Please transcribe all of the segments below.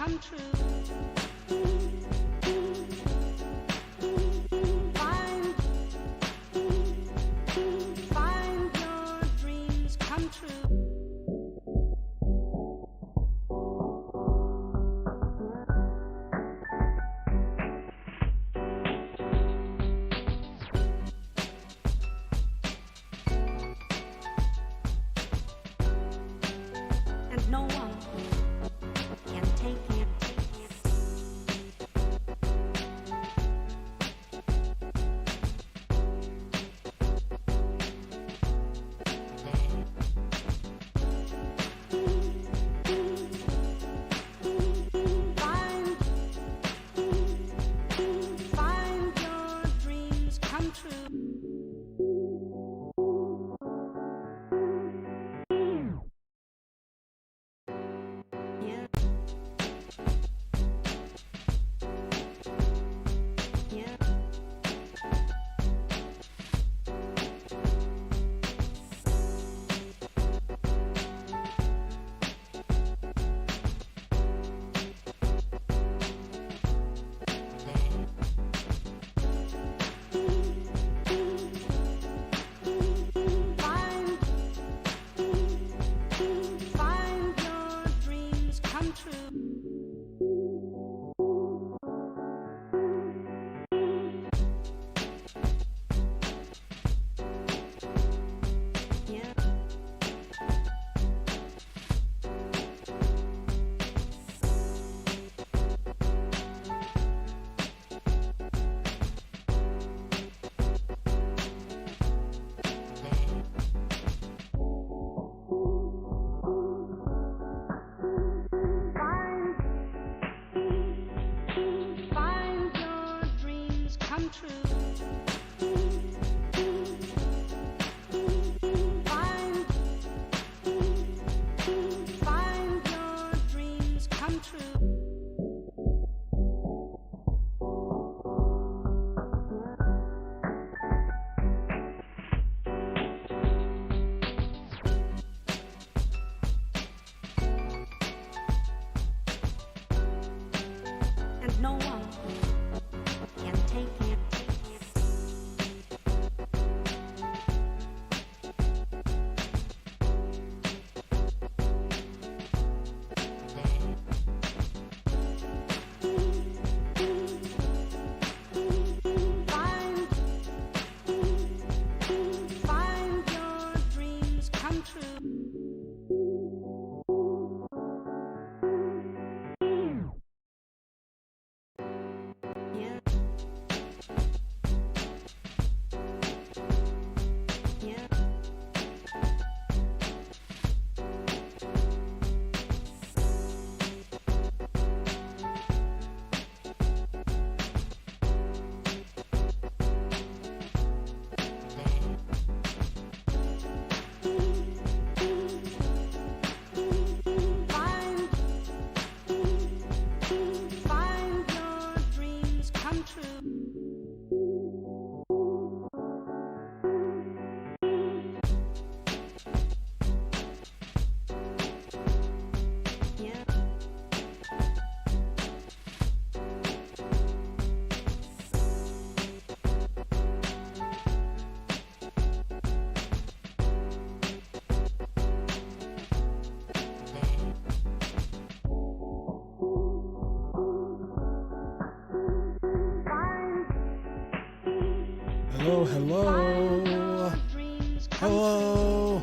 come true. Find your dreams come true. And no one can take it. Find your dreams come true. Yeah. Yeah. Find your dreams come true. Yeah. Find your dreams come true. Find your dreams come true. And no one can take it. Find your dreams come true. Yeah. Yeah. Find your dreams come true. Yeah. Hello, hello, hello.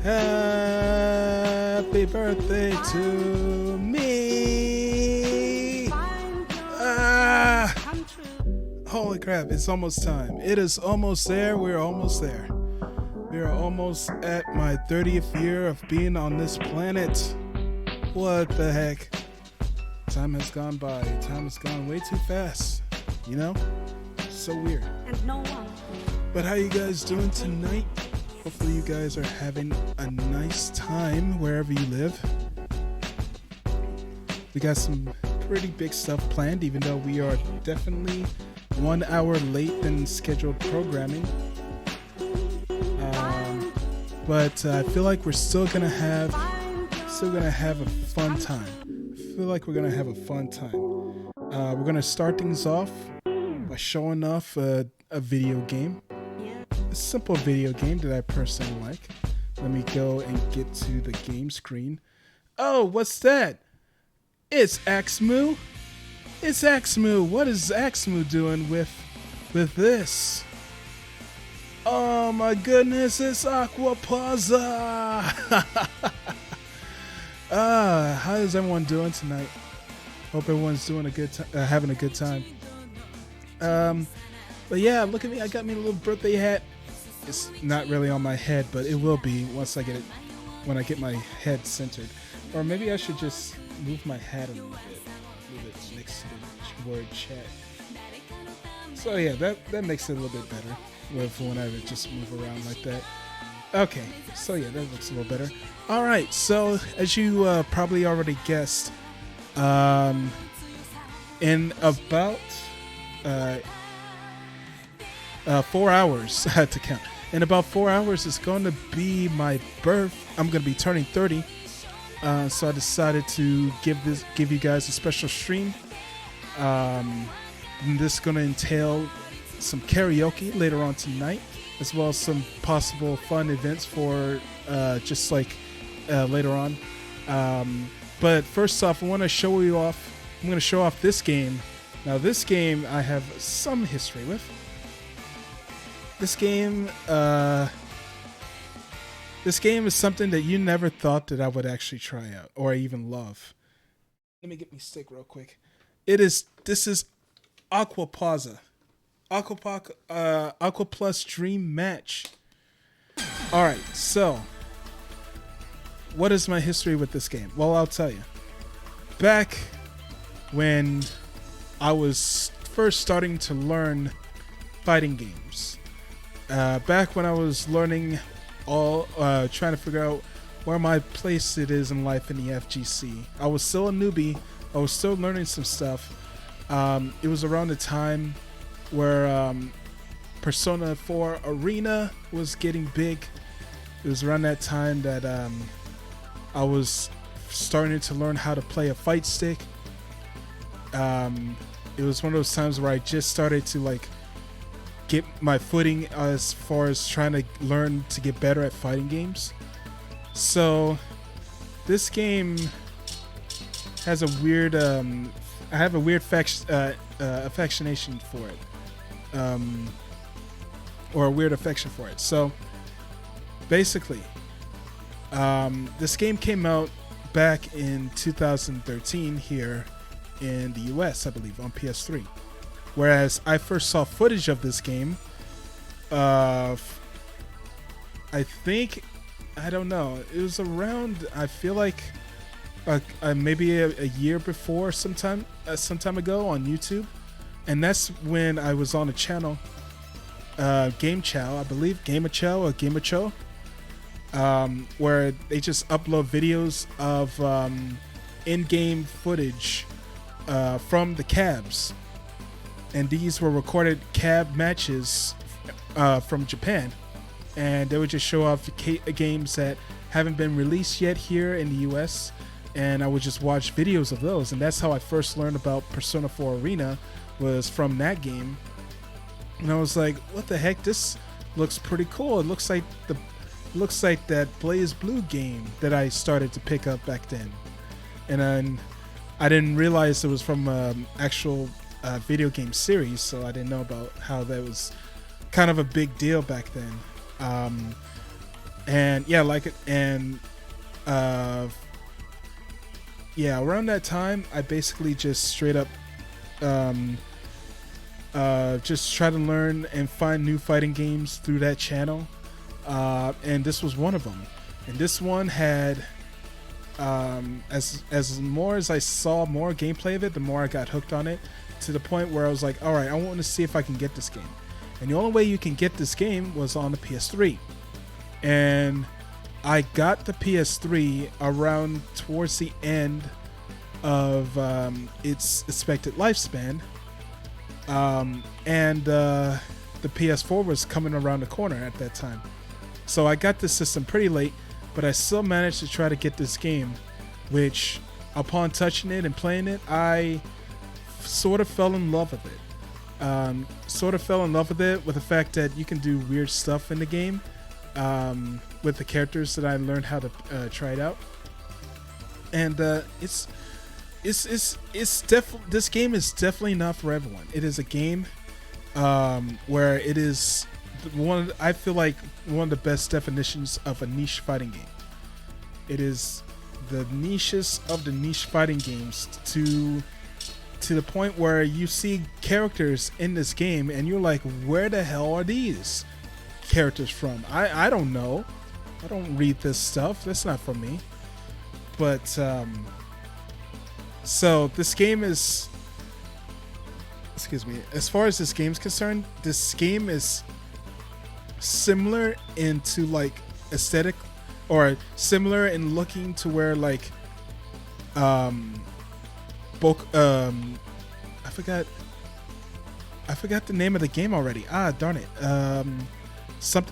Happy birthday to me. Ah, holy crap, it's almost time. It is almost there. We're almost there. We are almost at my 30th year of being on this planet. What the heck? Time has gone by. Time has gone way too fast. You know? So weird. And no one. But how you guys doing tonight? Hopefully you guys are having a nice time wherever you live. We got some pretty big stuff planned, even though we are definitely 1 hour late than scheduled programming. But I feel like we're still gonna have a fun time. feel like we're gonna have a fun time. We're gonna start things off by showing off a video game, a simple video game that I personally like. Let me go and get to the game screen. Oh, what's that? It's Axmoo. It's Axmoo. What is Axmoo doing with this? Oh my goodness, it's Aquapazza. How is everyone doing tonight? Hope everyone's doing having a good time. But yeah, look at me. I got me a little birthday hat. It's not really on my head, but it will be once I get it, when I get my head centered. Or maybe I should just move my hat a little bit. Move it next to the word chat. So yeah, that makes it a little bit better when I would just move around like that. Okay, so yeah, that looks a little better. All right, so as you probably already guessed, in about 4 hours, I had to count. In about 4 hours, it's going to be my birth. I'm going to be turning 30. So I decided to give you guys a special stream. And this is going to entail some karaoke later on tonight, as well as some possible fun events for just like later on. But first off, I want to show you off. I'm going to show off this game. Now, this game I have some history with. This game is something that you never thought that I would actually try out or even love. Let me get me stick real quick. This is Aquapazza. Aquaplus Dream Match. Alright, so what is my history with this game? Well, I'll tell you. Back when I was first starting to learn fighting games, back when I was learning trying to figure out where my place it is in life in the FGC, I was still a newbie. I was still learning some stuff. It was around the time where Persona 4 Arena was getting big. It was around that time that I was starting to learn how to play a fight stick. It was one of those times where I just started to like get my footing as far as trying to learn to get better at fighting games. So this game has a weird I have a weird affectionation for it, or a weird affection for it. So basically, this game came out back in 2013 here in the US, I believe, on PS3. Whereas I first saw footage of this game, I think, I don't know, it was around, I feel like, maybe a year before, sometime ago on YouTube. And that's when I was on a channel, Game Chow, I believe, Gamer-Chow or Gamer-Cho, where they just upload videos of in-game footage from the cabs. And these were recorded cab matches from Japan. And they would just show off games that haven't been released yet here in the US. And I would just watch videos of those. And that's how I first learned about Persona 4 Arena, was from that game. And I was like, what the heck? This looks pretty cool. It looks like that Blaze Blue game that I started to pick up back then. And then I didn't realize it was from actual video game series, so I didn't know about how that was kind of a big deal back then. And yeah, around that time, I basically just straight up just try to learn and find new fighting games through that channel. And this was one of them. And this one had, as more as I saw more gameplay of it, the more I got hooked on it, to the point where I was like, all right, I want to see if I can get this game. And the only way you can get this game was on the PS3. And I got the PS3 around towards the end of its expected lifespan. And the PS4 was coming around the corner at that time. So I got this system pretty late, but I still managed to try to get this game, which upon touching it and playing it, I sort of fell in love with it. Sort of fell in love with it with the fact that you can do weird stuff in the game with the characters that I learned how to try it out. And this game is definitely not for everyone. It is a game where it is I feel like one of the best definitions of a niche fighting game. It is the niches of the niche fighting games to the point where you see characters in this game and you're like, where the hell are these characters from? I don't know. I don't read this stuff. That's not for me. But so this game is, excuse me, as far as this game's concerned, this game is similar into like aesthetic, or similar in looking to where like I forgot the name of the game already. Ah, darn it.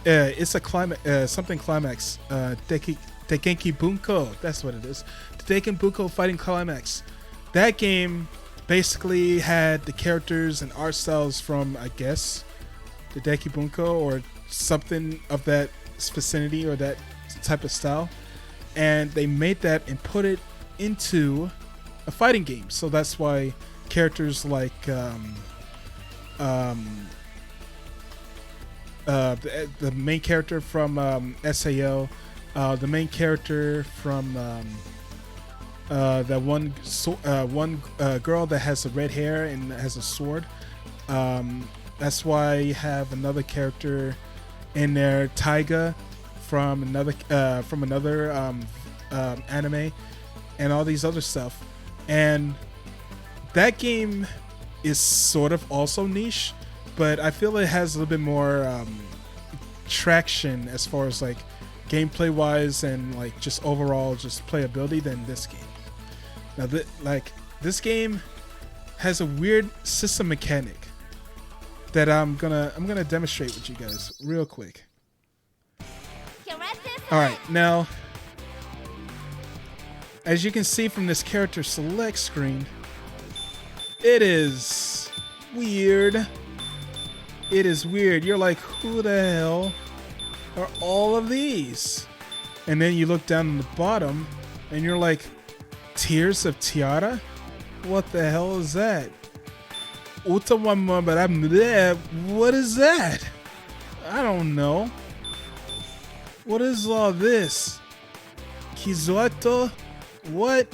It's a something climax. Tekken Bunko. That's what it is. The Tekken Bunko Fighting Climax. That game basically had the characters and art styles from, I guess, the Tekken Bunko or something of that vicinity or that type of style, and they made that and put it into a fighting game. So that's why characters like the main character from SAO, the main character from that one girl that has the red hair and has a sword. That's why you have another character in there, Taiga, from another anime, and all these other stuff. And that game is sort of also niche, but I feel it has a little bit more traction as far as like gameplay wise and like just overall just playability than this game. Now this game has a weird system mechanic that I'm gonna demonstrate with you guys real quick. All right, now as you can see from this character select screen, it is weird. It is weird. You're like, who the hell are all of these? And then you look down on the bottom and you're like, Tears of Tiara? What the hell is that? What is that? I don't know. What is all this? Kizuato? What?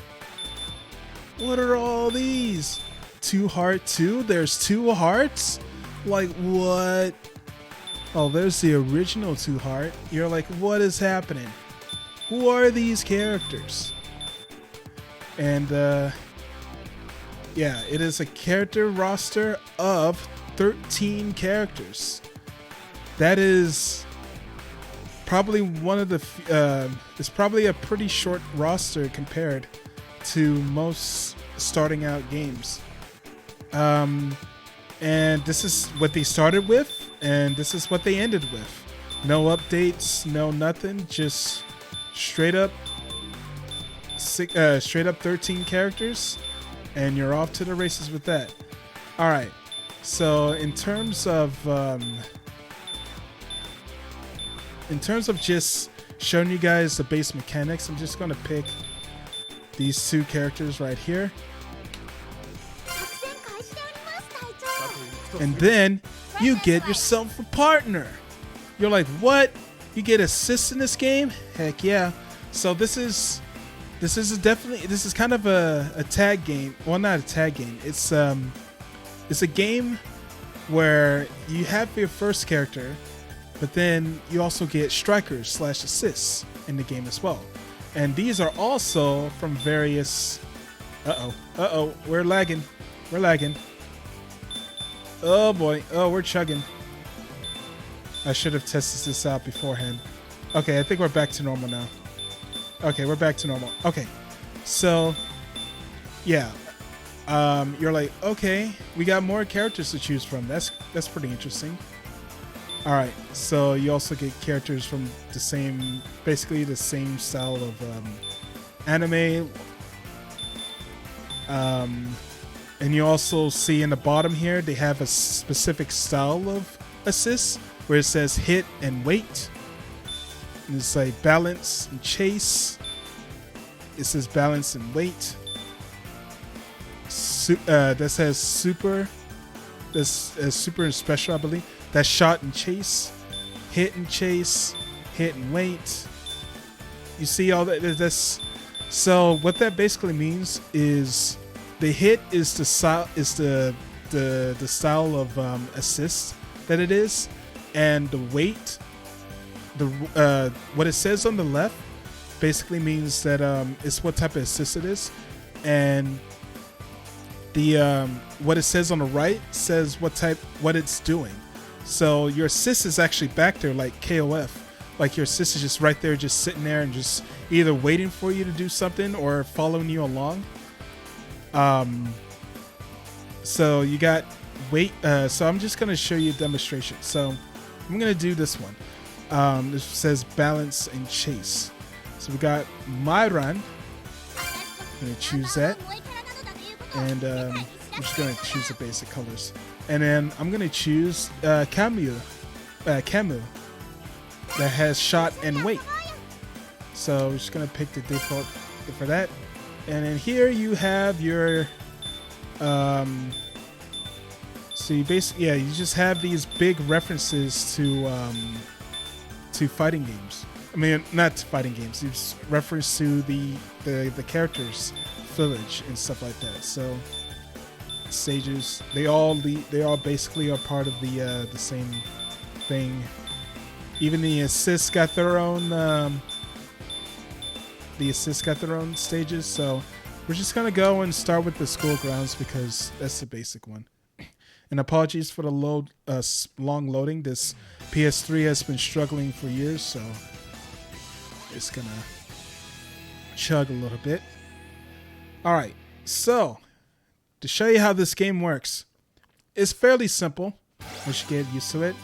What are all these? 2 Heart 2? There's 2 hearts? Like what? Oh, there's the original 2 Heart. You're like, what is happening? Who are these characters? And yeah, it is a character roster of 13 characters. That is probably one of the it's probably a pretty short roster compared to most starting out games. And this is what they started with, and this is what they ended with. No updates, no nothing, just straight up 13 characters, and you're off to the races with that. All right, so in terms of just showing you guys the base mechanics, I'm just gonna pick these 2 characters right here, and then you get yourself a partner. You're like, what? You get assists in this game? Heck yeah. So this is kind of a tag game. Well, not a tag game. It's a game where you have your first character, but then you also get strikers / assists in the game as well. And these are also from various... Uh-oh. We're lagging. Oh boy. Oh, we're chugging. I should have tested this out beforehand. Okay, I think we're back to normal now. Okay, we're back to normal. Okay, so yeah, you're like, okay, we got more characters to choose from. That's pretty interesting. All right, so you also get characters from basically the same style of anime, And you also see in the bottom here, they have a specific style of assists where it says hit and wait. And it's like balance and chase. It says balance and wait. That says super. That's super and special, I believe. That's shot and chase. Hit and chase. Hit and wait. You see all that? That's so. What that basically means is the hit is the style the style of assist that it is, and the weight. What it says on the left basically means that it's what type of assist it is, and the what it says on the right says what it's doing. So your assist is actually back there like KOF. Like your assist is just right there, just sitting there and just either waiting for you to do something or following you along. So you got wait. So I'm just gonna show you a demonstration. So I'm gonna do this one. This says balance and chase. So we got my run. I'm gonna choose that, and I'm just gonna choose the basic colors. And then I'm gonna choose Camu that has shot and wait. So I'm just gonna pick the default for that. And then here you have your so you basically, yeah, you just have these big references to fighting games. I mean, not fighting games. It's reference to the characters, village and stuff like that. So stages, they all basically are part of the same thing. Even the assists got their own stages. So we're just gonna go and start with the school grounds because that's the basic one. And apologies for the long loading. This PS3 has been struggling for years, so it's gonna chug a little bit. All right, so to show you how this game works, it's fairly simple. We should get used to it.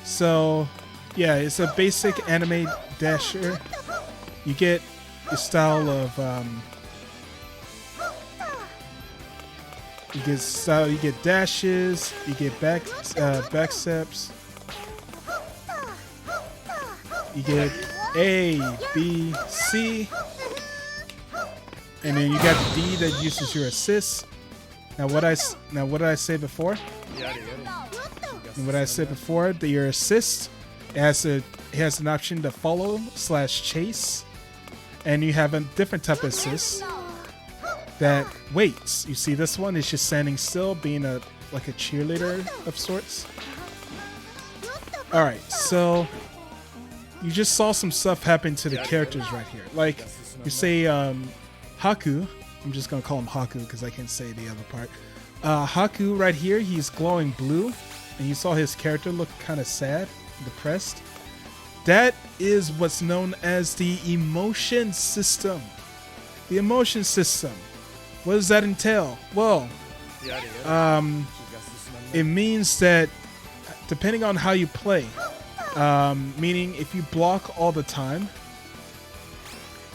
So yeah, it's a basic anime dasher. You get the style of you get dashes, you get back steps, you get A, B, C, and then you got the D that uses your assists. Now what did I say before? And what I said before, your assist it has an option to follow / chase, and you have a different type of assist that waits. You see this one is just standing still, being like a cheerleader of sorts. All right, so you just saw some stuff happen to the characters right here. Like you say Haku, I'm just gonna call him Haku because I can't say the other part. Haku right here, he's glowing blue, and you saw his character look kind of sad, depressed. That is what's known as the emotion system. The emotion system. What does that entail? Well, it means that depending on how you play, meaning if you block all the time,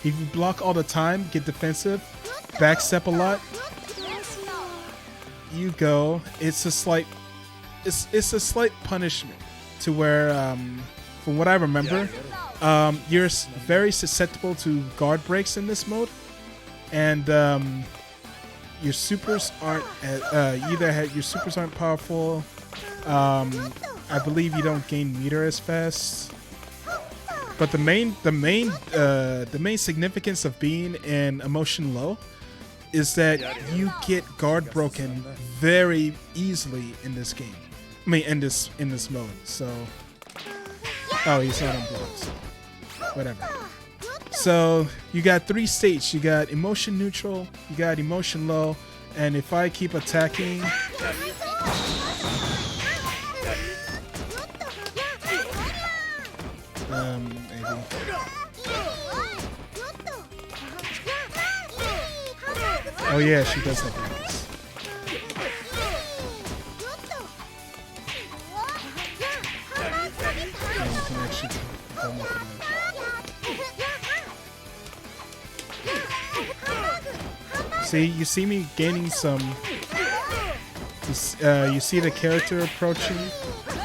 get defensive, backstep a lot, you go. It's a slight punishment to where, from what I remember, you're very susceptible to guard breaks in this mode, and your supers aren't your supers aren't powerful. I believe you don't gain meter as fast. But the main significance of being in emotion low is that you get guard broken very easily in this game. I mean, in this mode. So, oh, he's not on block. So whatever. So you got 3 states. You got emotion neutral, you got emotion low, and if I keep attacking, maybe. Oh yeah, she does have this. See, you see me gaining some. You see the character approaching.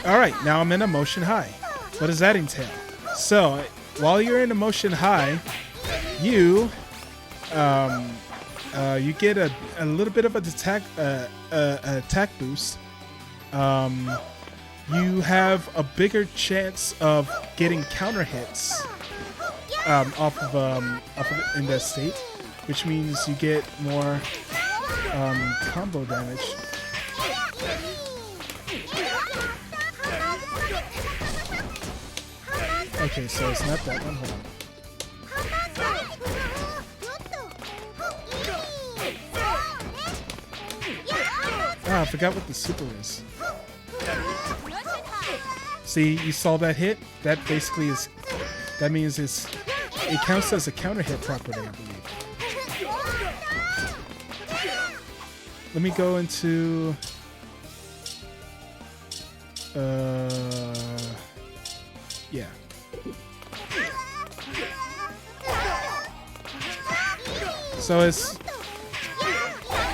All right, now I'm in emotion high. What does that entail? So while you're in emotion high, you you get a little bit of an attack boost. You have a bigger chance of getting counter hits off of in that state, which means you get more combo damage. Okay, so it's not that one. Hold on. Ah, I forgot what the super is. See, you saw that hit? That basically is... That means it counts as a counter hit property, I believe. Let me go into... Yeah. So it's...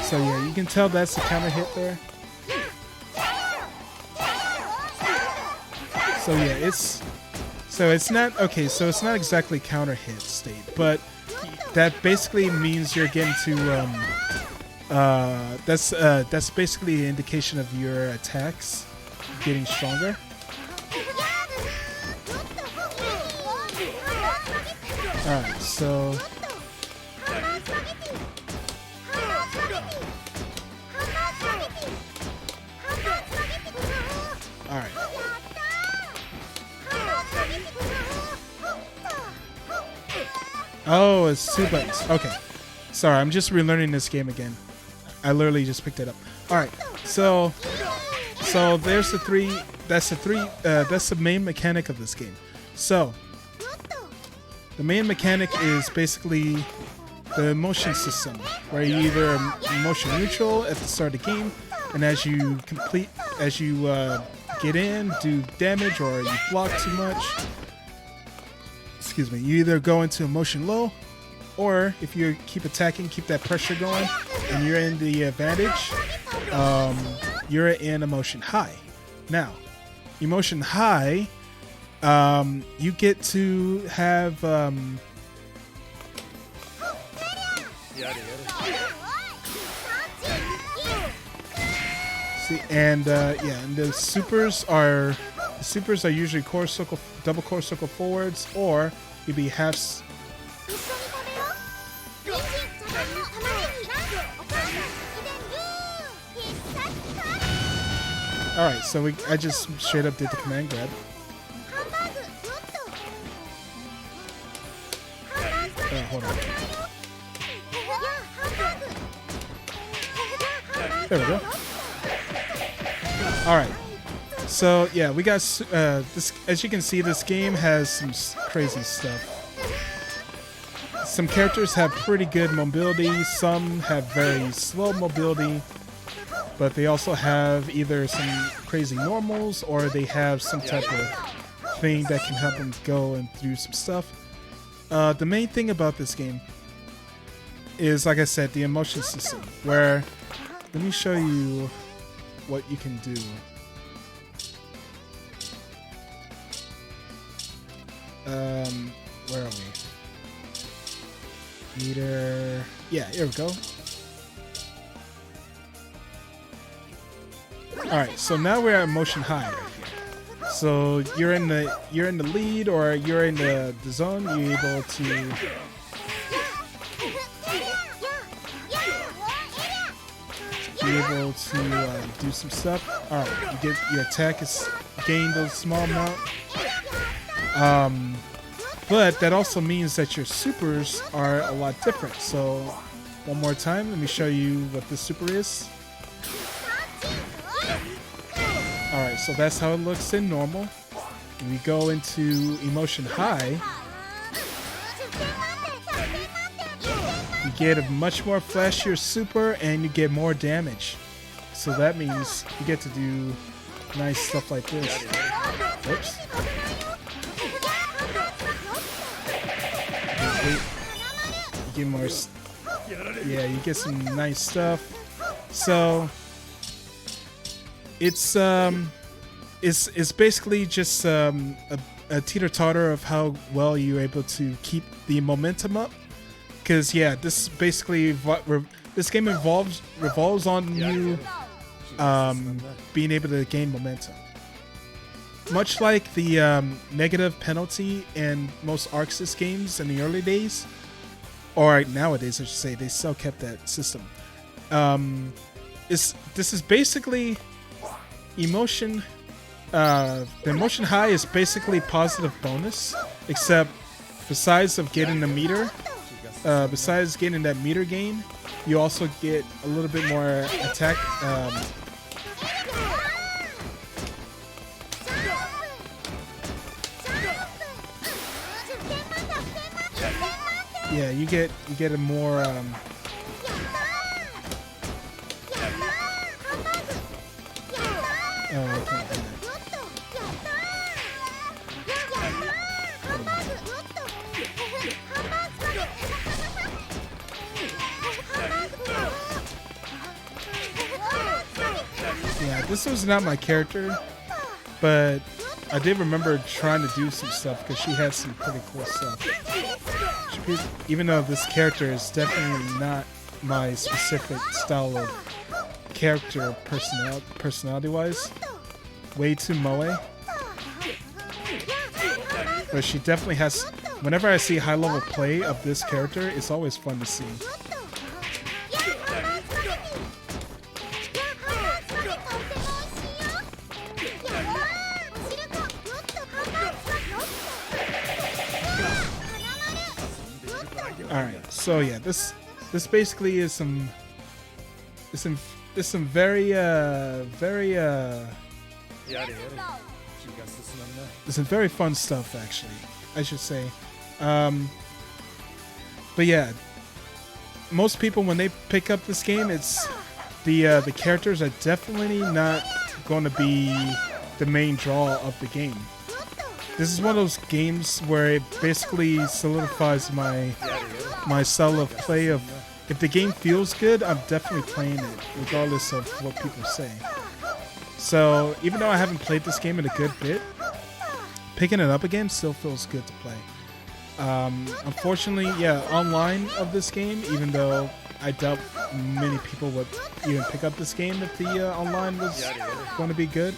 So yeah, you can tell that's the counter hit there. So yeah, it's not okay. So it's not exactly counter hit state, but that basically means you're getting to that's basically an indication of your attacks getting stronger. All right, so. Alright. Oh, it's 2 buttons. Okay. Sorry, I'm just relearning this game again. I literally just picked it up. Alright, so there's the three. That's the main mechanic of this game. So the main mechanic is basically the emotion system, where you either emotion neutral at the start of the game, and as you get in, do damage, or you block too much. Excuse me. You either go into emotion low, or if you keep attacking, keep that pressure going, and you're in the advantage, you're in emotion high. Now, emotion high, you get to have see, and yeah, and the supers are usually core circle, double core circle forwards, or you'd be half. All right, so I just straight up did the command grab. Hold on. There we go. All right. So yeah, we got this. As you can see, this game has some crazy stuff. Some characters have pretty good mobility. Some have very slow mobility. But they also have either some crazy normals, or they have some type of thing that can help them go and do some stuff. The main thing about this game is, like I said, the emotion system, where, let me show you what you can do. Where are we? Meter. Yeah, here we go. Alright, so now we're at emotion high right here. So you're in the lead, or you're in the zone, you're able to do some stuff. Alright, you get your attack is gained a small amount. But that also means that your supers are a lot different. So one more time, let me show you what this super is. Alright, so that's how it looks in normal. When we go into emotion high, you get a much more flashier super, and you get more damage. So that means you get to do nice stuff like this. Whoops. Get more. Yeah, you get some nice stuff. So it's basically just a teeter-totter of how well you're able to keep the momentum up. Because yeah, this basically this game revolves on you being able to gain momentum. Much like the negative penalty in most Arc Sys games in the early days, or nowadays I should say, they still kept that system. This is basically emotion. The emotion high is basically positive bonus, except besides of getting the meter, besides getting that meter gain, you also get a little bit more attack. Yeah, you get a more oh, I can't do that. Yeah, this was not my character, but I did remember trying to do some stuff because she had some pretty cool stuff. Even though this character is definitely not my specific style of character personality-wise, way too moe. But she definitely has. Whenever I see high-level play of this character, it's always fun to see. All right, so yeah, this basically is some very some very fun stuff, actually, I should say. But yeah, most people when they pick up this game, it's the characters are definitely not going to be the main draw of the game. This is one of those games where it basically solidifies my style of play. Of if the game feels good, I'm definitely playing it, regardless of what people say. So even though I haven't played this game in a good bit, picking it up again still feels good to play. Unfortunately, yeah, online of this game, even though I doubt many people would even pick up this game if the online was going to be good.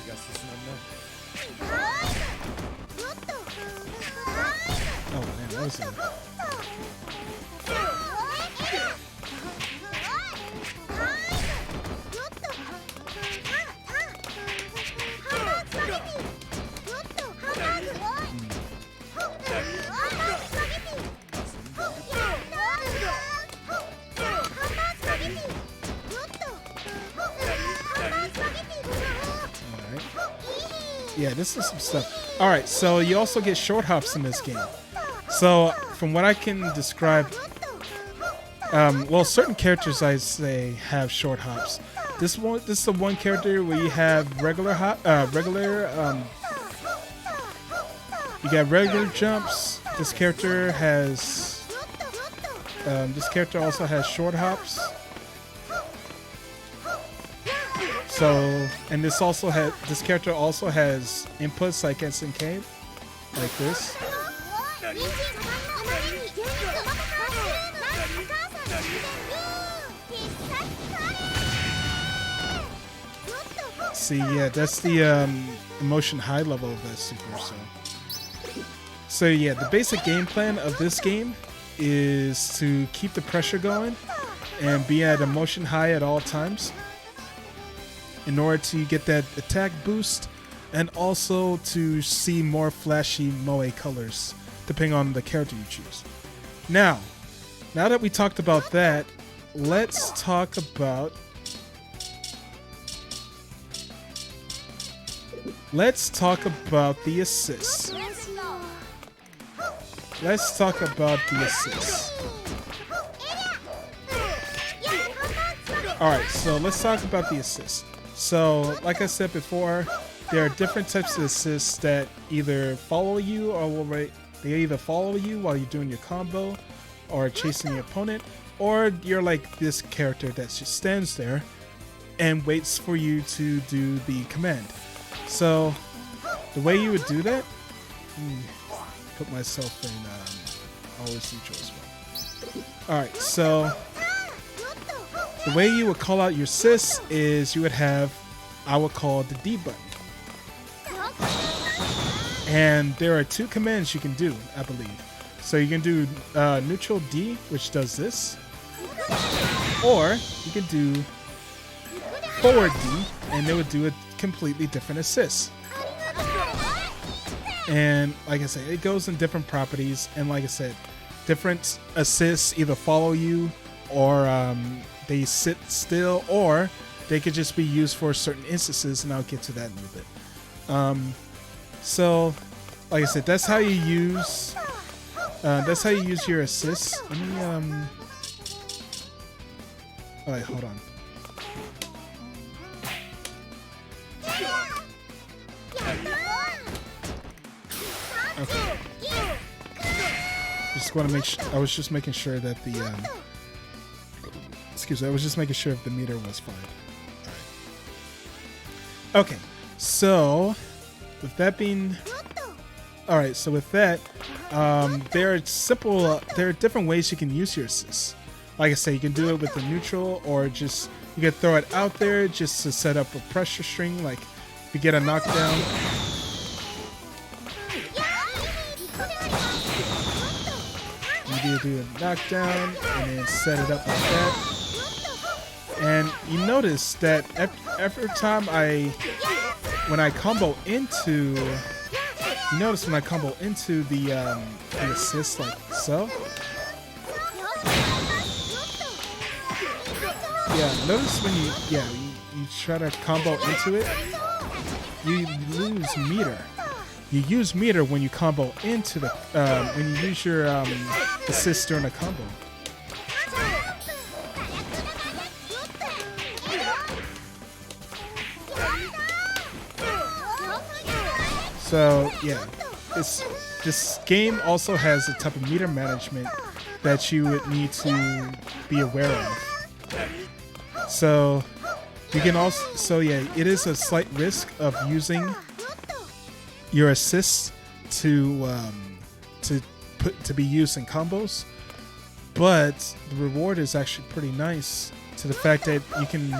Oh man, that was a... Yeah, this is some stuff. Alright, so you also get short hops in this game. So, from what I can describe, well, certain characters I say have short hops. This is the one character where you have regular you got regular jumps. This character has, this character also has short hops. So, and this character also has inputs like SNK, like this. See, yeah, that's the emotion high level of that super. So yeah, the basic game plan of this game is to keep the pressure going and be at emotion high at all times, in order to get that attack boost and also to see more flashy moe colors depending on the character you choose. Now that we talked about that, let's talk about the assists. Let's talk about the assists. Alright, so let's talk about the assists. So, like I said before, there are different types of assists that either follow you or they either follow you while you're doing your combo or chasing your opponent, or you're like this character that just stands there and waits for you to do the command. So the way you would do that, put myself in always neutral as well. Alright, so the way you would call out your sis is you would have, I would call the D button. And there are 2 commands you can do, I believe. So you can do neutral D, which does this. Or you can do forward D, and it would do a completely different assist. And like I said, it goes in different properties. And like I said, different assists either follow you, or they sit still, or they could just be used for certain instances, and I'll get to that in a little bit. So, like I said, that's how you use your assists. Let me all right, hold on. Okay. Just want to make sure. I was just making sure that the excuse me. I was just making sure if the meter was fine. All right. Okay. So, with that being, all right. So with that, there are different ways you can use your assists. Like I say, you can do it with the neutral, or just you can throw it out there just to set up a pressure string. Like if you get a knockdown. You do a knockdown and then set it up like that. And you notice that every time when I combo into the assist like so. Yeah, notice when you try to combo into it, you lose meter. You use meter when you combo into the when you use your assist during a combo. So yeah, this game also has a type of meter management that you would need to be aware of. So you can also it is a slight risk of using your assists to be used in combos, but the reward is actually pretty nice to the fact that you can,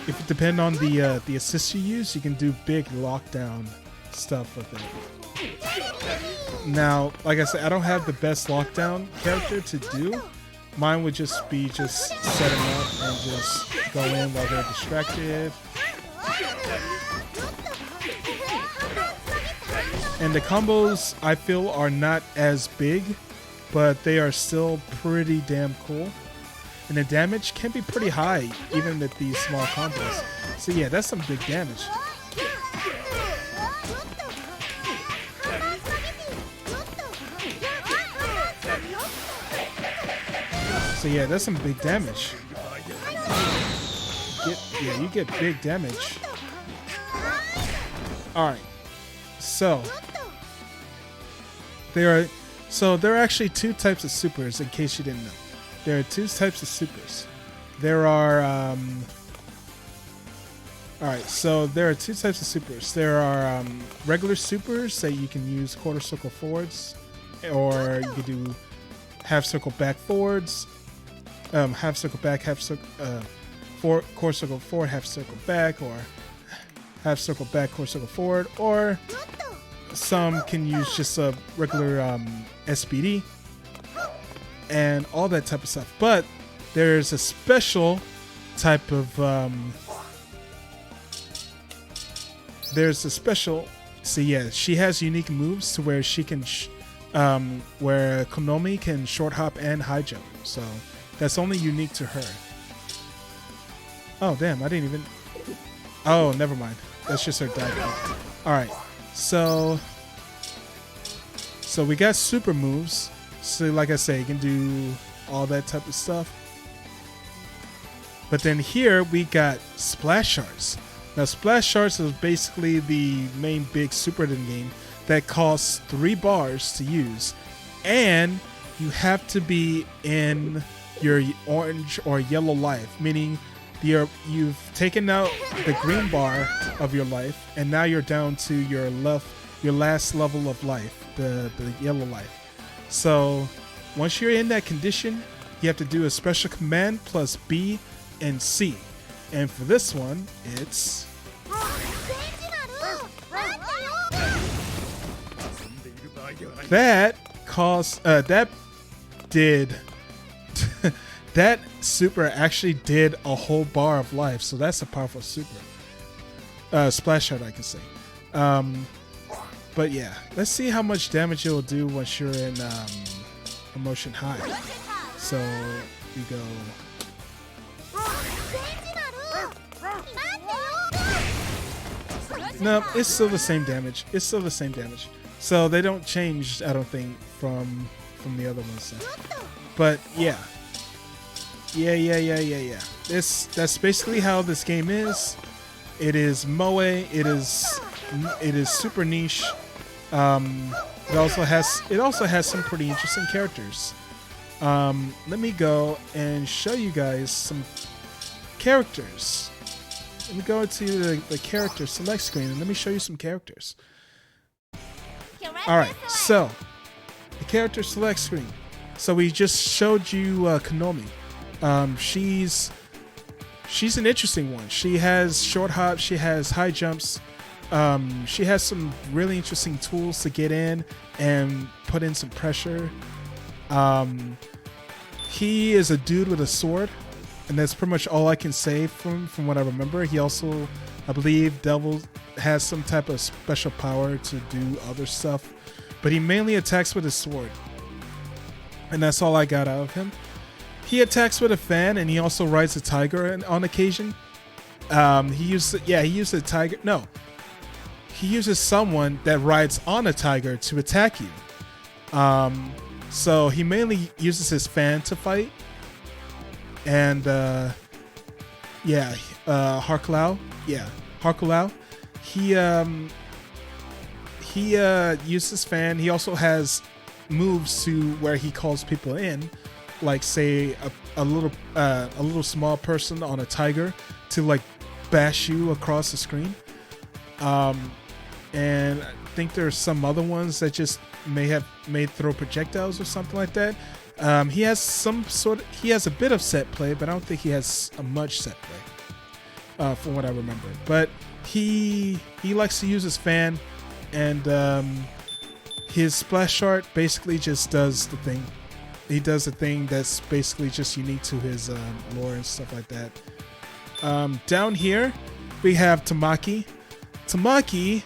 if it depend on the assist you use, you can do big lockdown stuff with it. Now, like I said, I don't have the best lockdown character to do. Mine would just be setting up and just go in while they're distracted. And the combos, I feel, are not as big, but they are still pretty damn cool. And the damage can be pretty high, even with these small combos. So yeah, that's some big damage. So yeah, that's some big damage. You get big damage. Alright. So there are actually 2 types of supers, in case you didn't know. There are 2 types of supers. There are alright, so there are 2 types of supers. There are regular supers that you can use quarter circle forwards, or you can do half circle back forwards, half circle back, half circle quarter circle forward, half circle back, or half circle back, quarter circle forward, or some can use just a regular SPD and all that type of stuff. But there's a special type of so yeah, she has unique moves to where she can where Konomi can short hop and high jump, so that's only unique to her. Oh damn, I didn't even, oh never mind, that's just her dive. Alright, so we got super moves. So like I say, you can do all that type of stuff. But then here we got splash shards. Now splash shards is basically the main big super in the game that costs 3 bars to use, and you have to be in your orange or yellow life, meaning you've taken out the green bar of your life, and now you're down to your last level of life, the yellow life. So once you're in that condition, you have to do a special command plus B and C. And for this one, it's that did that super actually did a whole bar of life, so that's a powerful super. Splash shot, I can say. But yeah, let's see how much damage it will do once you're in emotion high. So we go. No, it's still the same damage. So they don't change, I don't think, from the other ones. But yeah. That's basically how this game is. It is moe. It is super niche. It also has some pretty interesting characters. Let me go and show you guys some characters. Let me go to the character select screen and let me show you some characters. Alright, so the character select screen. So we just showed you Konomi. She's an interesting one. She has short hops, she has high jumps. She has some really interesting tools to get in and put in some pressure. He is a dude with a sword, and that's pretty much all I can say from what I remember. He also, I believe, Devil has some type of special power to do other stuff, but he mainly attacks with his sword, and that's all I got out of him. He attacks with a fan, and he also rides a tiger on occasion. He uses a tiger. No, he uses someone that rides on a tiger to attack you. So he mainly uses his fan to fight. And Harkulau. Yeah, Harkulau. He uses fan. He also has moves to where he calls people in, like say a little small person on a tiger to like bash you across the screen. And I think there's some other ones that just may throw projectiles or something like that. He has a bit of set play, but I don't think he has a much set play, from what I remember. But he likes to use his fan, and his splash art basically just does the thing. He does the thing that's basically just unique to his lore and stuff like that. Down here, we have Tamaki. Tamaki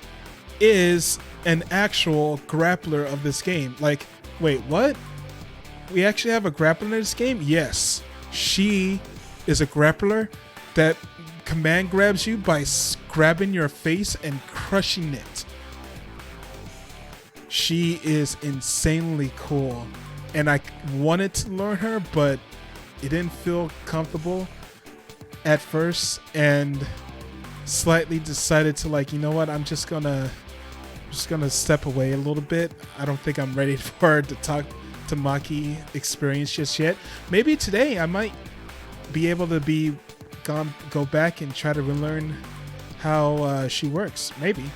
is an actual grappler of this game. Like, wait, what? We actually have a grappler in this game? Yes. She is a grappler that command grabs you by grabbing your face and crushing it. She is insanely cool. And I wanted to learn her, but it didn't feel comfortable at first, and slightly decided to, like, you know what, I'm just gonna step away a little bit. I don't think I'm ready for the Tamaki experience just yet. Maybe today I might be able to go back and try to relearn how she works. Maybe.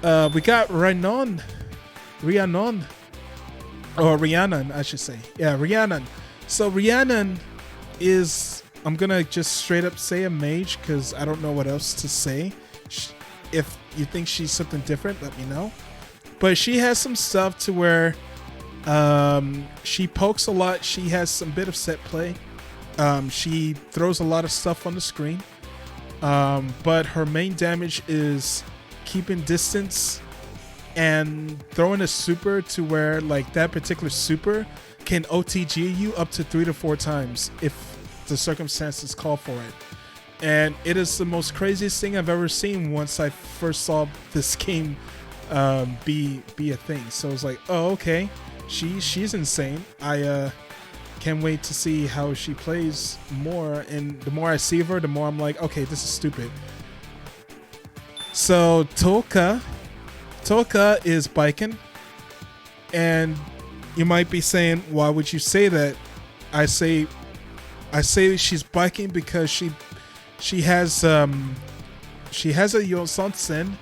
We got Rhiannon, I should say. Yeah, Rhiannon. So Rhiannon is, I'm gonna just straight up say a mage because I don't know what else to say. If you think she's something different, let me know. But she has some stuff to where she pokes a lot. She has some bit of set play. She throws a lot of stuff on the screen. But her main damage is keeping distance and throwing a super to where, like, that particular super can OTG you up to 3 to 4 times if the circumstances call for it. And it is the most craziest thing I've ever seen once I first saw this game be a thing. So I was like, oh, okay, she's insane. I can't wait to see how she plays more. And the more I see of her, the more I'm like, okay, this is stupid. So Toka is biking, and you might be saying, why would you say that? I say she's biking because she has a Yosansen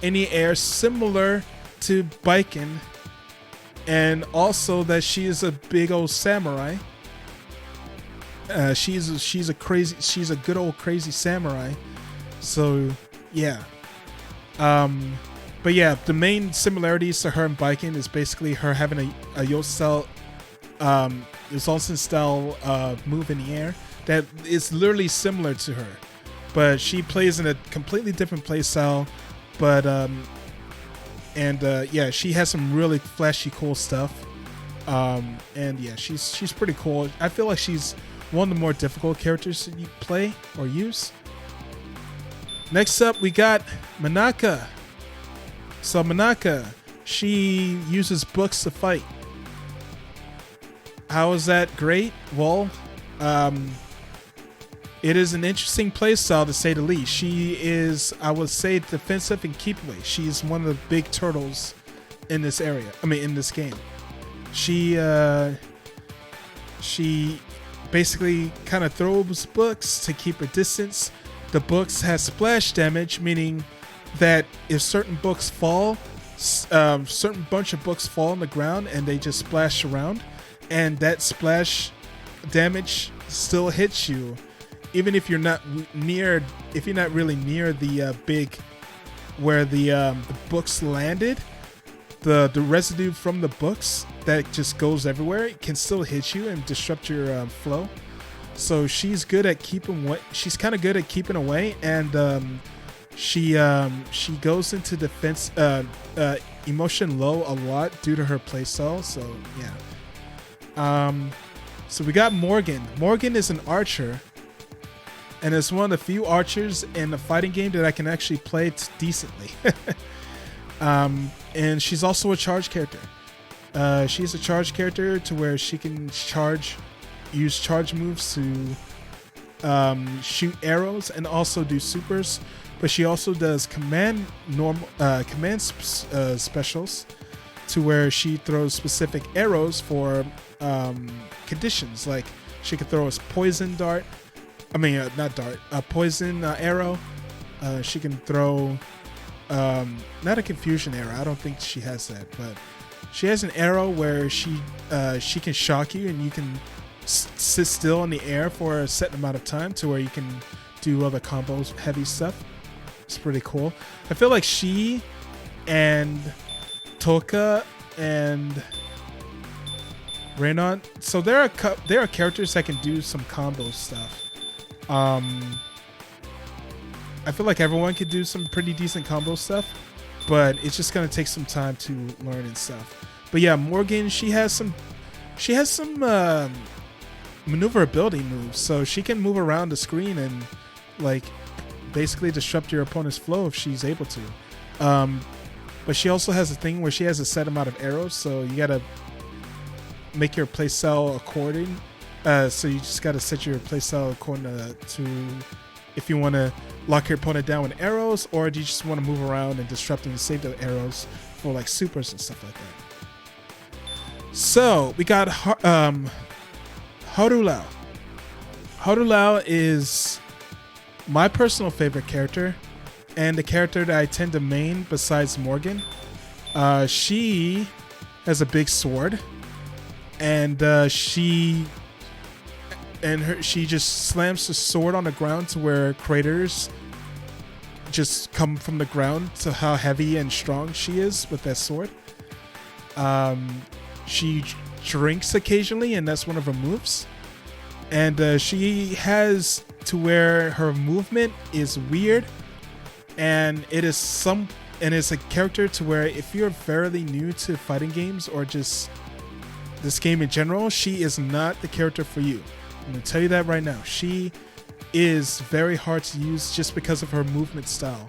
in the air similar to biking, and also that she is a big old samurai. She's a good old crazy samurai. So yeah. But yeah, the main similarities to her and biking is basically her having a Yosansen style move in the air that is literally similar to her, but she plays in a completely different play style. But yeah, she has some really flashy, cool stuff. And yeah, she's pretty cool. I feel like she's one of the more difficult characters to play or use. Next up, we got Manaka. So Manaka, she uses books to fight. How is that great? Well, it is an interesting playstyle to say the least. She is, I would say, defensive and keep away. She's one of the big turtles in this area. In this game. She basically kind of throws books to keep her distance. The books has splash damage, meaning that if certain books fall, certain bunch of books fall on the ground and they just splash around, and that splash damage still hits you, even if you're not really near the big where the books landed. The residue from the books that just goes everywhere, it can still hit you and disrupt your flow. So she's good at keeping. She's kind of good at keeping away, and she goes into defense, emotion low a lot due to her playstyle. So yeah. So we got Morgan. Morgan is an archer, and it's one of the few archers in the fighting game that I can actually play decently. And she's also a charge character. She's a charge character to where she can use charge moves to shoot arrows and also do supers. But she also does command specials to where she throws specific arrows for conditions. Like she could throw a poison dart. Not dart. A poison arrow. She can throw not a confusion arrow. I don't think she has that, but she has an arrow where she can shock you and you can sit still in the air for a certain amount of time to where you can do other combos, heavy stuff. It's pretty cool. I feel like she and Toka and Renan, so there are characters that can do some combo stuff. I feel like everyone could do some pretty decent combo stuff, but it's just gonna take some time to learn and stuff. But yeah, Morgan, she has some maneuverability moves, so she can move around the screen and like basically disrupt your opponent's flow if she's able to. But she also has a thing where she has a set amount of arrows, so you gotta make your playstyle according. So you just gotta set your playstyle according to if you want to lock your opponent down with arrows, or do you just want to move around and disrupt and save the arrows for like supers and stuff like that. So we got Harulau. Harulau is my personal favorite character and the character that I tend to main besides Morgan. She has a big sword, and she just slams the sword on the ground to where craters just come from the ground to how heavy and strong she is with that sword. She drinks occasionally, and that's one of her moves. And she has to where her movement is weird, and it's a character to where if you're fairly new to fighting games or just this game in general, she is not the character for you. I'm going to tell you that right now. She is very hard to use just because of her movement style.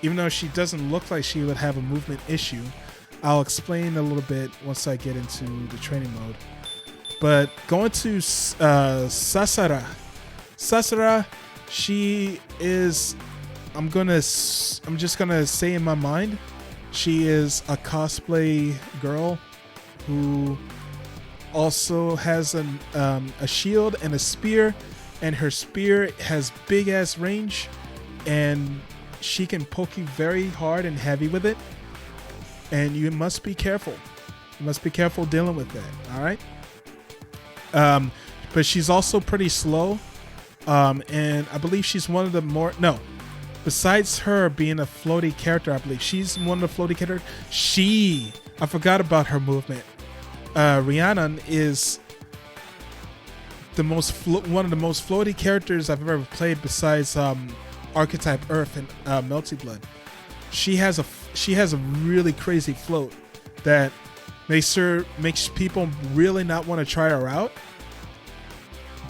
Even though she doesn't look like she would have a movement issue, I'll explain a little bit once I get into the training mode. But going to Sasara. Sasara, she is, I'm just gonna say in my mind, she is a cosplay girl who also has a shield and a spear, and her spear has big ass range, and she can poke you very hard and heavy with it, and you must be careful. You must be careful dealing with that. All right. But she's also pretty slow, and I believe she's one of the more besides her being a floaty character, I believe she's one of the floaty characters. I forgot about her movement. Rhiannon is the one of the most floaty characters I've ever played, besides Archetype Earth and Melty Blood. She has a really crazy float that makes people really not want to try her out.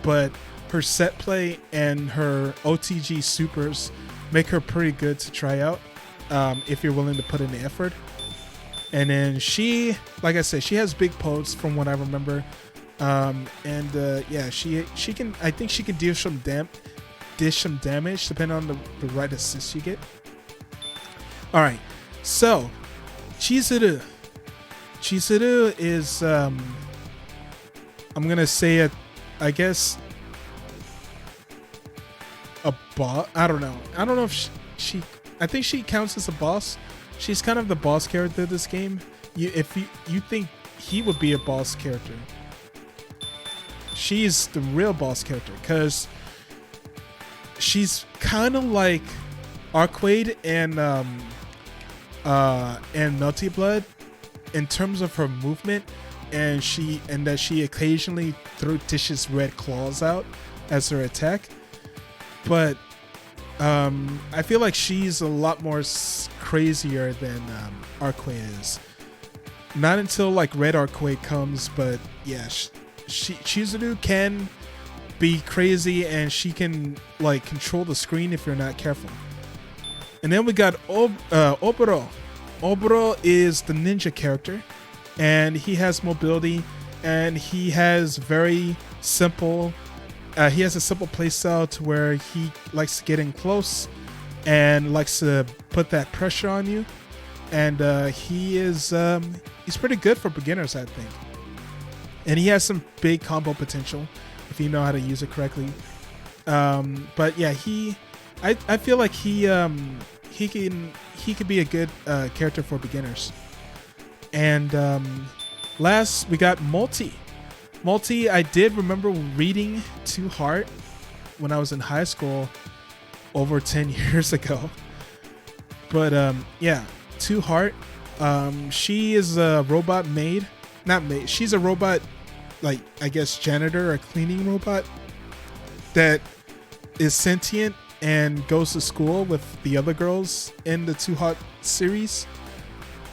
But her set play and her OTG supers make her pretty good to try out if you're willing to put in the effort. And then she, like I said, she has big pokes from what I remember. She can. I think she can dish some damage depending on the right assist you get. All right, so Chizuru is I'm gonna say it. I guess a boss. I don't know if she. I think she counts as a boss. She's kind of the boss character of this game. If you think he would be a boss character, she's the real boss character, because she's kind of like Arcade and Melty Blood in terms of her movement, and that she occasionally dishes red claws out as her attack. But I feel like she's a lot more crazier than Arcade is. Not until like Red Arcade comes, but yeah, Chizuru can be crazy, and she can like control the screen if you're not careful. And then we got Oboro. Oboro is the ninja character, and he has mobility, and he has very simple. He has a simple playstyle to where he likes to get in close and likes to put that pressure on you. And he's pretty good for beginners, I think. And he has some big combo potential if you know how to use it correctly. But yeah, I feel like he could be a good character for beginners. And last we got Multi. Multi, I did remember reading to Heart when I was in high school over 10 years ago. But yeah, to Heart. She is a robot maid. Not maid. She's a robot, like, I guess, janitor or cleaning robot that is sentient and goes to school with the other girls in the Too Hot series.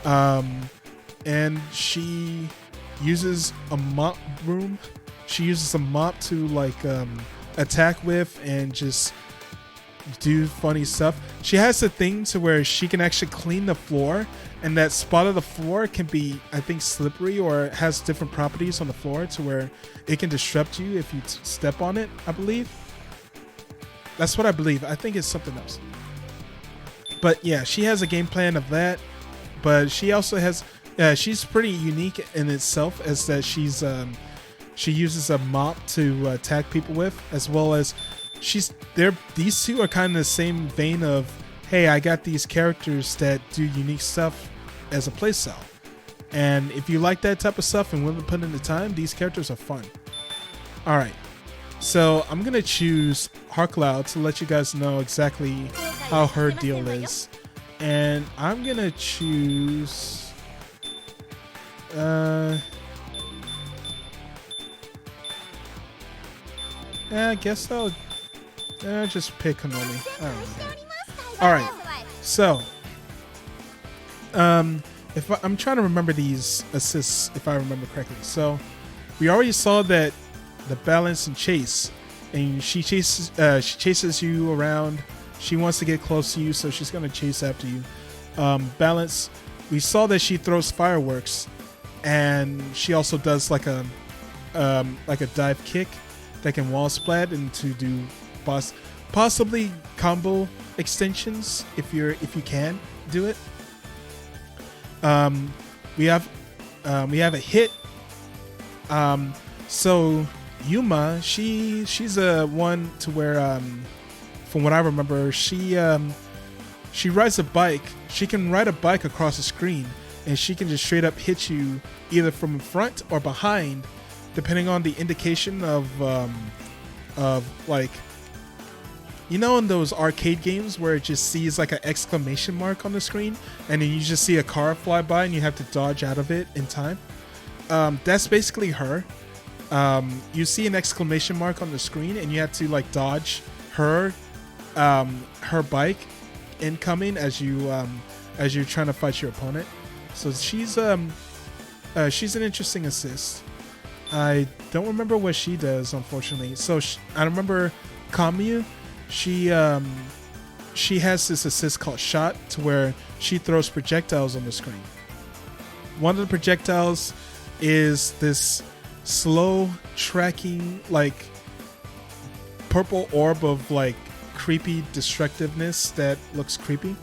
And she uses a mop broom. She uses a mop to like attack with and just do funny stuff. She has a thing to where she can actually clean the floor, and that spot of the floor can be, I think, slippery, or has different properties on the floor to where it can disrupt you if you step on it, I believe. That's what I believe. I think it's something else. But yeah, she has a game plan of that. But she also has, she's pretty unique in itself, as that she uses a mop to attack people with, as well as these two are kind of the same vein of, hey, I got these characters that do unique stuff as a playstyle. And if you like that type of stuff and willing to put in the time, these characters are fun. All right. So I'm going to choose Harkloud to let you guys know exactly how her deal is. And I'm going to choose... I guess I'll just pick Konami. I don't know. All right. So, if I'm trying to remember these assists, if I remember correctly. So, we already saw that the balance and chase, and she chases you around. She wants to get close to you, so she's gonna chase after you. Balance. We saw that she throws fireworks, and she also does like a dive kick that can wall splat and to do possibly combo extensions if you can do it. We have a hit So Yuma, she's a one to where from what I remember, she rides a bike. She can ride a bike across the screen, and she can just straight up hit you either from in front or behind, depending on the indication of like, you know, in those arcade games where it just sees like an exclamation mark on the screen, and then you just see a car fly by and you have to dodge out of it in time. That's basically her. You see an exclamation mark on the screen, and you have to like dodge her bike incoming as you're trying to fight your opponent. So she's an interesting assist. I don't remember what she does, unfortunately. So I remember Kamyu. She has this assist called Shot, to where she throws projectiles on the screen. One of the projectiles is this slow tracking, like, purple orb of like creepy destructiveness that looks creepy.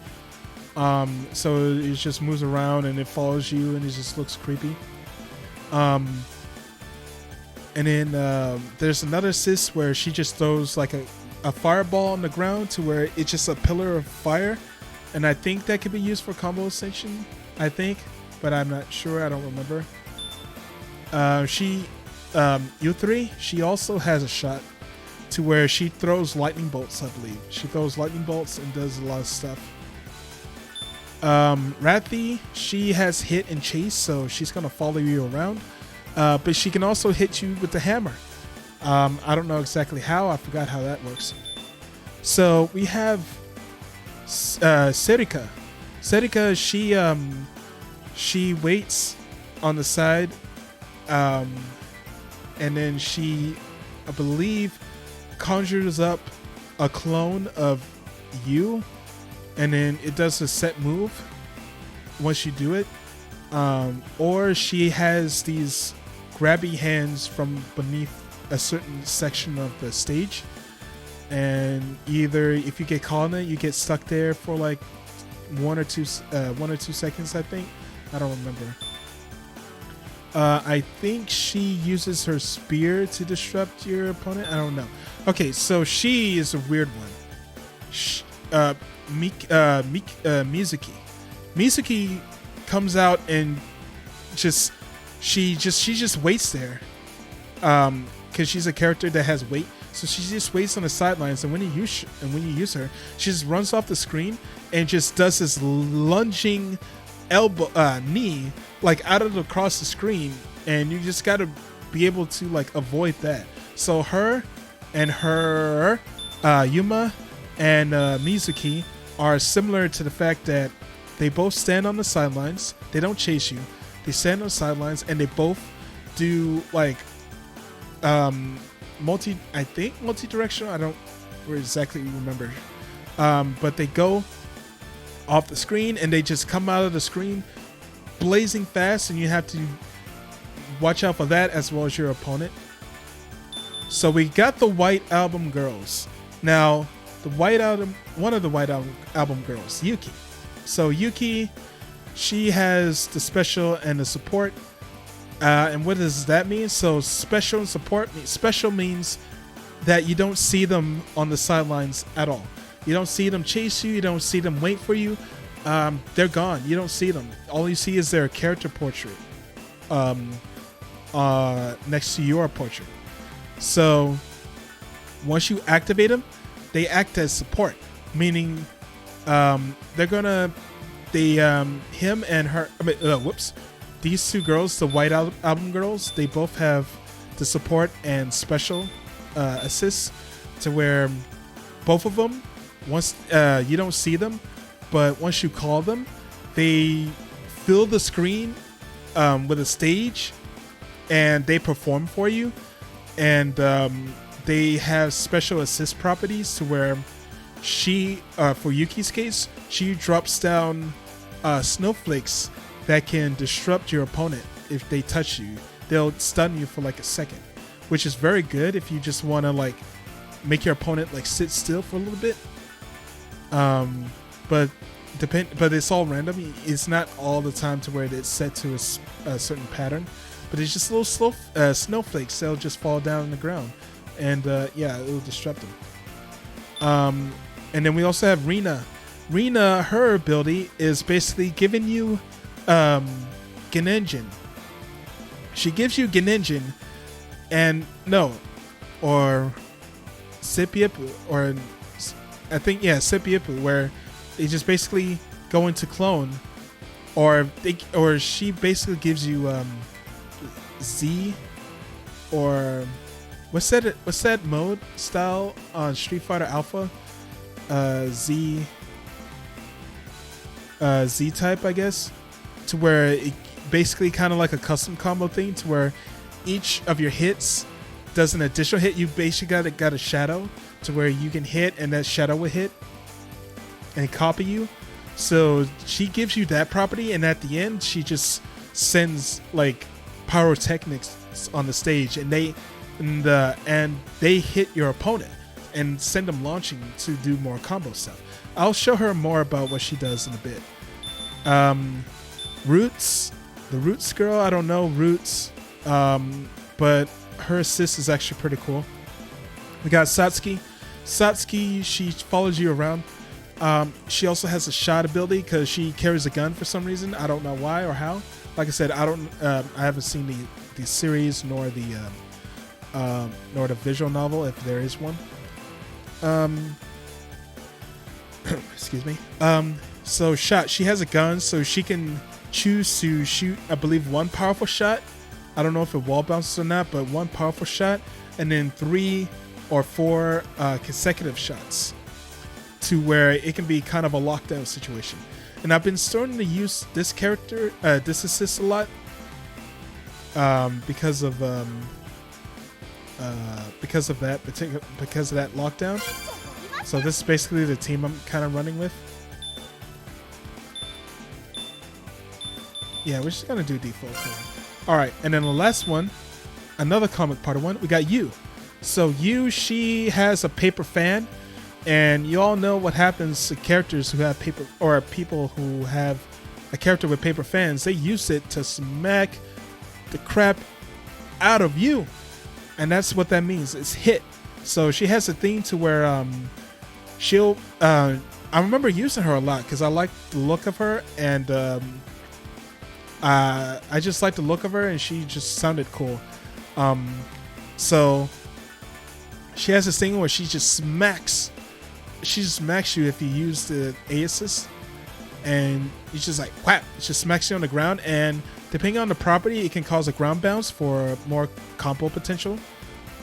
So it just moves around and it follows you and it just looks creepy. And then there's another assist where she just throws like a fireball on the ground, to where it's just a pillar of fire, and I think that could be used for combo extension, I think, but I'm not sure. I don't remember. U3, she also has a shot to where she throws lightning bolts, I believe. She throws lightning bolts and does a lot of stuff. Rathi, she has hit and chase, so she's gonna follow you around. But she can also hit you with the hammer. I don't know exactly how. I forgot how that works. So we have Serika. Serika, she waits on the side, and then she, I believe, conjures up a clone of you, and then it does a set move once you do it. Or she has these grabby hands from beneath a certain section of the stage, and either if you get caught in it, you get stuck there for like 1 or 2 seconds, I think. I don't remember. I think she uses her spear to disrupt your opponent. I don't know. Okay, so she is a weird one. Mizuki. Mizuki comes out and she just waits there. Because she's a character that has weight, so she just waits on the sidelines. And when you use her, she just runs off the screen and just does this lunging knee like out of across the screen, and you just got to be able to like avoid that. So her Yuma and Mizuki are similar to the fact that they both stand on the sidelines. They don't chase you. They stand on the sidelines, and they both do like multi-directional. I don't exactly remember, but they go off the screen and they just come out of the screen blazing fast, and you have to watch out for that as well as your opponent. So we got the White Album girls. Now one of the White Album girls, Yuki. So Yuki, she has the special and the support. And what does that mean? So special and support. Special means that you don't see them on the sidelines at all. You don't see them chase you. You don't see them wait for you. They're gone. You don't see them. All you see is their character portrait next to your portrait. So once you activate them, they act as support, meaning him and her. These two girls, the White Album girls, they both have the support and special assists, to where both of them, once you don't see them, but once you call them, they fill the screen with a stage, and they perform for you. And they have special assist properties, to where for Yuki's case, she drops down snowflakes that can disrupt your opponent. If they touch you, they'll stun you for like a second, which is very good if you just want to like make your opponent like sit still for a little bit. But it's all random. It's not all the time to where it's set to a certain pattern, but it's just little snowflakes that'll just fall down on the ground, and yeah, it'll disrupt them. And then we also have Rena. Rena, her ability is basically giving you Genengin. She gives you Genengin, and or Sipiapu, or I think Sipiapu, where they just basically go into clone, or she basically gives you Z, or what's that mode style on Street Fighter Alpha? Z type, I guess, to where it basically kind of like a custom combo thing, to where each of your hits does an additional hit. You basically got a shadow to where you can hit and that shadow will hit and copy you. So she gives you that property, and at the end she just sends like pyrotechnics on the stage, and they hit your opponent and send them launching to do more combo stuff. I'll show her more about what she does in a bit. Roots, the Roots girl, I don't know Roots, but her assist is actually pretty cool. We got Satsuki. Satsuki, she follows you around. She also has a shot ability because she carries a gun for some reason. I don't know why or how. Like I said, I haven't seen the series nor the visual novel, if there is one. Excuse me. So shot. She has a gun, so she can choose to shoot, I believe, one powerful shot. I don't know if it wall bounces or not, but one powerful shot, and then 3 or 4 consecutive shots, to where it can be kind of a lockdown situation. And I've been starting to use this character, this assist a lot, because of that lockdown. So this is basically the team I'm kind of running with. Yeah, we're just gonna do default here. All right, and then the last one, another comic part of one, we got Yu. So Yu, she has a paper fan, and you all know what happens to characters who have paper, or people who have a character with paper fans. They use it to smack the crap out of you, and that's what that means. It's hit. So she has a thing to where she'll. I remember using her a lot because I like the look of her, and I just like the look of her, and she just sounded cool. So she has this thing where she just smacks you if you use the A assist, and it's just like whap, it just smacks you on the ground, and depending on the property, it can cause a ground bounce for more combo potential,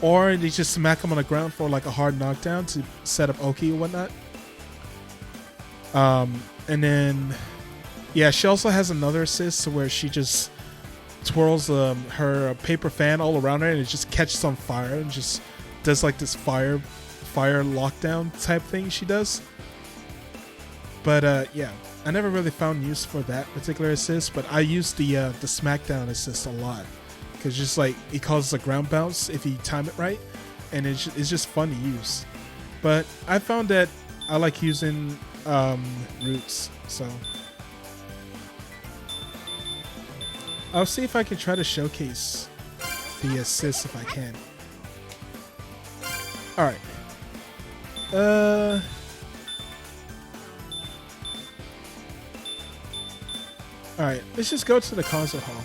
or they just smack them on the ground for like a hard knockdown to set up Oki or whatnot. And then yeah, she also has another assist where she just twirls her paper fan all around her, and it just catches on fire and just does like this fire lockdown type thing she does. But yeah, I never really found use for that particular assist, but I use the smackdown assist a lot because just like it causes a ground bounce if you time it right, and it's just fun to use. But I found that I like using Roots, so I'll see if I can try to showcase the assist if I can. Alright. Alright, let's just go to the concert hall.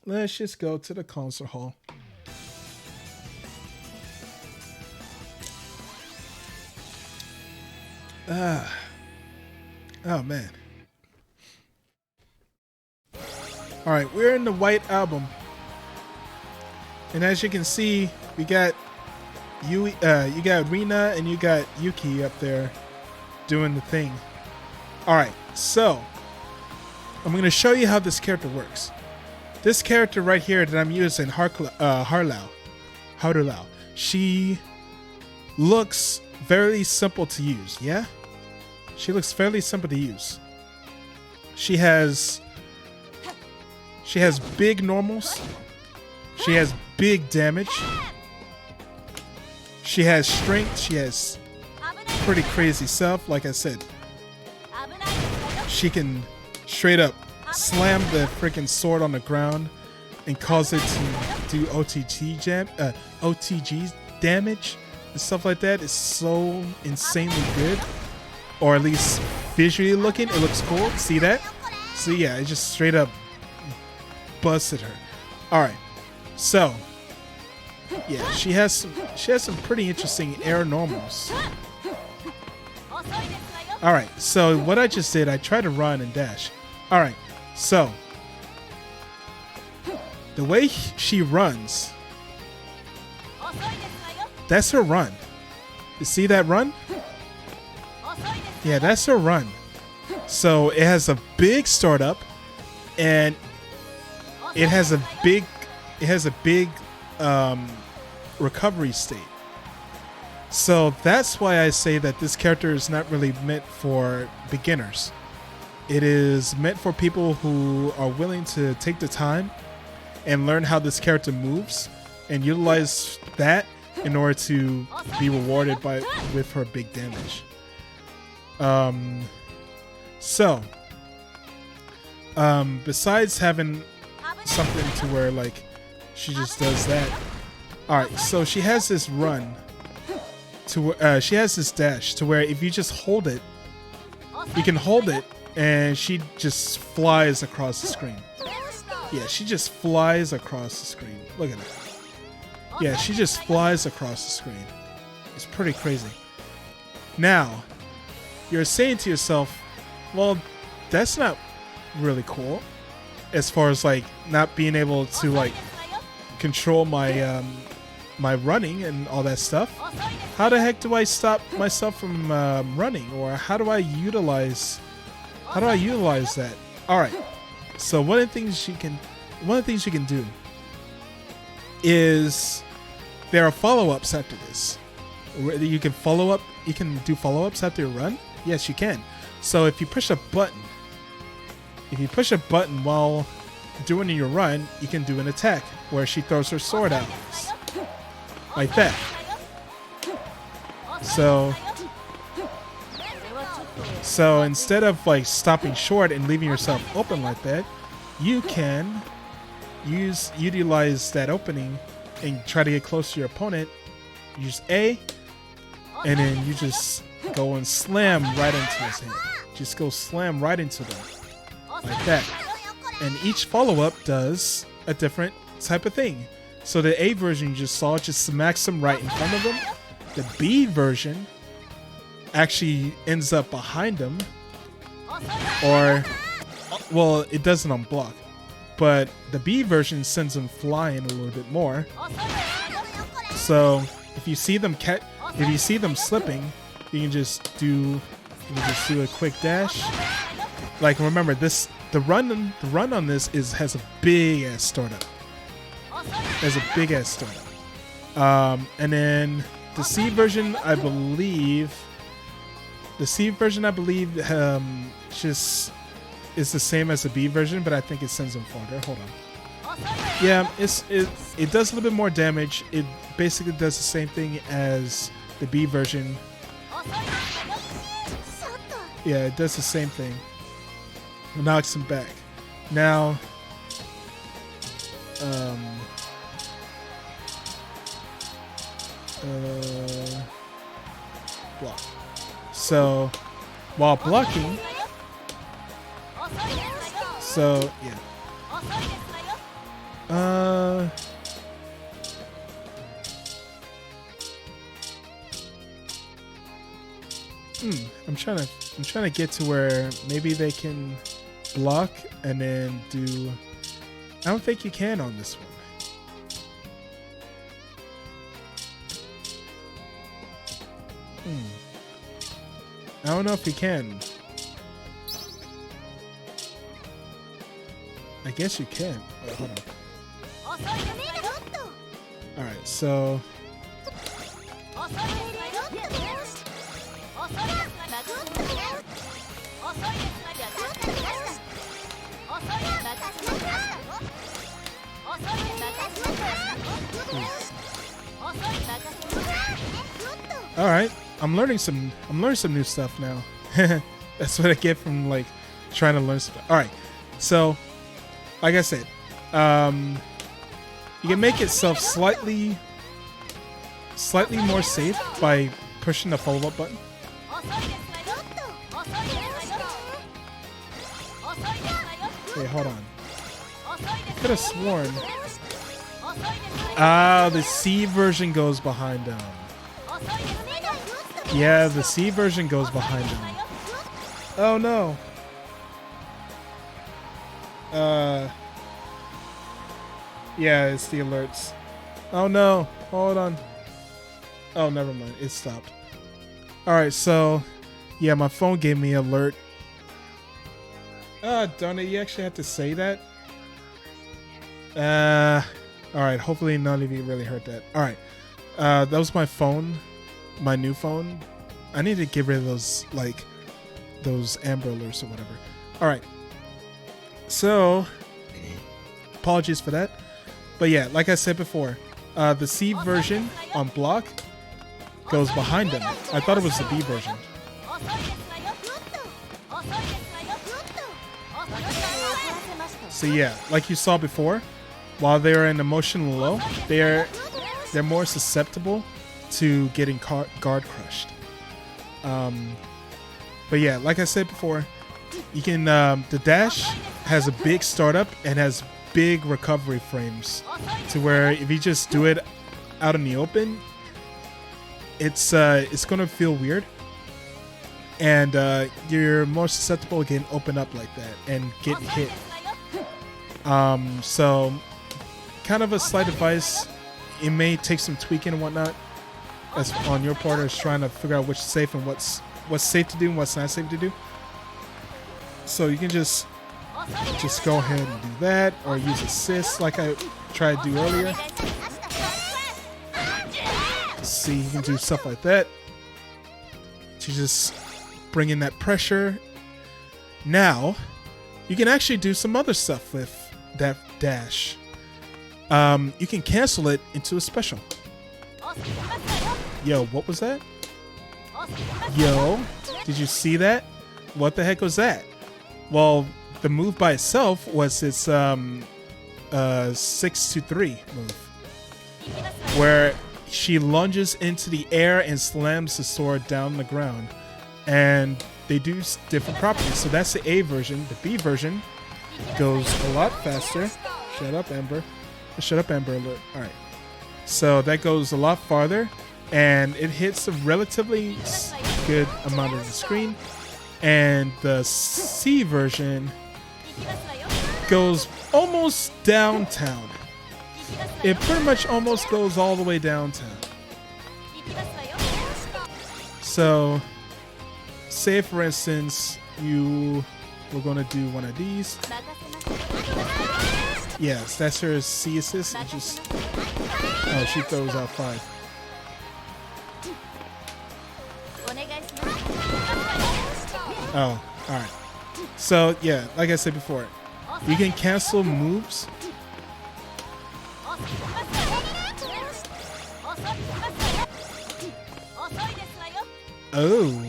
Let's just go to the concert hall. Oh man. Alright, we're in the White Album. And as you can see, we got you got Rina and you got Yuki up there doing the thing. Alright, so I'm going to show you how this character works. This character right here that I'm using, Harlau, she looks very simple to use, yeah? She looks fairly simple to use. She has big normals. She has big damage. She has strength. She has pretty crazy stuff. Like I said, she can straight up slam the freaking sword on the ground and cause it to do OTG damage and stuff like that is so insanely good. Or at least visually looking, it looks cool. See that? So yeah, it just straight up busted her. Alright. So yeah, she has some pretty interesting air normals. Alright, so what I just did, I tried to run and dash. Alright, so the way she runs, that's her run. You see that run? Yeah, that's her run. So it has a big startup, and it has a big recovery state. So that's why I say that this character is not really meant for beginners. It is meant for people who are willing to take the time and learn how this character moves and utilize that in order to be rewarded with her big damage. Besides having something to where like she just does that. Alright, so she has this run to she has this dash to where if you just hold it, you can hold it and she just flies across the screen. Yeah, she just flies across the screen. Look at her. Yeah, she just flies across the screen. It's pretty crazy. Now, you're saying to yourself, well, that's not really cool. As far as like not being able to like control my my running and all that stuff. How the heck do I stop myself from running, or how do I utilize that? All right. So one of the things you can do is there are follow-ups after this. You can follow up. You can do follow-ups after your run. Yes, you can. So if you push a button, while doing your run, you can do an attack where she throws her sword out like that. So instead of like stopping short and leaving yourself open like that, you can utilize that opening and try to get close to your opponent. Use A, and then you just go and slam right into his hand. Just go slam right into them like that. And each follow-up does a different type of thing. So the A version you just saw just smacks them right in front of them. The B version actually ends up behind them, or well, it doesn't on block, but the B version sends them flying a little bit more. So if you see them slipping, you can just do a quick dash. Like remember this, the run on this has a big ass startup. There's a big ass startup. And then the C version, I believe, just is the same as the B version, but I think it sends them farther. Hold on. Yeah, it does a little bit more damage. It basically does the same thing as the B version. Yeah, it does the same thing. It knocks him back. Now, block. So, while blocking, so yeah. I'm trying to get to where maybe they can block and then do. I don't think you can on this one. I don't know if you can. I guess you can. Wait, hold on. Alright, so alright. I'm learning some new stuff now. That's what I get from like trying to learn stuff. Alright. So, like I said, you can make itself slightly more safe by pushing the follow-up button. Wait, hold on. I could have sworn. The C version goes behind them. Yeah, the C version goes behind them. Oh no. Yeah, it's the alerts. Oh no. Hold on. Oh, never mind. It stopped. Alright, so yeah, my phone gave me alert. Darn it, you actually have to say that? Alright, hopefully none of you really heard that. Alright. That was my phone. My new phone. I need to get rid of those, like, those Amber Alerts or whatever. Alright. So, apologies for that. But yeah, like I said before, the C version on block goes behind them. I thought it was the B version. So yeah, like you saw before, while they're in emotional low, they're more susceptible to getting guard crushed. But yeah, like I said before, you can the dash has a big startup and has big recovery frames, to where if you just do it out in the open, it's gonna feel weird, and you're more susceptible to getting open up like that and get hit. So kind of a slight advice. It may take some tweaking and whatnot as on your part, as trying to figure out which is safe and what's safe to do and what's not safe to do. So you can just go ahead and do that, or use assist like I tried to do earlier. See, you can do stuff like that to just bring in that pressure. Now you can actually do some other stuff with that dash. You can cancel it into a special. Yo, what was that? Yo, did you see that? What the heck was that? Well, the move by itself was its 6-3 move, where she lunges into the air and slams the sword down the ground, and they do different properties. So that's the A version. The B version goes a lot faster. Shut up, Amber. Shut up, Amber Alert. All right. So that goes a lot farther, and it hits a relatively good amount of the screen. And the C version goes almost downtown. It pretty much almost goes all the way downtown. So, say for instance, you were going to do one of these. Yes, that's her C assist. Oh, she throws out 5. Oh, alright. So, yeah, like I said before, you can cancel moves. Oh.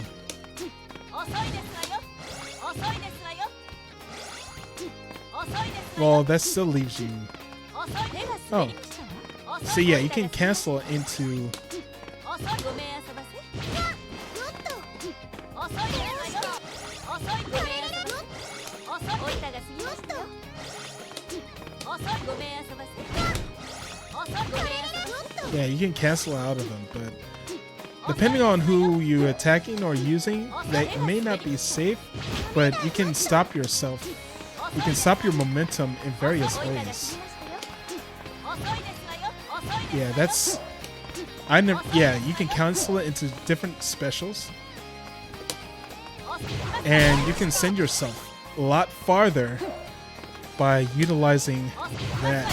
Well, that still leaves you. Oh. So, yeah, you can cancel into. Yeah, you can cancel out of them, but depending on who you're attacking or using, they may not be safe, but you can stop yourself. You can stop your momentum in various ways. Yeah, that's. Yeah, you can cancel it into different specials, and you can send yourself a lot farther by utilizing that.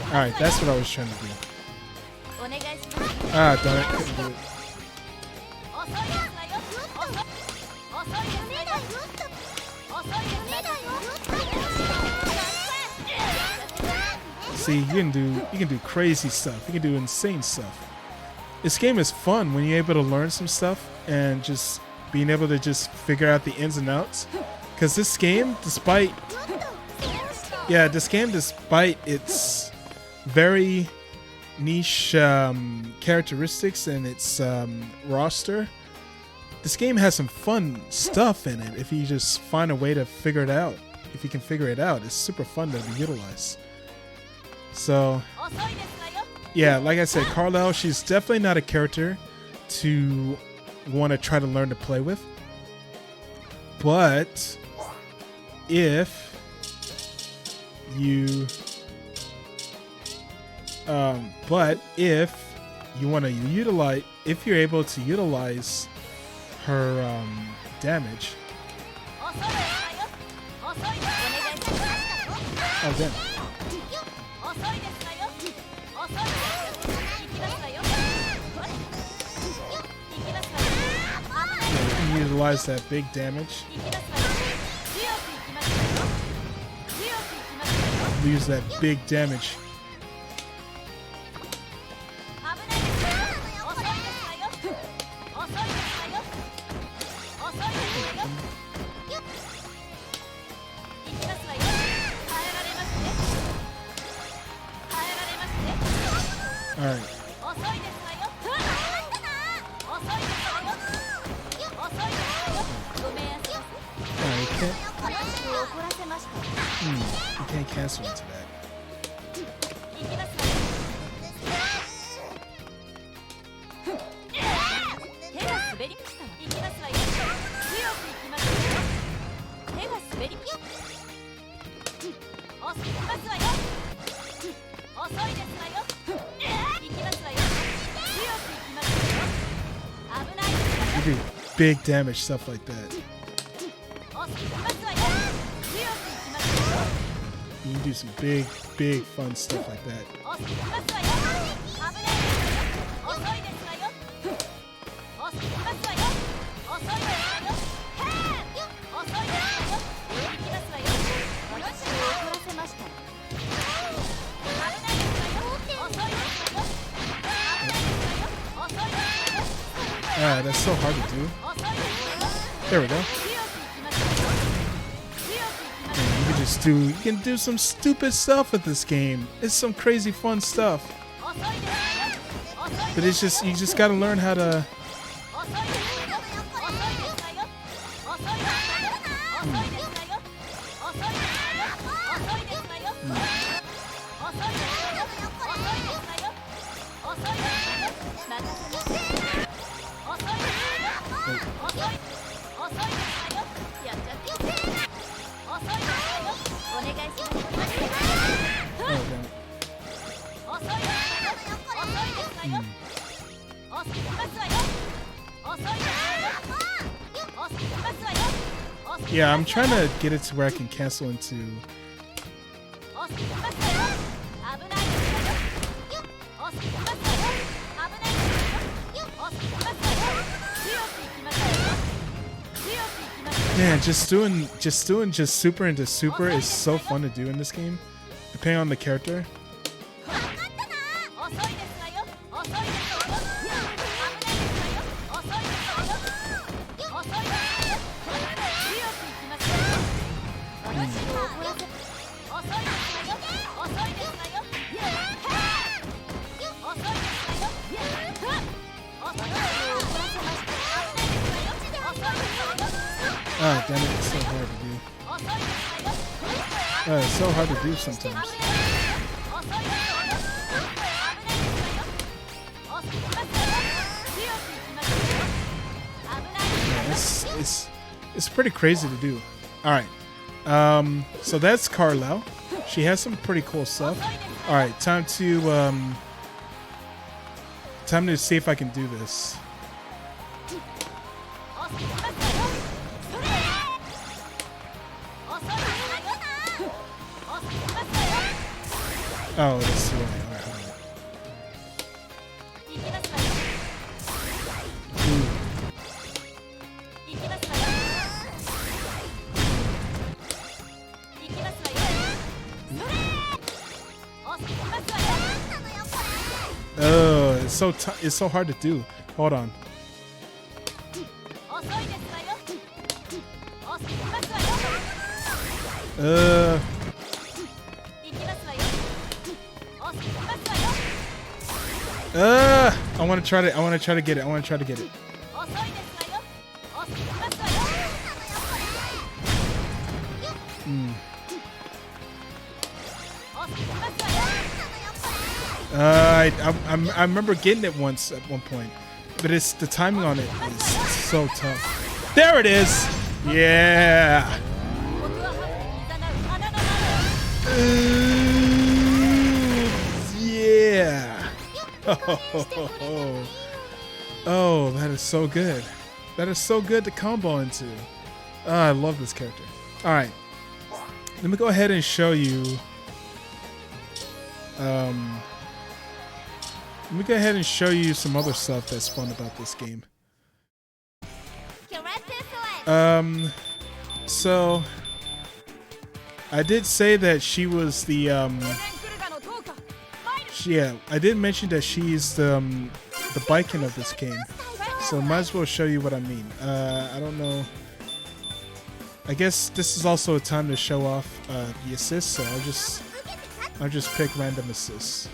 Alright, that's what I was trying to do. Ah, darn it, couldn't do it. See, you can do crazy stuff. You can do insane stuff. this game is fun when you're able to learn some stuff and just being able to just figure out the ins and outs. Because this game, despite its very niche characteristics and its roster, this game has some fun stuff in it if you just find a way to figure it out. If you can figure it out, it's super fun to utilize. So, yeah, like I said, Carlisle, she's definitely not a character to want to try to learn to play with. But if you want to utilize, if you're able to utilize her damage. Oh, damn. Yeah, you can utilize that big damage. Use that big damage. Alright. You can't cancel into that. You do big damage, stuff like that. You can do some big fun stuff like that. That's so hard to do. There we go. And you can do some stupid stuff with this game. It's some crazy fun stuff. But it's just, you just gotta learn how to. Yeah, I'm trying to get it to where I can cancel into. Man, just doing super into super is so fun to do in this game, depending on the character. Ah, damn it, it's so hard to do. It's so hard to do sometimes. Yeah, it's pretty crazy to do. Alright. So that's Carlisle. She has some pretty cool stuff. Alright, time to see if I can do this. Oh, that's right. Alright, hold on. Oh, It's so hard to do. Hold on. I want to try to. I want to try to get it. I want to try to get it. I remember getting it once at one point, but it's the timing on it is so tough. There it is. Yeah. Yeah. Oh, that is so good. That is so good to combo into. Oh, I love this character. All right. Let me go ahead and show you. Let me go ahead and show you some other stuff that's fun about this game. So I did say that she was the yeah, I did mention that she's the Baiken of this game. So might as well show you what I mean. I don't know. I guess this is also a time to show off the assists, so I'll just pick random assists.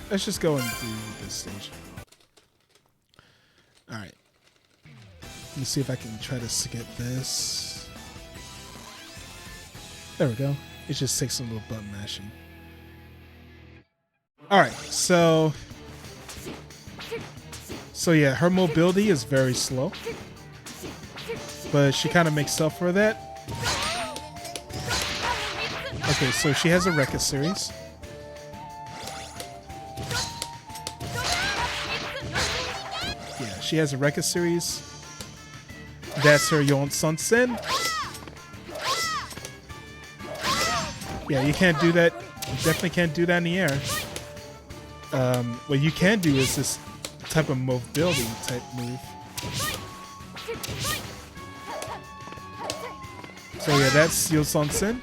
Let's just go and do this stage. Alright. Let me see if I can try to skip this. There we go. It just takes a little button mashing. Alright, so yeah, her mobility is very slow. But she kind of makes up for that. Okay, so she has a Rekka series. Yeah, she has a Rekka series. That's her Yon Sunsen. Yeah, you can't do that. You definitely can't do that in the air. What you can do is this type of mobility type move. So yeah, that's Yon Sunsen.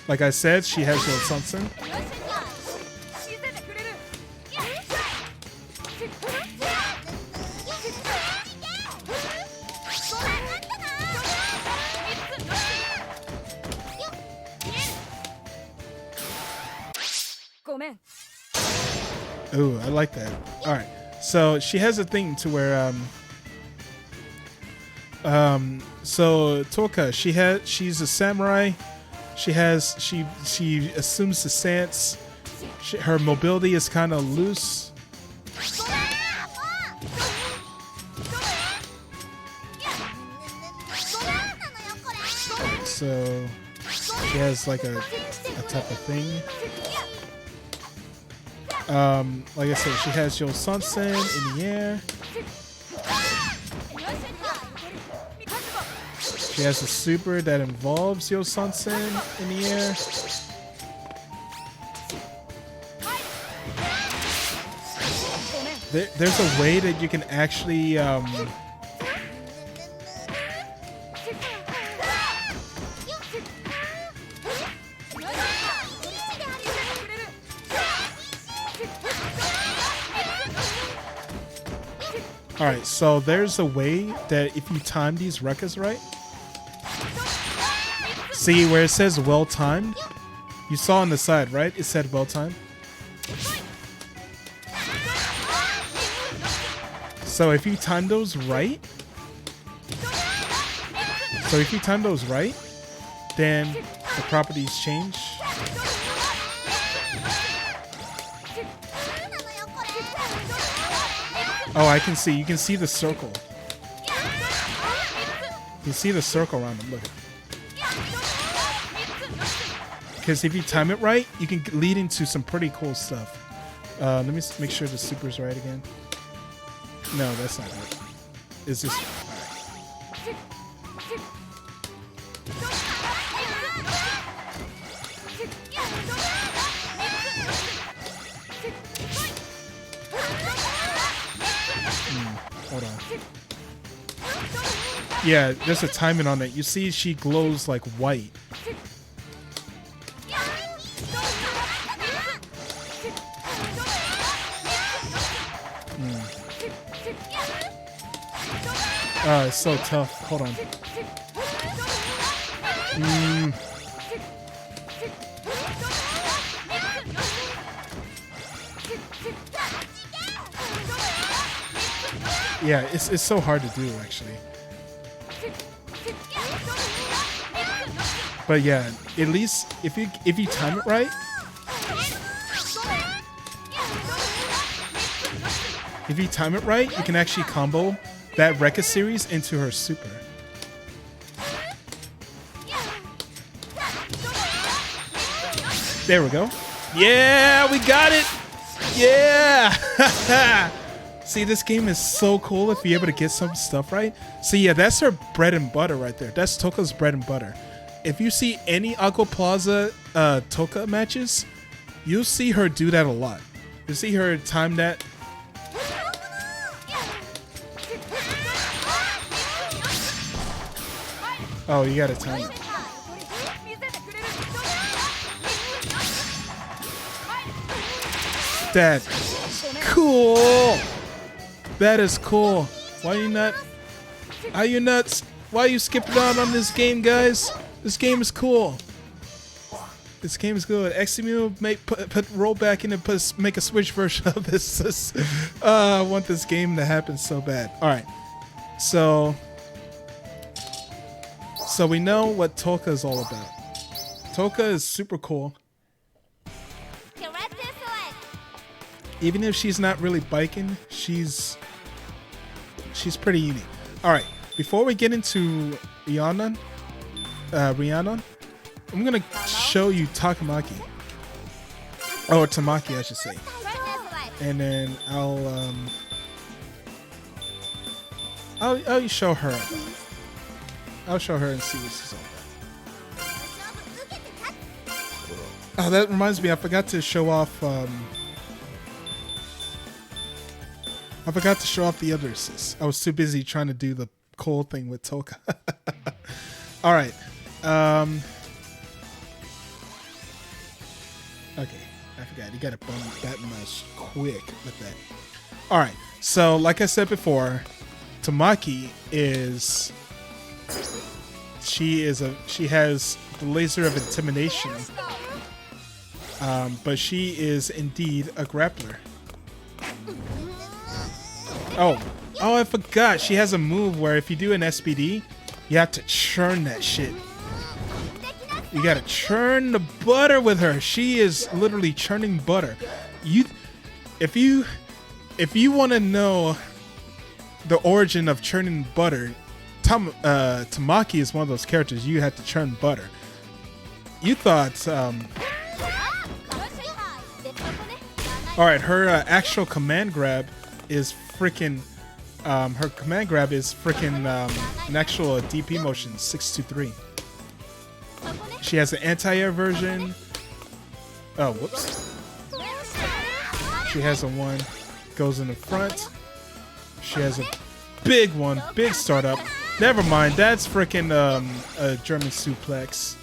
Like I said, she has Yon Sunsen. Ooh, I like that. All right, so she has a thing to where so Toka, she's a samurai. She assumes the stance. Her mobility is kind of loose. So she has like a type of thing. Like I said, she has Yon Sunsen in the air. She has a super that involves Yon Sunsen in the air. There's a way that you can actually Alright, so there's a way that if you time these Rekkas right, see where it says well timed? You saw on the side, right? It said well timed. So if you time those right, then the properties change. Oh, I can see. You can see the circle. You can see the circle around them. Look. Because if you time it right, you can lead into some pretty cool stuff. Let me make sure the super's right again. No, that's not right. It's just... Hold on. Yeah, there's a timing on it. You see she glows like white. It's so tough. Hold on. Yeah, it's so hard to do actually. But yeah, at least if you time it right, you can actually combo that Rekka series into her super. There we go. Yeah, we got it. Yeah. See, this game is so cool if you're able to get some stuff right. So yeah, that's her bread and butter right there. That's Toka's bread and butter. If you see any Aquapazza Toka matches, you'll see her do that a lot. You see her time that. Oh, you gotta time it. That's cool. That is cool. Why are you not? Are you nuts? Why are you skipping out on this game, guys? This game is cool. This game is good. Eximu, roll back in and make a Switch version of this. I want this game to happen so bad. All right, so we know what Toka is all about. Toka is super cool. Even if she's not really biking, she's pretty unique. All right, before we get into Rhiannon, I'm gonna show you Takamaki, or Tamaki, I should say, and then I'll show her. I'll show her and see what this is all about. Oh, that reminds me, I forgot to show off. I forgot to show off the other assists. I was too busy trying to do the cool thing with Toka. All right. Okay, I forgot. You gotta bump that much quick with that. All right. So, like I said before, Tamaki is. She has the laser of intimidation. But she is indeed a grappler. Oh, I forgot. She has a move where if you do an SPD, you have to churn that shit. You gotta churn the butter with her. She is literally churning butter. If you want to know the origin of churning butter, Tamaki is one of those characters you have to churn butter. You thought, all right, her actual command grab is freaking. Her command grab is freaking an actual DP motion 623. She has an anti-air version. Oh, whoops. She has a one, goes in the front. She has a big one, big startup. Never mind, that's freaking a German suplex.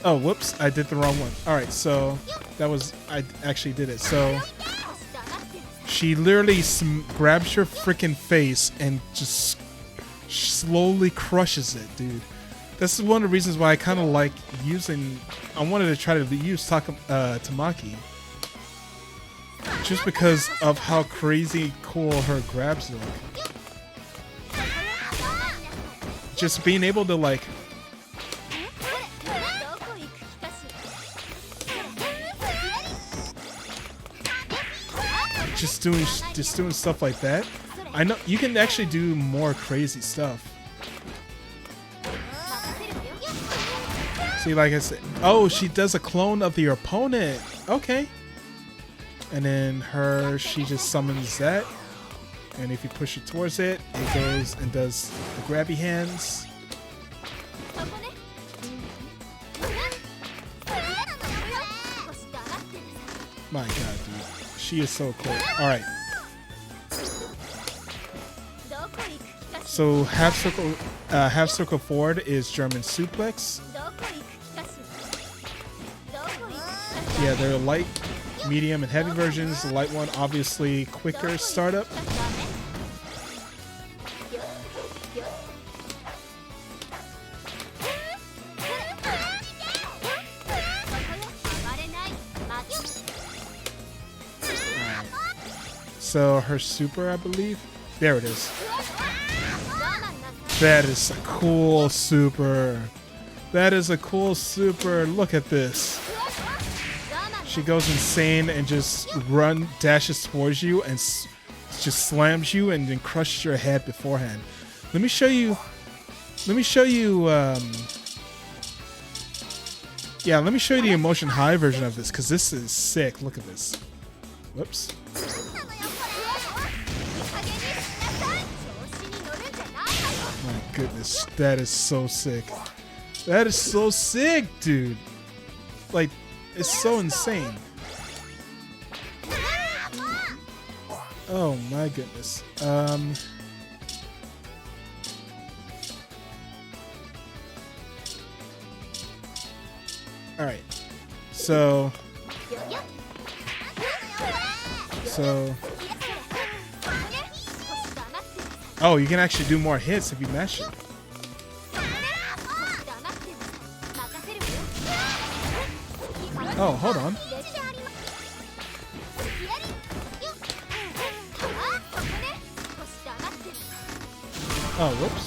Oh, whoops, I did the wrong one. All right, so I actually did it. So she literally grabs your freaking face and just slowly crushes it, dude. This is one of the reasons why I kind of like using. I wanted to try to use Tamaki, just because of how crazy cool her grabs look. Just being able to like. Just doing stuff like that. I know you can actually do more crazy stuff. See, like I said, oh, she does a clone of your opponent. Okay. And then she just summons that. And if you push it towards it, it goes and does the grabby hands. My god, dude. She is so cool. Alright. So half circle forward is German suplex. Yeah, there are light, medium, and heavy versions. The light one, obviously quicker startup. So her super, I believe. There it is. That is a cool super. That is a cool super. Look at this. She goes insane and just dashes towards you and just slams you and then crushes your head beforehand. Let me show you. Let me show you. Yeah, let me show you the emotion high version of this because this is sick. Look at this. Whoops. My goodness, that is so sick. That is so sick, dude. Like, it's so insane. Oh my goodness. All right. So. Oh, you can actually do more hits if you mash it. Oh, hold on. Oh, whoops.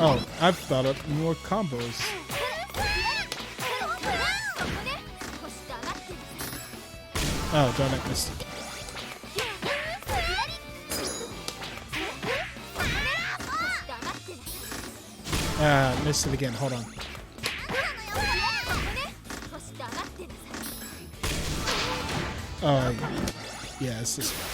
Oh, I've thought of more combos. Oh, darn it, missed it. Missed it again. Hold on. Oh, yeah, it's this one.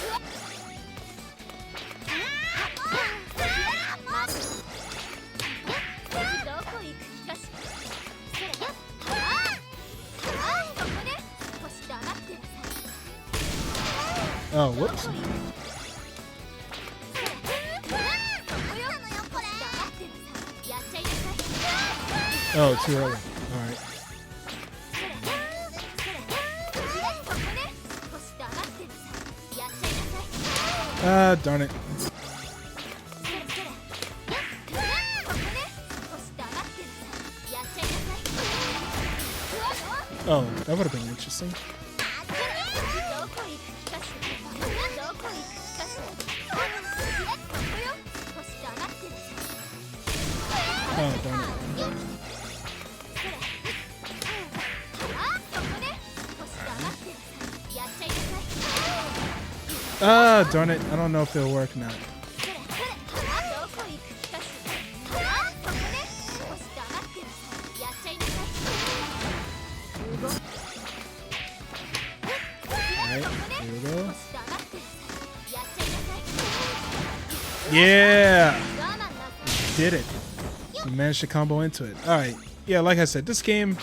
Oh, whoops. Oh, too early. Alright. Darn it. Oh, that would have been interesting. Oh, darn it. Darn it. I don't know if it'll work now. Alright, here we go. Yeah! Did it. We managed to combo into it. Alright. Yeah, like I said, this game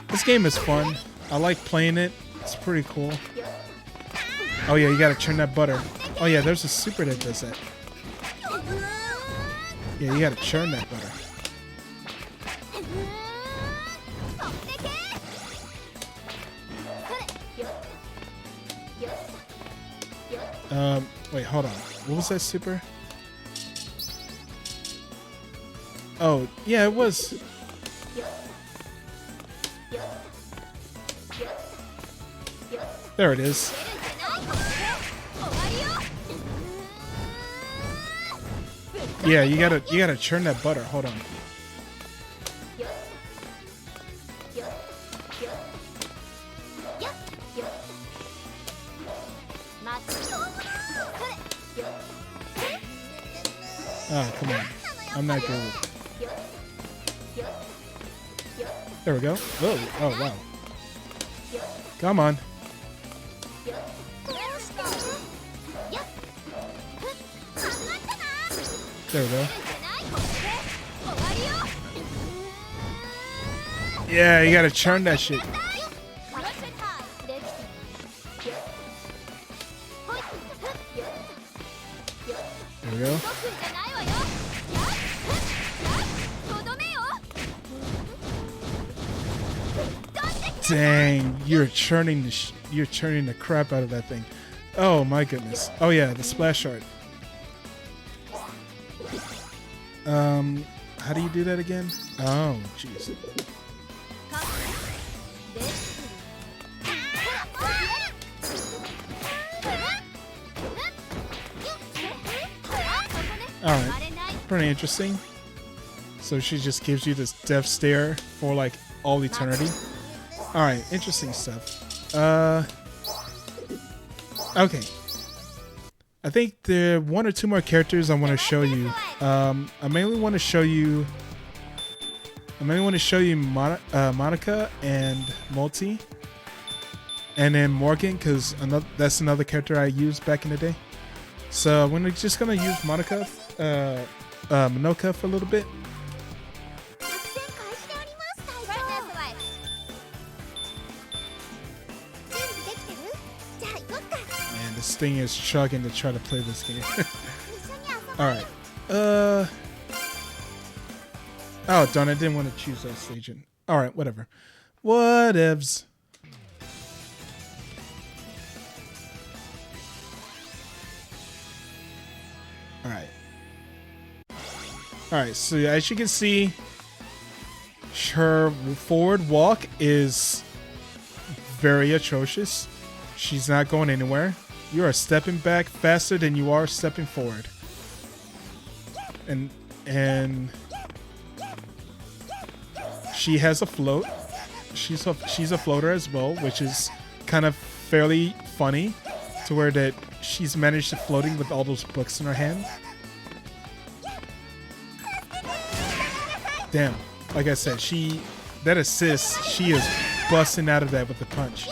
is fun. I like playing it. It's pretty cool. Oh yeah, you gotta churn that butter. Oh yeah, there's a super that does that. Yeah, you gotta churn that butter. Wait, hold on. What was that super? Oh, yeah, it was. There it is. Yeah, you gotta churn that butter. Hold on. Ah, come on. I'm not good. There we go. Whoa. Oh, wow. Come on. There we go. Yeah, you gotta churn that shit. There we go. Dang, you're churning the crap out of that thing. Oh my goodness. Oh yeah, the splash art. How do you do that again? Oh, jeez. Alright, pretty interesting. So she just gives you this death stare for like all eternity. Alright, interesting stuff. Okay. I think there are one or two more characters I want to show you. I mainly want to show you Monica and Multi. And then Morgan, because that's another character I used back in the day. So I'm just gonna use Monica, Monoka for a little bit. Man, this thing is chugging to try to play this game. Alright. Oh darn, I didn't want to choose that stage. Alright, whatever. Whatevs. Alright, so as you can see, her forward walk is very atrocious. She's not going anywhere. You are stepping back faster than you are stepping forward. And she has a float. She's a floater as well, which is kind of fairly funny, to where that she's managed to floating with all those books in her hand. Damn, like I said, that assist, she is busting out of that with the punch.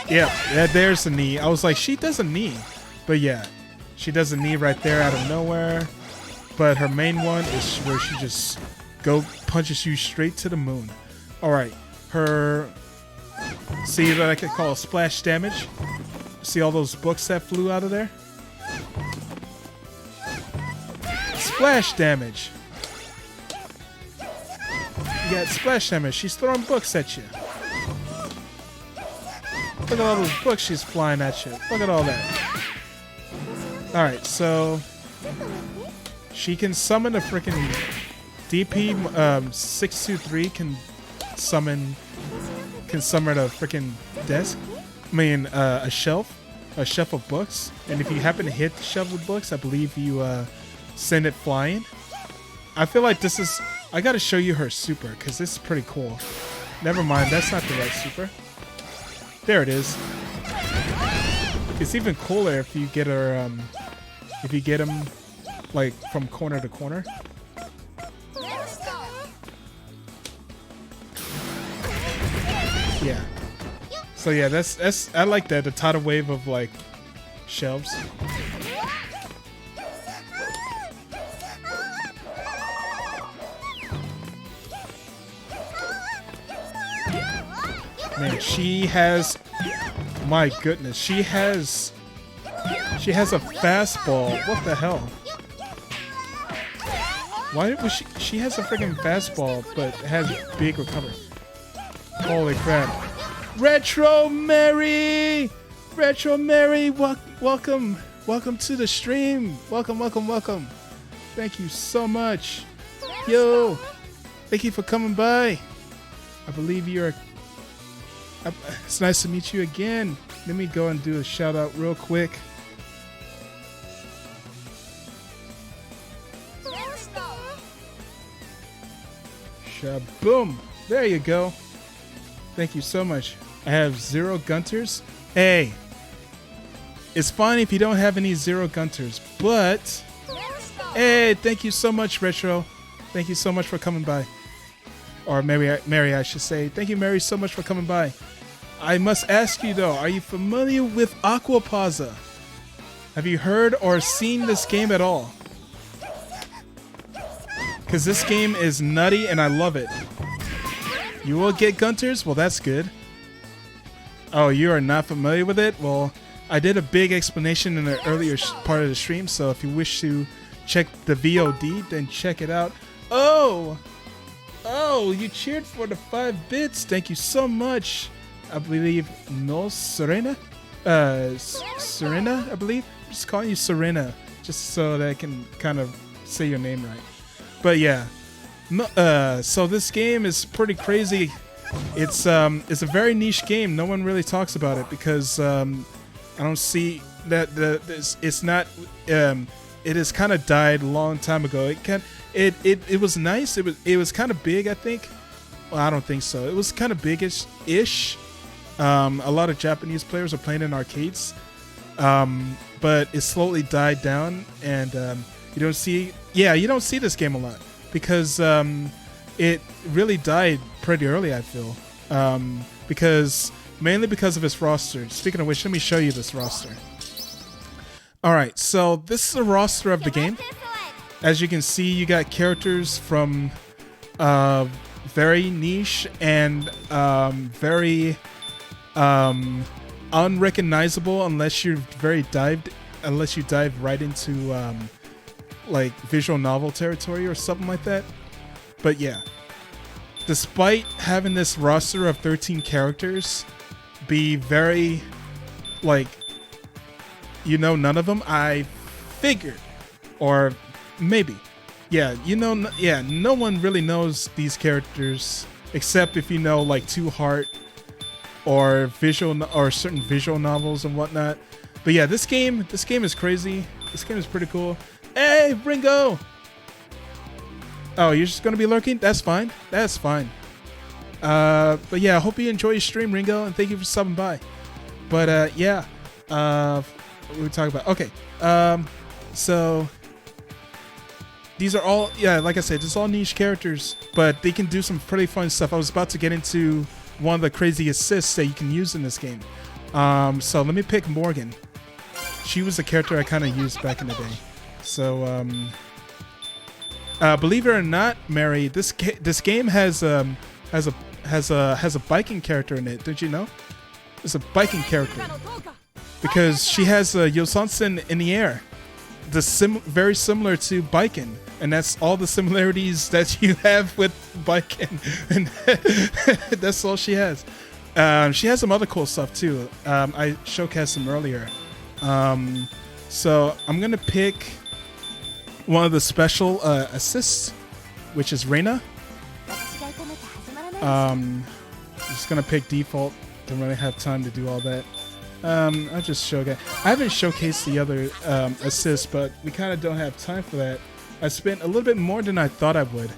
Yeah, there's the knee. I was like, she does a knee. But yeah, she does a knee right there out of nowhere. But her main one is where she just punches you straight to the moon. Alright, her, see what I could call splash damage? See all those books that flew out of there? Splash damage. You got splash damage. She's throwing books at you. Look at all those books she's flying at you. Look at all that. Alright, so she can summon a freaking DP 623 can summon a freaking desk. I mean a shelf of books. And if you happen to hit the shelf with books, I believe you send it flying. I feel like this is, I gotta show you her super, because this is pretty cool. Never mind, that's not the right super. There it is. It's even cooler if you get her, if you get him like from corner to corner. Yeah. So yeah, that's I like that, the tidal wave of like shelves. Man, she has, my goodness, she has a fastball. What the hell? Why was she has a freaking fastball, but has big recovery. Holy crap. Retro Mary! Retro Mary, welcome to the stream. Welcome. Thank you so much. Yo, thank you for coming by. I believe you're, it's nice to meet you again. Let me go and do a shout out real quick. Shaboom! There you go. Thank you so much. I have 0 Gunters. Hey, it's fine if you don't have any 0 Gunters, but hey, thank you so much, Retro. Thank you so much for coming by. Or Mary, I should say. Thank you, Mary, so much for coming by. I must ask you, though, are you familiar with Aquapazza? Have you heard or seen this game at all? Because this game is nutty and I love it. You will get Gunters? Well, that's good. Oh, you are not familiar with it? Well, I did a big explanation in the earlier part of the stream, so if you wish to check the VOD, then check it out. Oh, Oh, you cheered for the 5 bits. Thank you so much. I believe no Serena. Serena, I believe. I'm just calling you Serena, just so that I can kind of say your name right. But yeah, so this game is pretty crazy. It's a very niche game. No one really talks about it because I don't see that it's not. It has kind of died a long time ago. It was nice. It was kind of big, I think. Well, I don't think so. It was kind of big-ish. A lot of Japanese players are playing in arcades, but it slowly died down, and you don't see this game a lot because it really died pretty early, I feel, mainly because of its roster. Speaking of which, let me show you this roster. All right, so this is a roster of the game. As you can see, you got characters from very niche and very unrecognizable unless you dive right into like visual novel territory or something like that. But yeah, despite having this roster of 13 characters be very like none of them, I figured, or maybe no one really knows these characters except if you know like Two Heart or certain visual novels and whatnot. But yeah, this game is crazy. This game is pretty cool. Hey, Ringo! Oh, you're just gonna be lurking? That's fine. But yeah, I hope you enjoy your stream, Ringo, and thank you for stopping by. But yeah, what we talking about? Okay, so these are all, like I said, it's all niche characters, but they can do some pretty fun stuff. I was about to get into one of the crazy assists that you can use in this game. So let me pick Morgan. She was a character I kind of used back in the day. So believe it or not, Mary, this game has a biking character in it. Did you know? It's a biking character because she has a Yosansen in the air. Very similar to biking, and that's all the similarities that you have with biking, and that's all she has. She has some other cool stuff too. I showcased them earlier. So I'm gonna pick one of the special assists, which is Reina. I'm just gonna pick default. Don't really have time to do all that. I'll just showcase. I haven't showcased the other assists, but we kind of don't have time for that. I spent a little bit more than I thought I would,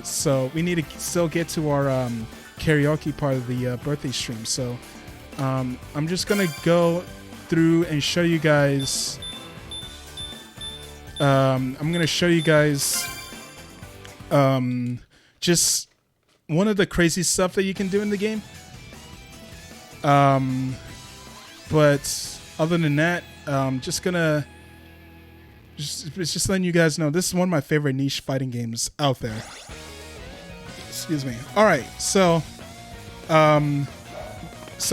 so we need to still get to our karaoke part of the birthday stream. So I'm just gonna go through and show you guys. I'm gonna show you guys just one of the crazy stuff that you can do in the game. But other than that, just letting you guys know this is one of my favorite niche fighting games out there. Excuse me. All right, so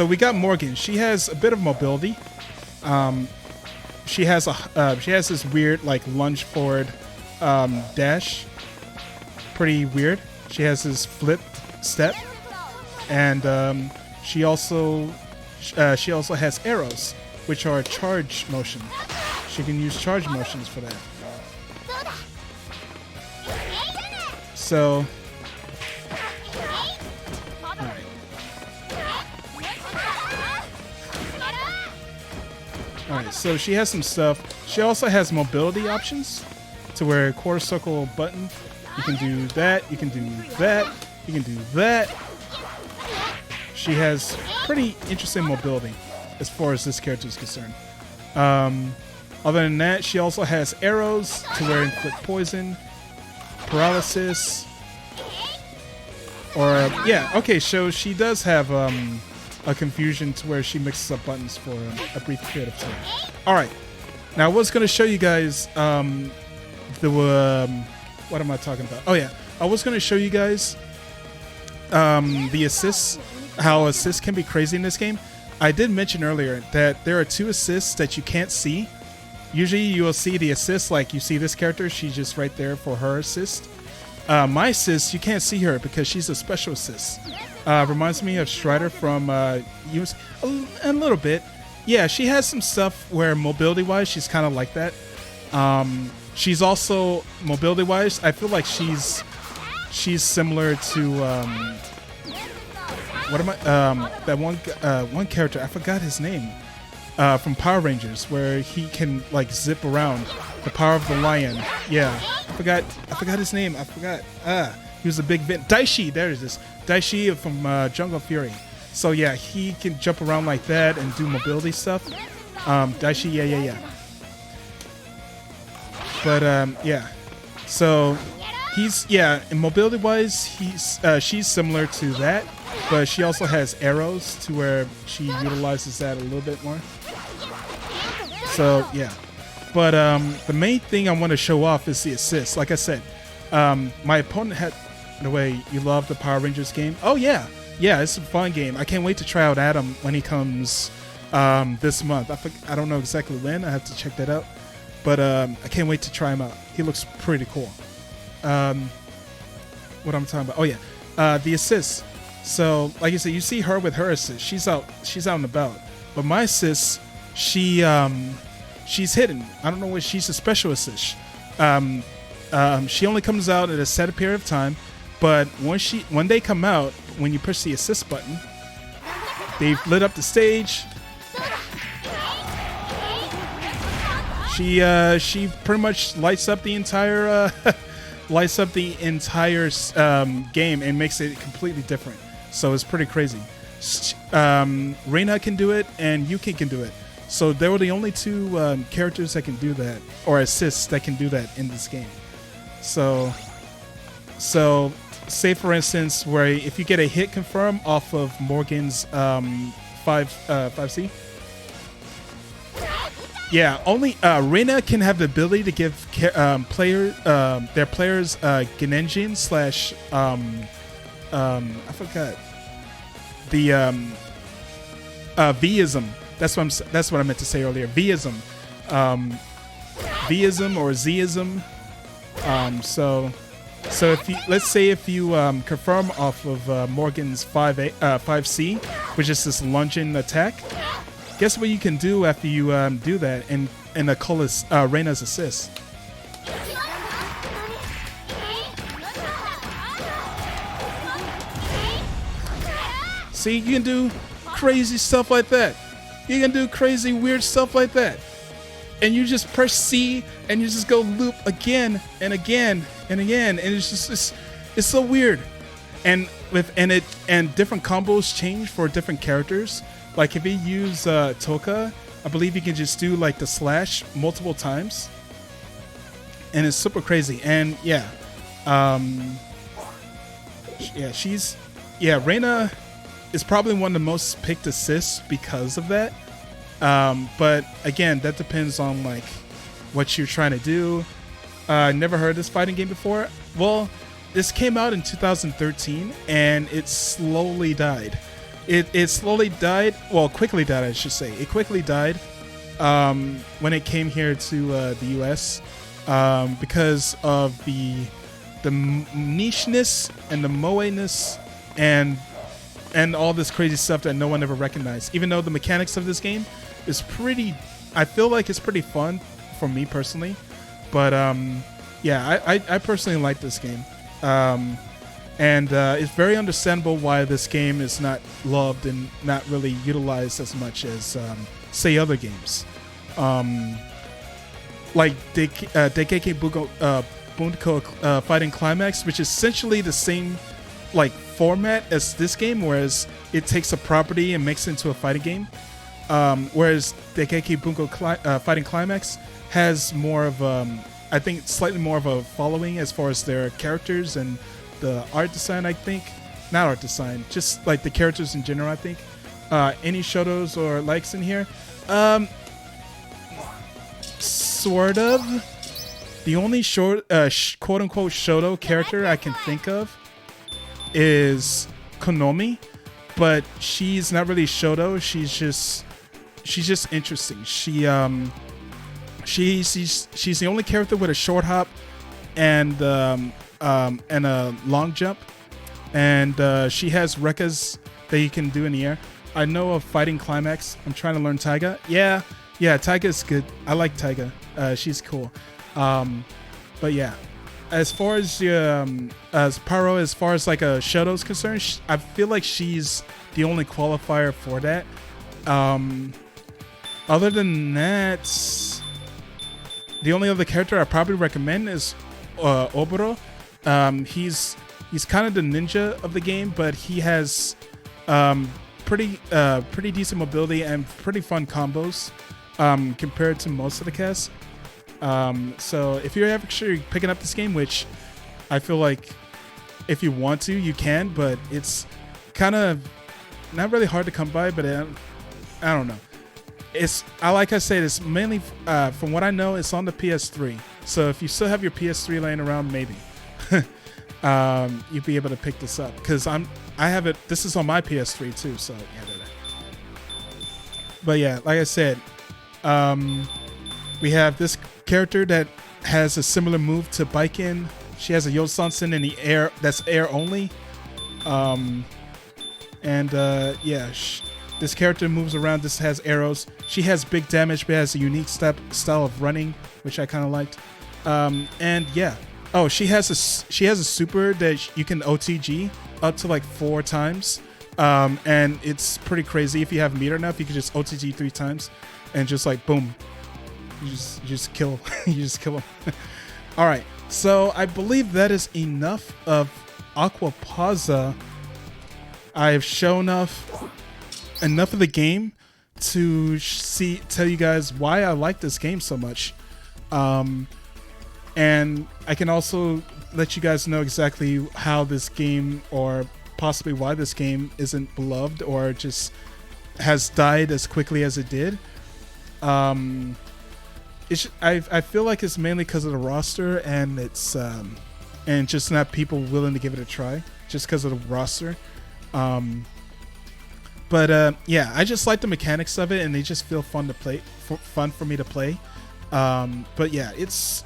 we got Morgan. She has a bit of mobility. She has this weird like lunge forward dash. Pretty weird. She has this flip step, and she also has arrows, which are charge motion. She can use charge motions for that. So, alright, so she has some stuff. She also has mobility options to where quarter circle button, you can do that, you can do that, you can do that. She has pretty interesting mobility as far as this character is concerned. Other than that, she also has arrows to where you can click poison, paralysis, or so she does have a confusion to where she mixes up buttons for a brief period of time. All right, now I was going to show you guys what am I talking about? Oh yeah, I was going to show you guys the assists. How assists can be crazy in this game. I did mention earlier that there are 2 assists that you can't see. Usually you will see the assist, like you see this character, she's just right there for her assist. My sis, you can't see her because she's a special sis. Reminds me of Strider from a little bit. Yeah, she has some stuff where mobility-wise, she's kind of like that. She's also mobility-wise, I feel like she's similar to what am I? That one character, I forgot his name, from Power Rangers, where he can like zip around. The Power of the Lion. Yeah, I forgot his name. I forgot. He was a big Daishi. There it is. Daishi from Jungle Fury. So yeah, he can jump around like that and do mobility stuff. Daishi, yeah. But yeah. So in mobility wise, she's similar to that, but she also has arrows to where she utilizes that a little bit more. So yeah. But the main thing I want to show off is the assist. Like I said, my opponent had, in a way, you love the Power Rangers game. Oh yeah, it's a fun game. I can't wait to try out Adam when he comes this month. I don't know exactly when. I have to check that out. But I can't wait to try him out. He looks pretty cool. What I'm talking about? Oh yeah, the assist. So like you said, you see her with her assist. She's out and about. But my assist, she's hidden. I don't know what she's a special assist. She only comes out at a set period of time, but when they come out, when you push the assist button, they've lit up the stage. She pretty much lights up the entire game and makes it completely different. So it's pretty crazy. Reina can do it and Yuki can do it. So they were the only two characters that can do that, or assists that can do that in this game. So say for instance, where if you get a hit confirm off of Morgan's 5C, yeah, only Reina can have the ability to give their players Genenjin slash I forgot the Vism. That's what I meant to say earlier. Vism, Vism or Zism. So if you confirm off of Morgan's 5C, which is this lunging attack, guess what you can do after you do that and call this Reina's assist. See, you can do crazy stuff like that. You can do crazy weird stuff like that. And you just press C and you just go loop again and again and again, and it's so weird. And different combos change for different characters. Like if you use Toka, I believe you can just do like the slash multiple times, and it's super crazy. And Reina is probably one of the most picked assists because of that. But again, that depends on like what you're trying to do. Never heard of this fighting game before. Well, this came out in 2013 and it slowly died. It slowly died. Well, quickly died, I should say. It quickly died when it came here to the US because of the nicheness and the moe-ness and all this crazy stuff that no one ever recognized. Even though the mechanics of this game is I feel like it's pretty fun for me personally. But I personally like this game. And it's very understandable why this game is not loved and not really utilized as much as, say, other games. Like Daikeki Bunko Fighting Climax, which is essentially the same like format as this game, whereas it takes a property and makes it into a fighting game. Whereas Daikeki Bunko Fighting Climax has more of, I think, slightly more of a following as far as their characters and the art design, I think. Not art design, just like the characters in general, I think. Any Shotos or likes in here? Sort of. The only quote-unquote Shoto character I can think of is Konomi, but she's not really Shoto. She's just interesting. She's the only character with a short hop and and a long jump, and she has rekkas that you can do in the air. I know of Fighting Climax. I'm trying to learn Taiga. Yeah, Taiga's good. I like Taiga. She's cool. But yeah, as far as Paro, as far as like a Shoto's concerned, I feel like she's the only qualifier for that. Other than that, the only other character I probably recommend is Oboro. He's kind of the ninja of the game, but he has pretty decent mobility and pretty fun combos compared to most of the cast. So if you're actually picking up this game, which I feel like if you want to, you can, but it's kind of not really hard to come by. But I don't know. Like I said, it's mainly from what I know, it's on the PS3. So if you still have your PS3 laying around, maybe you'd be able to pick this up, because I have it. This is on my PS3 too. So yeah. But yeah, like I said, we have this character that has a similar move to Baiken. She has a Yosansen in the air. That's air only. This character moves around. This has arrows. She has big damage, but has a unique style of running, which I kind of liked. She has a super that you can OTG up to like 4 times, and it's pretty crazy. If you have meter enough, you can just OTG 3 times, and just like boom, you just kill you just kill them. All right, so I believe that is enough of Aquapazza. I've shown enough of the game to tell you guys why I like this game so much, and I can also let you guys know exactly how this game, or possibly why this game isn't beloved or just has died as quickly as it did. I feel like it's mainly because of the roster, and it's and just not people willing to give it a try just because of the roster. I just like the mechanics of it, and they just feel fun to play, fun for me to play. But yeah, it's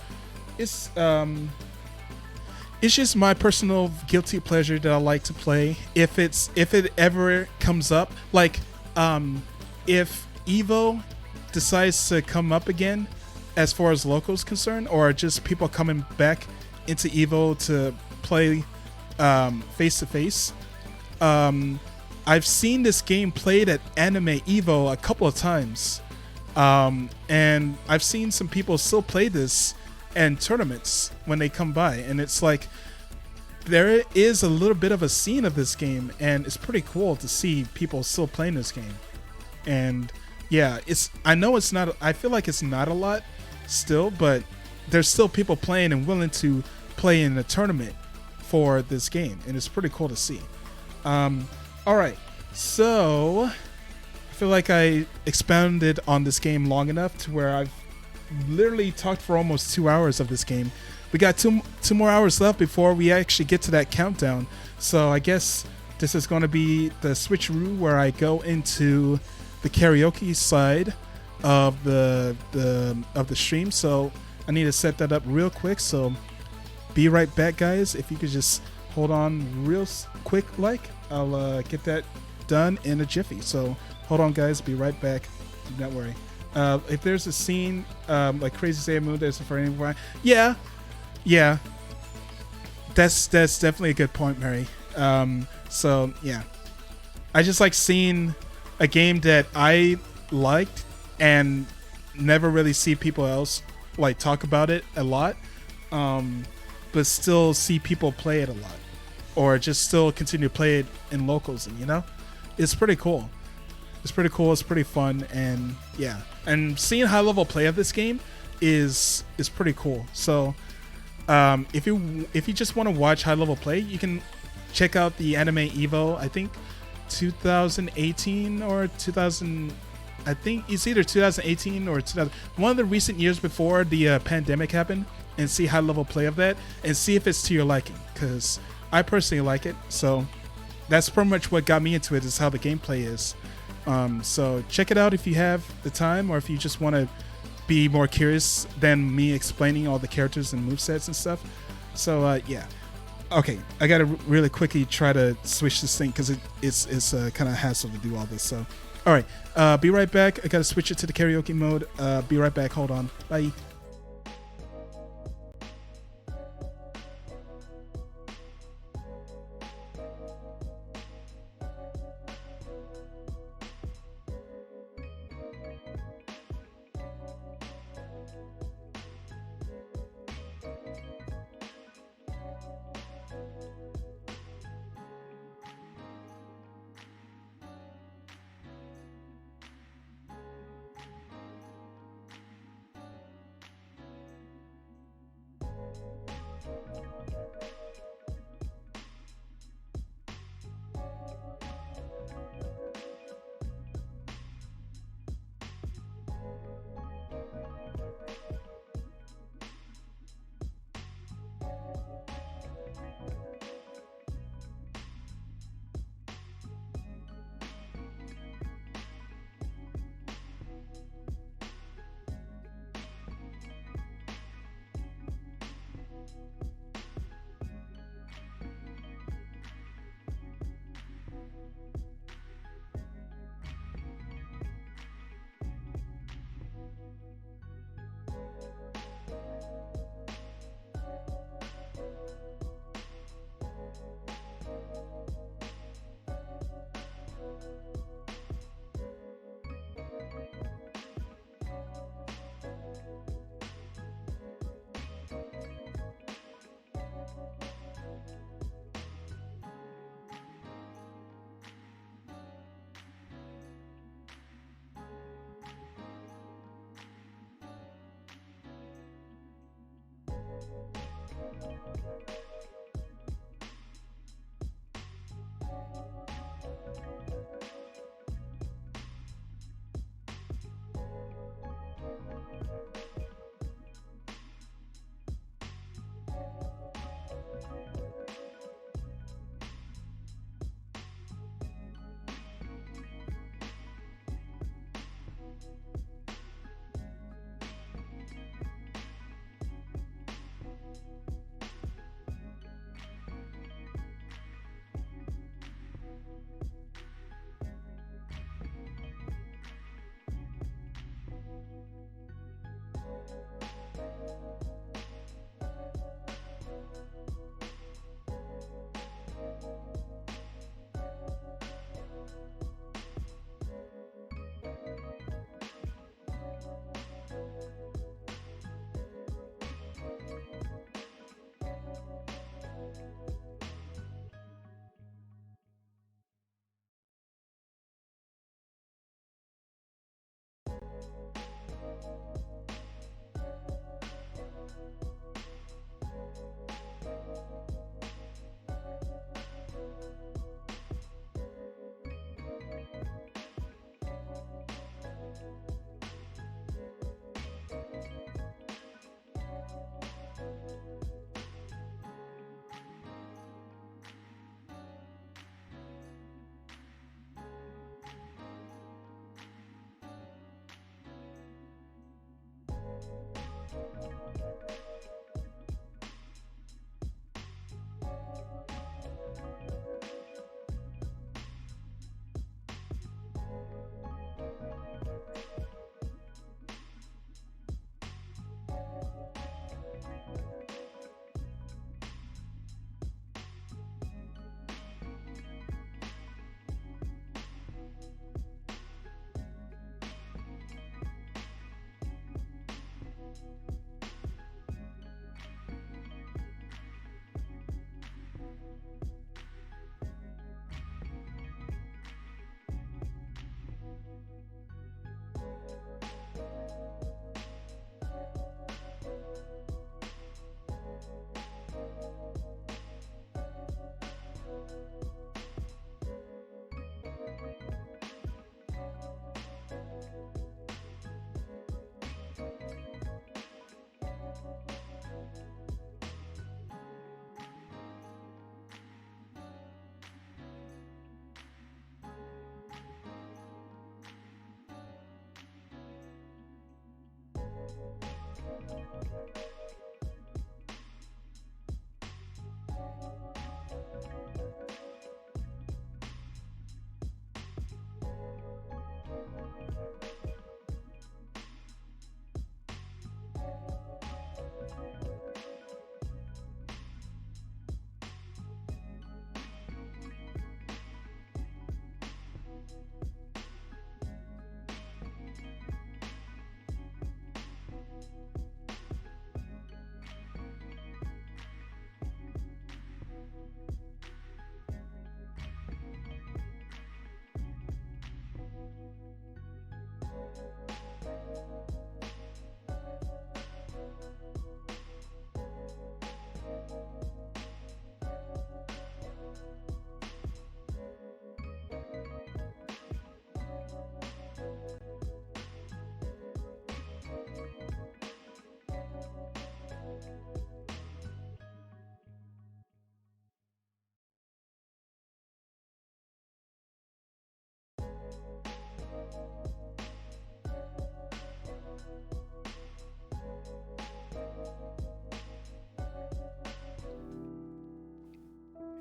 just my personal guilty pleasure that I like to play. If it ever comes up, like if Evo decides to come up again, as far as locals concerned, or just people coming back into Evo to play face to face. I've seen this game played at Anime Evo a couple of times, and I've seen some people still play this in tournaments when they come by, and it's like there is a little bit of a scene of this game, and it's pretty cool to see people still playing this game. And yeah, I feel like it's not a lot still, but there's still people playing and willing to play in a tournament for this game, and it's pretty cool to see. All right, so I feel like I expounded on this game long enough to where I've literally talked for almost 2 hours of this game. We got two more hours left before we actually get to that countdown. So I guess this is going to be the switcheroo where I go into the karaoke side of the stream. So I need to set that up real quick. So be right back, guys. If you could just hold on real quick, I'll get that done in a jiffy. So hold on, guys. Be right back. Do not worry. If there's a scene like Crazy Sailor Moon, there's for anyone. Yeah, that's definitely a good point, Mary. So yeah, I just like seeing a game that I liked and never really see people else like talk about it a lot, but still see people play it a lot, or just still continue to play it in locals. And it's pretty cool. It's pretty fun, and yeah, and seeing high level play of this game is pretty cool. So if you just want to watch high level play, you can check out the Anime Evo. I think 2018 or 2000. I think it's either 2018 or 2000. One of the recent years before the pandemic happened, and see high level play of that, and see if it's to your liking. Because I personally like it. So that's pretty much what got me into it, is how the gameplay is. So check it out if you have the time, or if you just want to be more curious than me explaining all the characters and movesets and stuff. So yeah. Okay, I gotta really quickly try to switch this thing because it's kind of hassle to do all this. So, all right, be right back. I gotta switch it to the karaoke mode. Be right back. Hold on. Bye.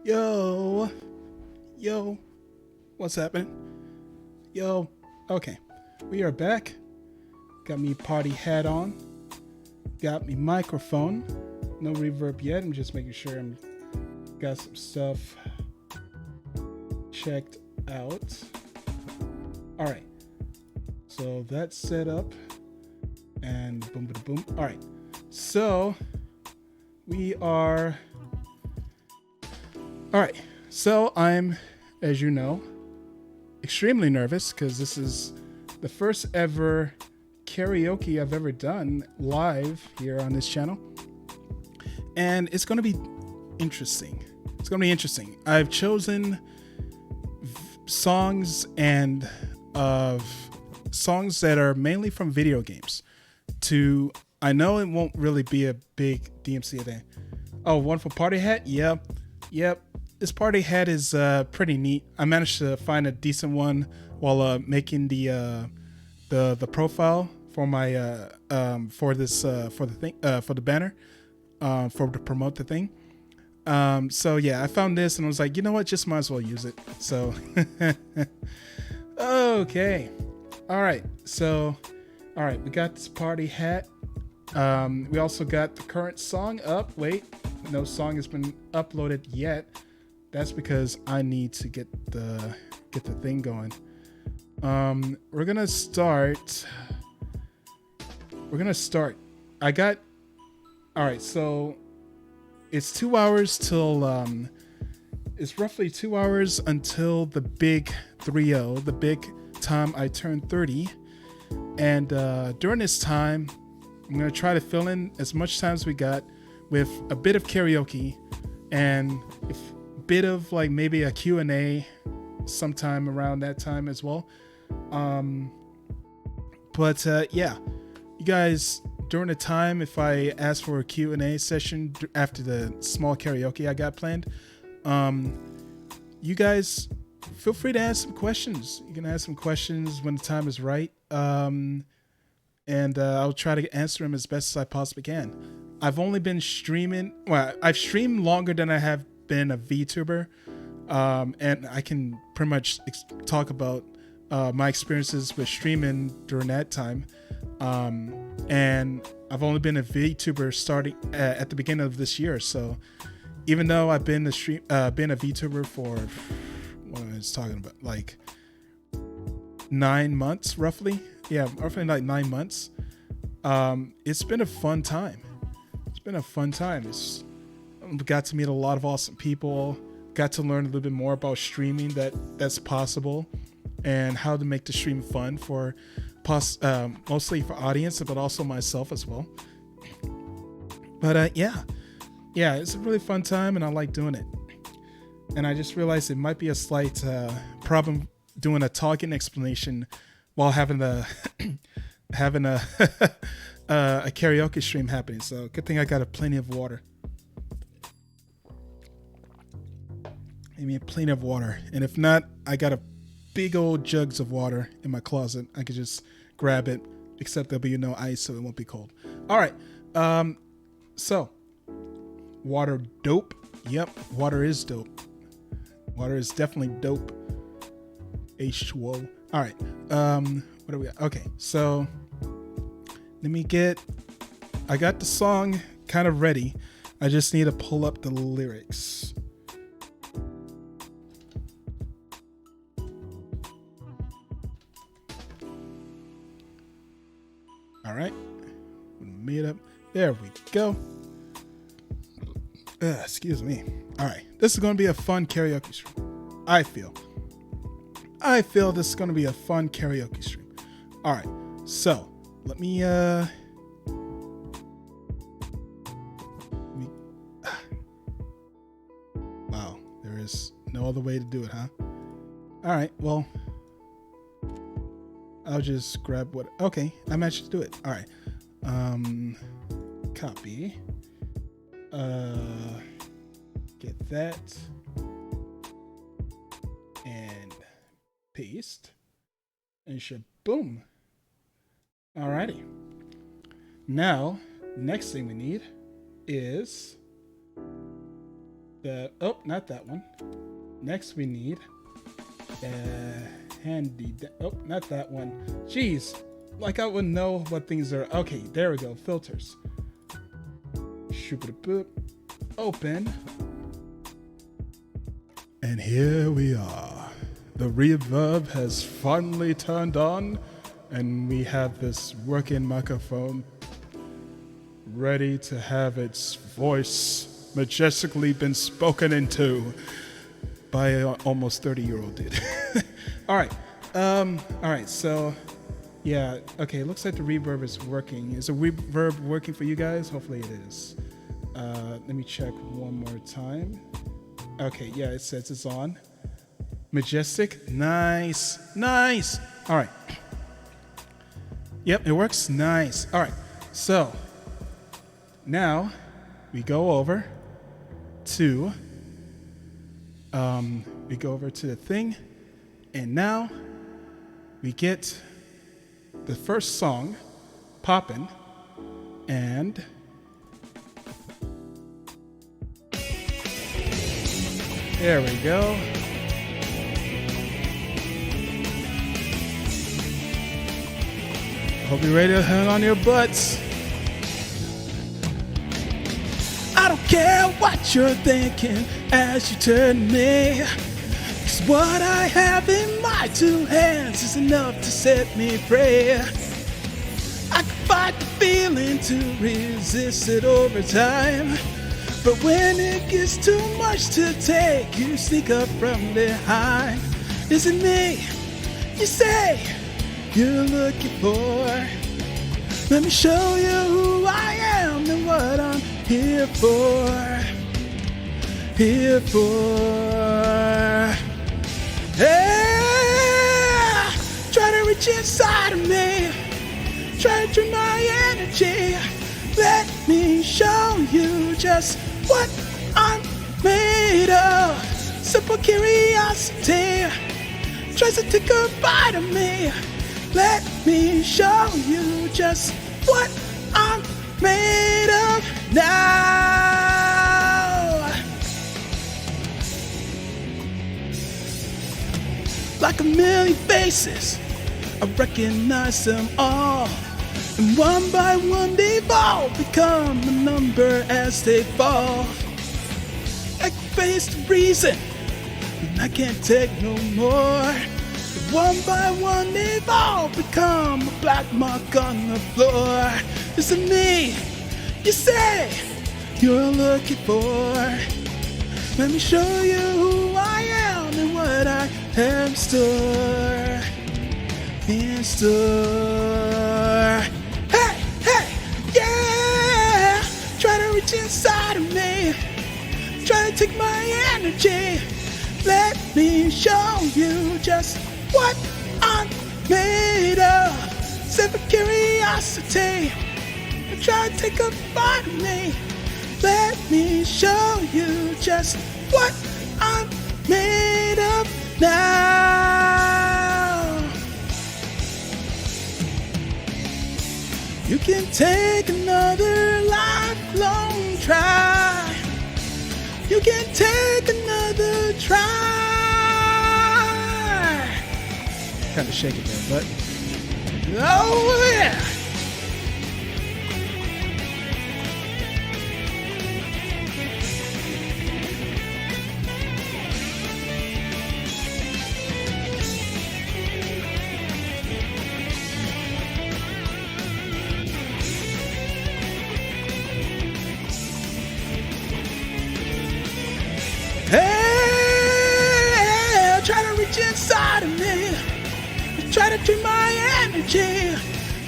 Yo, yo, what's happening? Yo, okay, we are back. Got me party hat on. Got me microphone. No reverb yet. I'm just making sure I'm got some stuff checked out. All right, so that's set up, and boom, boom, boom. All right, so we are. All right, so I'm, as you know, extremely nervous because this is the first ever karaoke I've ever done live here on this channel. And it's going to be interesting. It's going to be interesting. I've chosen songs and songs that are mainly from video games. I know it won't really be a big DMC thing. Oh, one for Party Hat? Yep. This party hat is pretty neat. I managed to find a decent one while making the profile for my for the banner to promote the thing. So yeah, I found this and I was like, you know what, just might as well use it. So okay, all right. So all right, we got this party hat. We also got the current song up. Wait, no song has been uploaded yet. That's because I need to get the thing going. We're gonna start. All right, so it's 2 hours till it's roughly 2 hours until the big 3-0, the big time I turn 30. And during this time, I'm gonna try to fill in as much time as we got with a bit of karaoke and bit of like maybe a Q&A sometime around that time as well. But yeah, you guys, during the time, if I ask for a Q&A session after the small karaoke I got planned, you guys feel free to ask some questions. You can ask some questions when the time is right. And I'll try to answer them as best as I possibly can. I've only been streaming. Well, I've streamed longer than I have been a VTuber, and I can pretty much talk about my experiences with streaming during that time. And I've only been a VTuber starting at the beginning of this year. So even though I've been a VTuber for what I was talking about, like 9 months roughly. Yeah, roughly like 9 months. It's been a fun time. Got to meet a lot of awesome people, got to learn a little bit more about streaming that's possible and how to make the stream fun for mostly for audience, but also myself as well. But yeah, it's a really fun time and I like doing it. And I just realized it might be a slight problem doing a talking explanation while having a a karaoke stream happening. So good thing I got plenty of water. I mean, plenty of water. And if not, I got a big old jugs of water in my closet. I could just grab it, except there'll be no ice, so it won't be cold. All right. So water dope. Yep, water is dope. Water is definitely dope. H2O. All right. What do we got? Okay, so I got the song kind of ready. I just need to pull up the lyrics. All right. Made up. There we go. Excuse me. All right. This is going to be a fun karaoke stream. I feel this is going to be a fun karaoke stream. All right. So let me wow, there is no other way to do it, huh? All right, well, I'll just grab what. Okay, I managed to do it. All right, copy. Get that and paste and shaboom. Alrighty. Now, next thing we need is Not that one. Next we need not that one. Jeez, like I would know what things are. Okay, there we go. Filters. Shoop-a-boop. Open. And here we are. The reverb has finally turned on, and we have this working microphone ready to have its voice majestically been spoken into by an almost 30-year-old dude. All right, so yeah, okay, it looks like the reverb is working. Is the reverb working for you guys? Hopefully it is. Let me check one more time. Okay, yeah, it says it's on. Majestic, nice. All right. Yep, it works, nice. All right, so now we go over to the thing, and now we get the first song poppin', and there we go. Hope you're ready to hang on your butts. I don't care what you're thinking as you turn to me. 'Cause what I have in my two hands is enough to set me free. I can fight the feeling to resist it over time. But when it gets too much to take, you sneak up from behind. Is it me, you say, you're looking for? Let me show you who I am and what I'm here for. Yeah, try to reach inside of me, try to drain my energy. Let me show you just what I'm made of. Simple curiosity tries to take a bite of me. Let me show you just what I'm made of now. Like a million faces, I recognize them all. And one by one they've all become a number as they fall. I face the reason, and I can't take no more. One by one they've all become a black mark on the floor. Is it me, you say, you're looking for? Let me show you who I am and what I have in store. Hey, yeah, try to reach inside of me, try to take my energy. Let me show you just what I'm made of. Simple curiosity, try to take a bite of me. Let me show you just what I'm made of now. You can take another lifelong try. You can take another try. Kind of shake it there, but oh yeah. Hey, try to reach inside of me, try to drain my energy.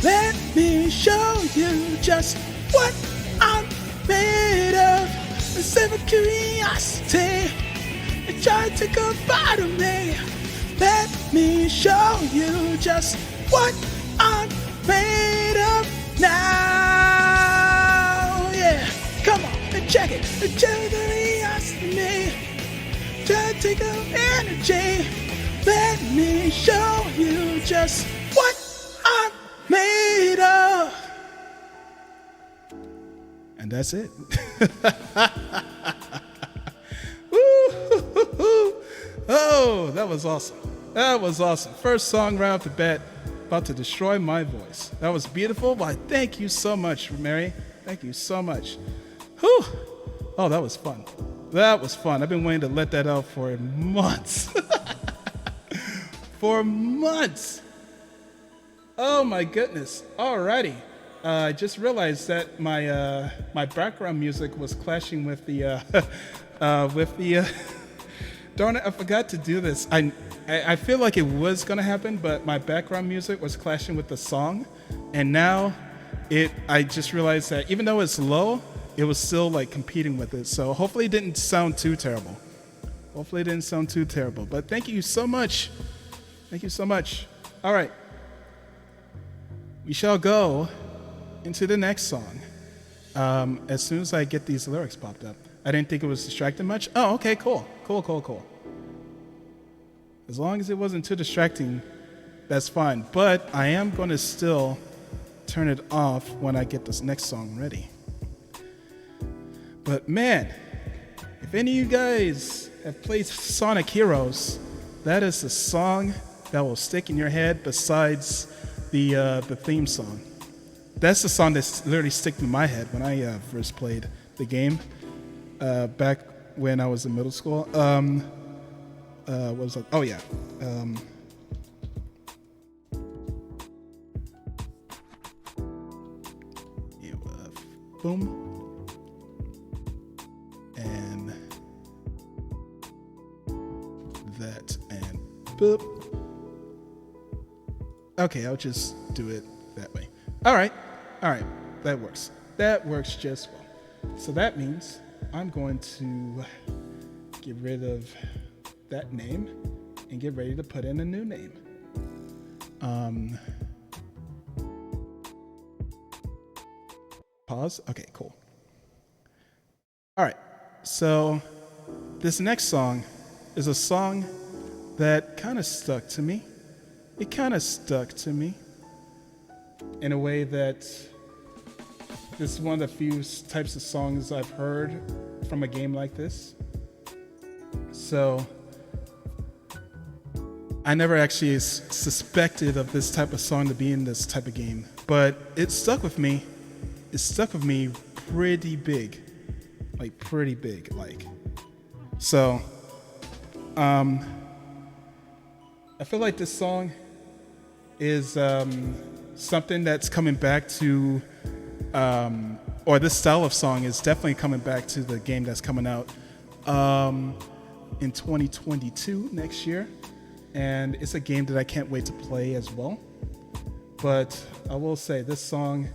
Let me show you just what I'm made of. A simple curiosity, try to take a bite of me. Let me show you just what I'm made of now. Yeah, come on and check it. Check the curiosity, try to take up energy. Let me show you just what I'm made of. And that's it. that was awesome. That was awesome. First song right off the bat, about to destroy my voice. That was beautiful. Why, thank you so much, Mary. Thank you so much. Whew. Oh, that was fun. That was fun. I've been waiting to let that out for months. For months. Oh my goodness. Alrighty. I just realized that my background music was clashing with the darn it, I forgot to do this. I feel like it was gonna happen, but my background music was clashing with the song, and now I just realized that even though it's low, it was still like competing with it. So hopefully it didn't sound too terrible. But thank you so much. Thank you so much. All right. We shall go into the next song as soon as I get these lyrics popped up. I didn't think it was distracting much. Oh, okay, cool. As long as it wasn't too distracting, that's fine. But I am going to still turn it off when I get this next song ready. But man, if any of you guys have played Sonic Heroes, that is the song that will stick in your head besides the theme song. That's the song that's literally stuck in my head when I first played the game back when I was in middle school. What was it? Oh yeah. Boom. And that and boop. Okay, I'll just do it that way. All right, that works just well. So that means I'm going to get rid of that name and get ready to put in a new name. Pause. Okay, cool. All right, so this next song is a song that kind of stuck to me. It kind of stuck to me in a way that this is one of the few types of songs I've heard from a game like this. So I never actually suspected of this type of song to be in this type of game, but it stuck with me. It stuck with me pretty big. So, I feel like this song is something that's coming back to, or this style of song is definitely coming back to the game that's coming out in 2022 next year. And it's a game that I can't wait to play as well. But I will say this song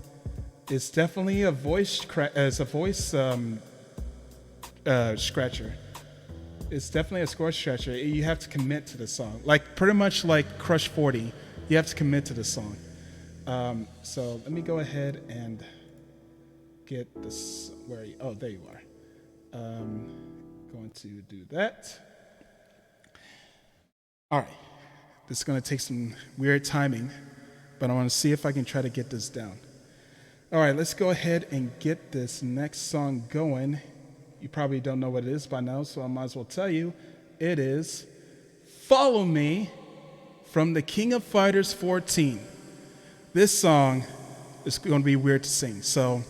is definitely a voice scratcher. It's definitely a score scratcher. You have to commit to the song. Like pretty much like Crush 40, you have to commit to the song. So let me go ahead and get this. Where are you? Oh, there you are. Going to do that. All right. This is going to take some weird timing, but I want to see if I can try to get this down. All right, let's go ahead and get this next song going. You probably don't know what it is by now, so I might as well tell you. It is Follow Me from the King of Fighters 14. This song is going to be weird to sing, so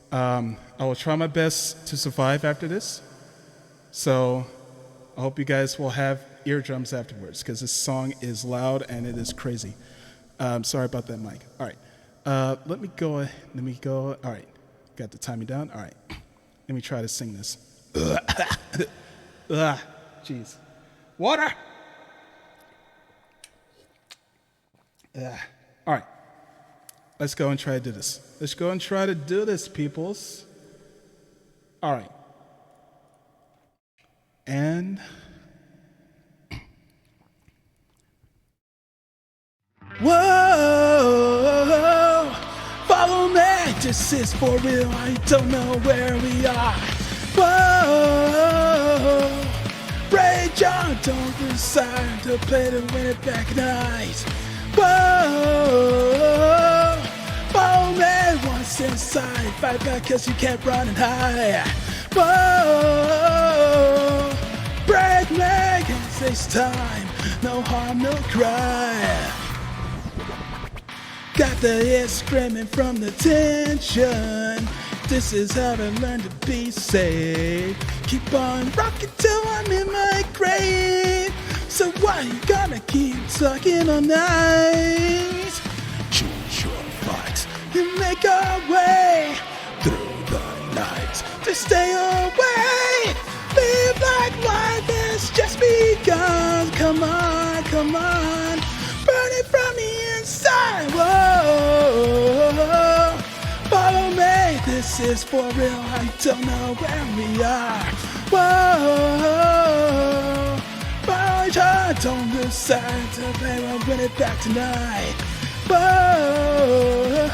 I will try my best to survive after this. So I hope you guys will have eardrums afterwards, because this song is loud and it is crazy. Sorry about that, Mike. All right. Let me go. All right. Got the timing down. All right. Let me try to sing this. Jeez. Water. All right. Let's go and try to do this. Let's go and try to do this, peoples. All right. And whoa, follow me. This is for real. I don't know where we are. Whoa, rage on. Don't decide to play to win it back night. Whoa, follow me once inside. Fight back 'cause you can't run and hide. Whoa, break me. Saves time, no harm, no cry. Got the ear screaming from the tension. This is how I learn to be safe. Keep on rocking till I'm in my grave. So why you gotta keep talking all night? Choose your fight and make our way through the night to stay away. Live like life has just begun. Come on, come on, burn it from the inside. Whoa, follow me. This is for real. I don't know where we are. Whoa, my heart, don't lose sight of me. We'll win it back tonight. Whoa,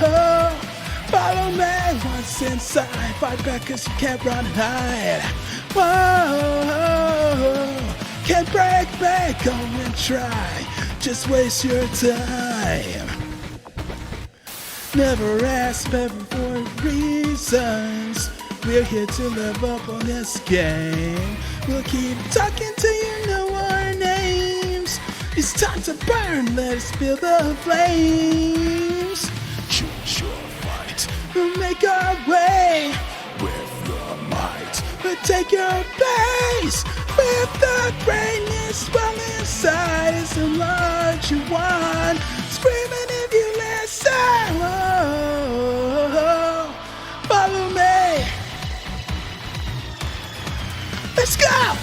follow me. Once inside, fight back 'cause you can't run and hide. Whoa, can't break me, go and try. Just waste your time. Never ask me for reasons. We're here to live up on this game. We'll keep talking till you know our names. It's time to burn, let's feel the flames. Choose your fight, we'll make our way with your might. But take your place with the greatness well inside. It's the Lord you want, screaming if you listen. Whoa, follow me. Let's go.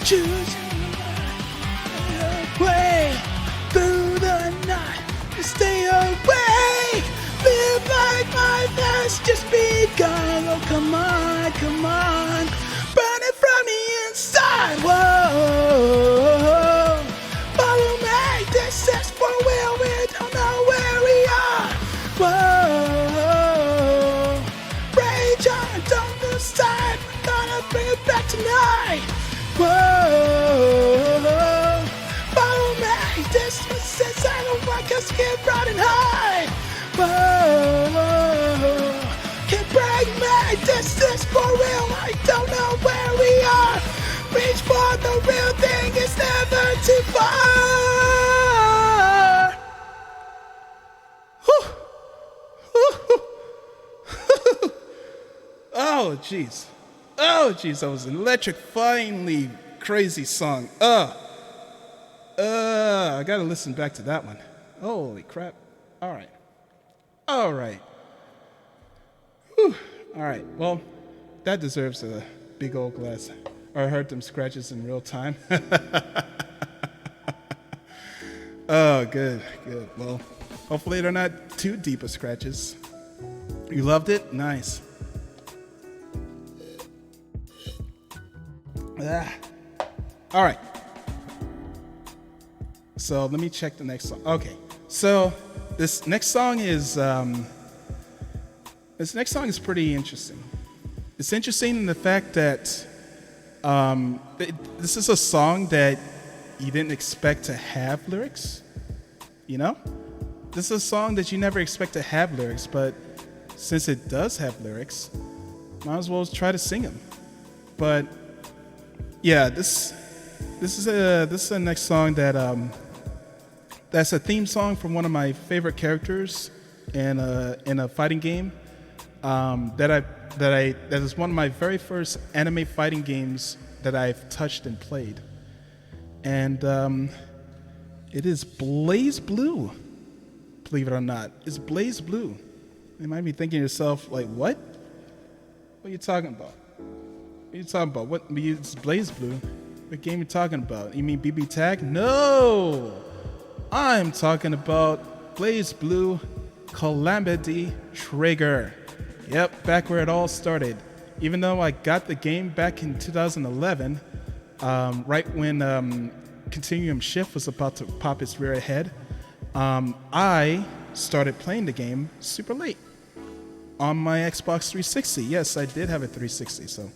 Choose your way through the night to stay awake. Live like life has just begun. Oh, come on, come on, burn it from the inside. Whoa, follow me. This is for real. We don't know where we are. Whoa, rage on, don't lose time. We're gonna bring it back tonight. Whoa, follow me. This is inside of my cause can't run and hide. Whoa, can't break me. This is for real. I don't know where we are. Reach for the real thing. It's never too far. Whew. Oh, jeez. Oh, jeez, that was an electrifyingly crazy song. I gotta listen back to that one. Holy crap. All right. Whew. All right, well, that deserves a big old glass. I heard them scratches in real time. Oh, good. Well, hopefully they're not too deep of scratches. You loved it? Nice. All right. So let me check the next song. Okay. So this next song is pretty interesting. It's interesting in the fact that this is a song that you didn't expect to have lyrics. You know, this is a song that you never expect to have lyrics, but since it does have lyrics, might as well try to sing them. But yeah, this is a next song that that's a theme song from one of my favorite characters in a fighting game that is one of my very first anime fighting games that I've touched and played, and it is Blaze Blue. Believe it or not, it's Blaze Blue. You might be thinking to yourself, like, what? What are you talking about? What are you talking about? What? It's Blaze Blue. What game are you talking about? You mean BB Tag? No! I'm talking about Blaze Blue Calamity Trigger. Yep, back where it all started. Even though I got the game back in 2011, right when Continuum Shift was about to pop its rear head, I started playing the game super late on my Xbox 360. Yes, I did have a 360, so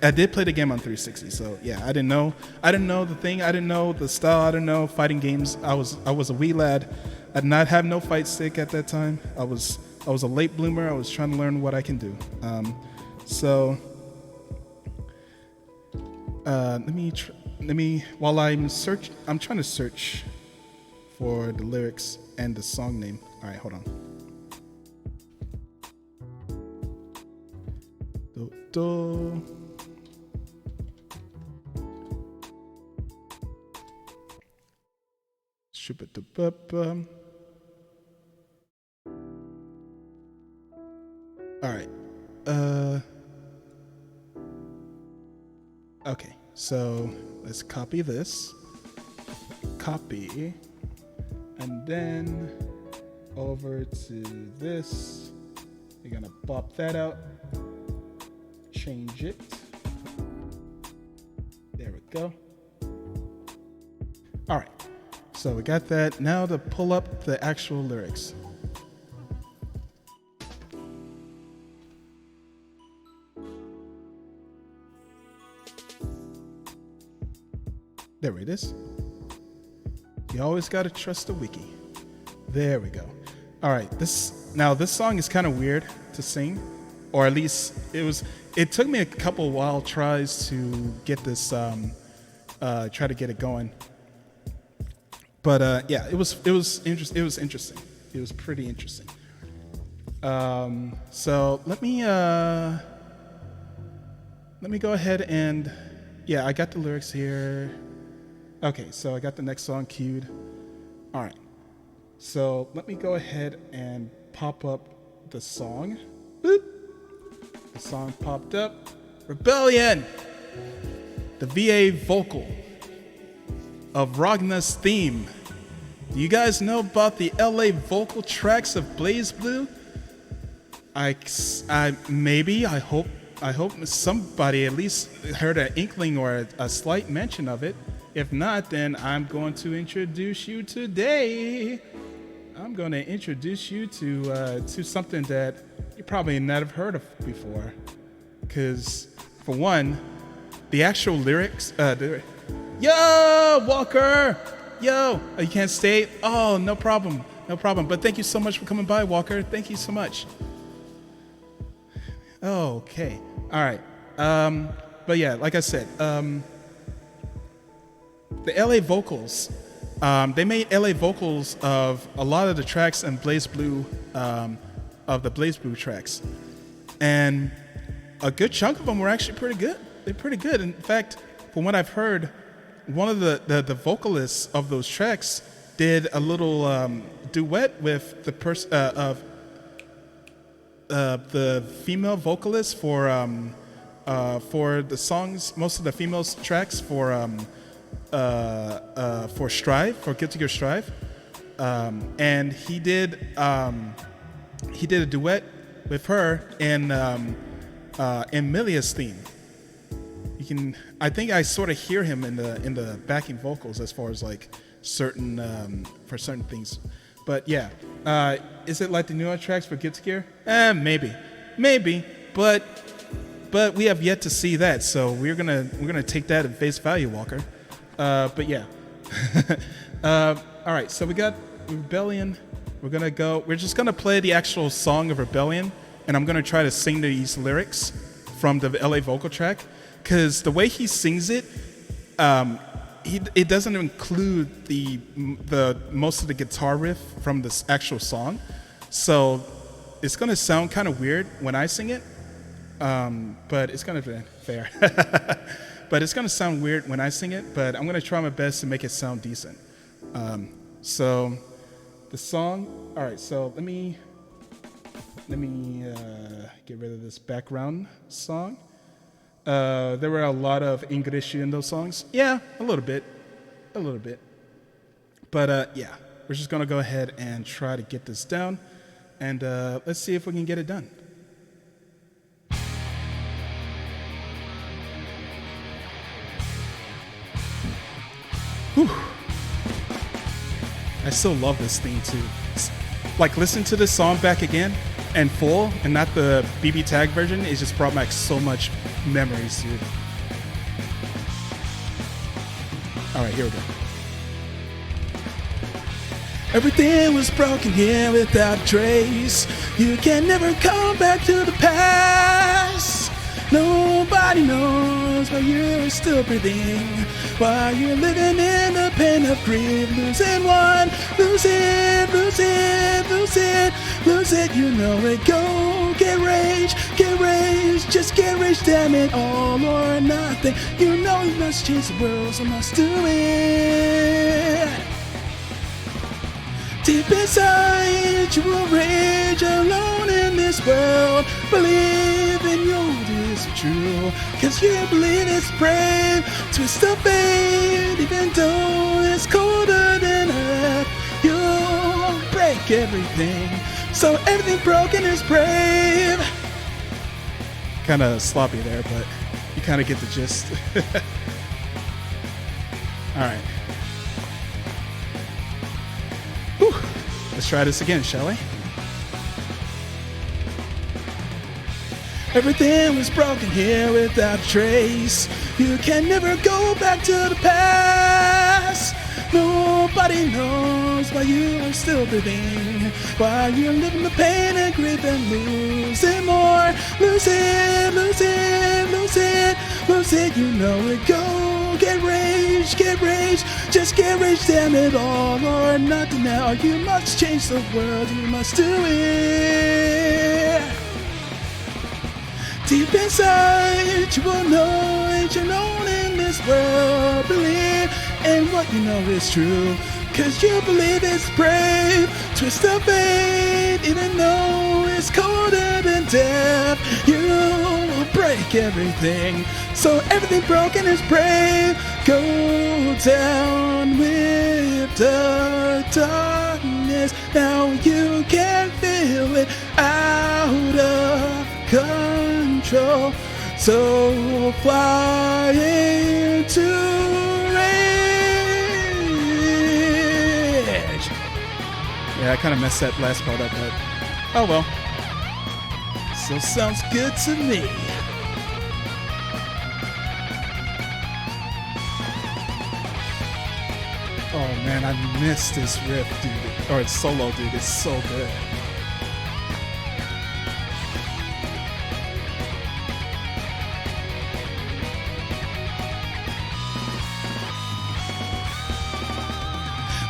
I did play the game on 360, so yeah, I didn't know the thing, I didn't know the style, I didn't know fighting games. I was a wee lad. I did not have no fight stick at that time. I was a late bloomer. I was trying to learn what I can do. So let me while I'm trying to search for the lyrics and the song name. All right, hold on. Do. All right. Okay, so let's copy this. Copy. And then over to this. You're gonna pop that out. Change it. There we go. All right. So we got that. Now to pull up the actual lyrics. There it is. You always got to trust the wiki. There we go. All right. This song is kind of weird to sing, or at least it took me a couple wild tries to get this, try to get it going. But yeah, it was interesting. It was pretty interesting. So let me go ahead and yeah, I got the lyrics here. Okay, so I got the next song queued. All right. So let me go ahead and pop up the song. Boop. The song popped up. Rebellion. The VA vocal of Ragna's theme. Do you guys know about the LA vocal tracks of Blaze Blue? I hope somebody at least heard an inkling or a slight mention of it. If not, then I'm going to introduce you today. I'm going to introduce you to something that you probably never heard of before. Because, for one, the actual lyrics... Yo, Walker! Yo! Oh, you can't stay? Oh, no problem. No problem. But thank you so much for coming by, Walker. Thank you so much. Okay. All right. But yeah, like I said, the LA vocals, they made LA vocals of a lot of the tracks in Blaze Blue, of the Blaze Blue tracks. And a good chunk of them were actually pretty good. They're pretty good. In fact, from what I've heard, one of the vocalists of those tracks did a little duet with the the female vocalist for the songs, most of the females tracks for Strive, for Guilty Gear Strive, and he did a duet with her in Milia's theme. I think I sort of hear him in the backing vocals as far as like certain for certain things. But yeah, is it like the newer tracks for Guilty Gear? Maybe, but we have yet to see that. So we're gonna take that at face value, Walker. But yeah, all right. So we got Rebellion. We're just gonna play the actual song of Rebellion, and I'm gonna try to sing these lyrics from the LA vocal track, because the way he sings it, it doesn't include the most of the guitar riff from this actual song, so it's gonna sound kind of weird when I sing it, but it's gonna be fair. But it's gonna sound weird when I sing it, but I'm gonna try my best to make it sound decent. So the song. All right. So let me get rid of this background song. There were a lot of English in those songs. Yeah, a little bit. But yeah, we're just gonna go ahead and try to get this down, and let's see if we can get it done. Whew. I still love this theme too. Like, listen to this song back again. and full, and not the BB tag version, it just brought back so much memories, dude. All right, here we go. Everything was broken here without trace. You can never come back to the past. Nobody knows why you're still breathing, while you're living in the pain of grief. Losing one, lose it, lose it, lose it, lose it. You know it. Go get rage, just get rage. Damn it, all or nothing. You know you must change the world, so must do it. Deep inside, you will rage alone in this world. Believe in your is true, cause you believe it's brave. Twist of fate, even though it's colder than earth. You'll break everything, so everything broken is brave. Kinda sloppy there, but you kinda get the gist. Alright. Let's try this again, shall we? Everything was broken here without a trace. You can never go back to the past. Nobody knows why you are still breathing, while you're living the pain and grief and losing more. Lose it, lose it, lose it, lose it. You know it. Go get rage, just get rage. Damn it, all or nothing now. You must change the world, you must do it. Deep inside, you will know that you're alone in this world. Believe in what you know is true, cause you believe it's brave. Twist of fate, even though it's colder than death. You'll break everything, so everything broken is brave. Go down with the darkness. Now you can feel it out of control. So fly into rage. Yeah, I kind of messed that last part up, but oh well. Still sounds good to me. Oh man, I missed this riff, dude. Or it's solo, dude. It's so good.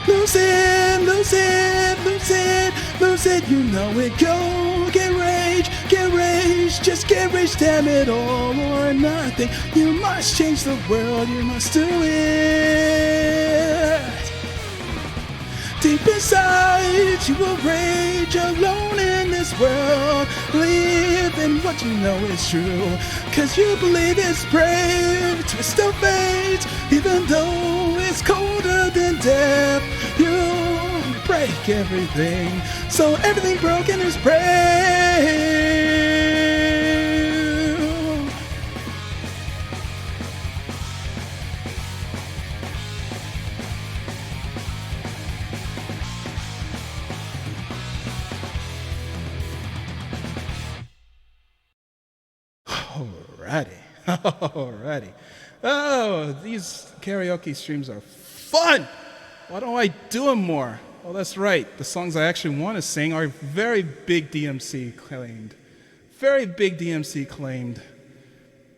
Lose it, lose it, lose it, lose it. You know it. Go get rage, just get rage. Damn it, all or nothing. You must change the world, you must do it. Deep inside, you will rage alone in this world. Believe in what you know is true, cause you believe it's brave. Twist of fate, even though it's colder than death. You break everything, so everything broken is brave. Alrighty. Oh, these karaoke streams are fun. Why don't I do them more? Well, that's right. The songs I actually want to sing are very big DMC claimed. Very big DMC claimed.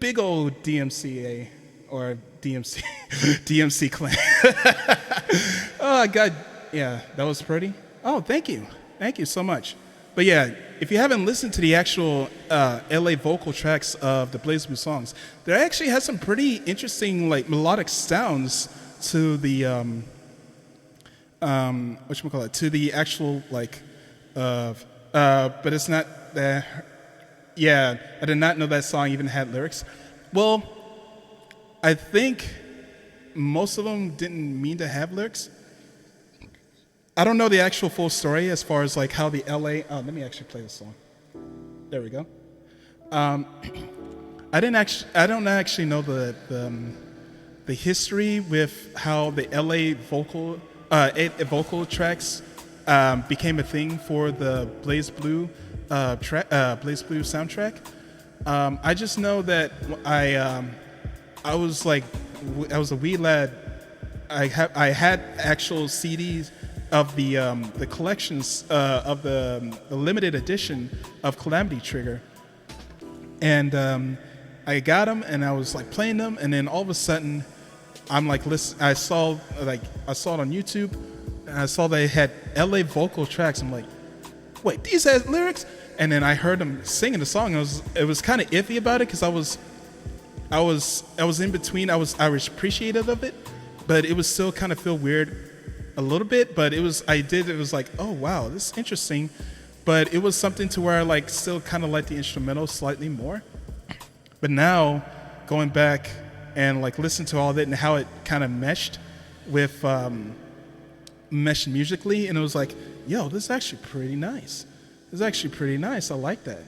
Big old DMCA or DMC DMC claim. Oh God, yeah, that was pretty. Oh, thank you so much. But yeah, if you haven't listened to the actual LA vocal tracks of the Blaze Blue songs, there actually has some pretty interesting like melodic sounds to the whatchamacallit, to the actual like but it's not that. Yeah, I did not know that song even had lyrics. Well, I think most of them didn't mean to have lyrics. I don't know the actual full story as far as like how the LA. Oh, let me actually play this song. There we go. I don't actually know the history with how the LA vocal tracks became a thing for the Blaze Blue Blaze Blue soundtrack. I just know that I was like I was a wee lad. I had actual CDs of the collections of the limited edition of Calamity Trigger, and I got them and I was like playing them, and then all of a sudden I'm like I saw it on YouTube, and I saw they had LA vocal tracks. I'm like, wait, these had lyrics? And then I heard them singing the song. It was kind of iffy about it because I was in between. I was appreciative of it, but it was still kind of feel weird a little bit. But it was like, oh wow, this is interesting. But it was something to where I like still kind of like the instrumental slightly more. But now going back and like listen to all that and how it kind of meshed with meshed musically, and it was like, yo, this is actually pretty nice. It's actually pretty nice. I like that.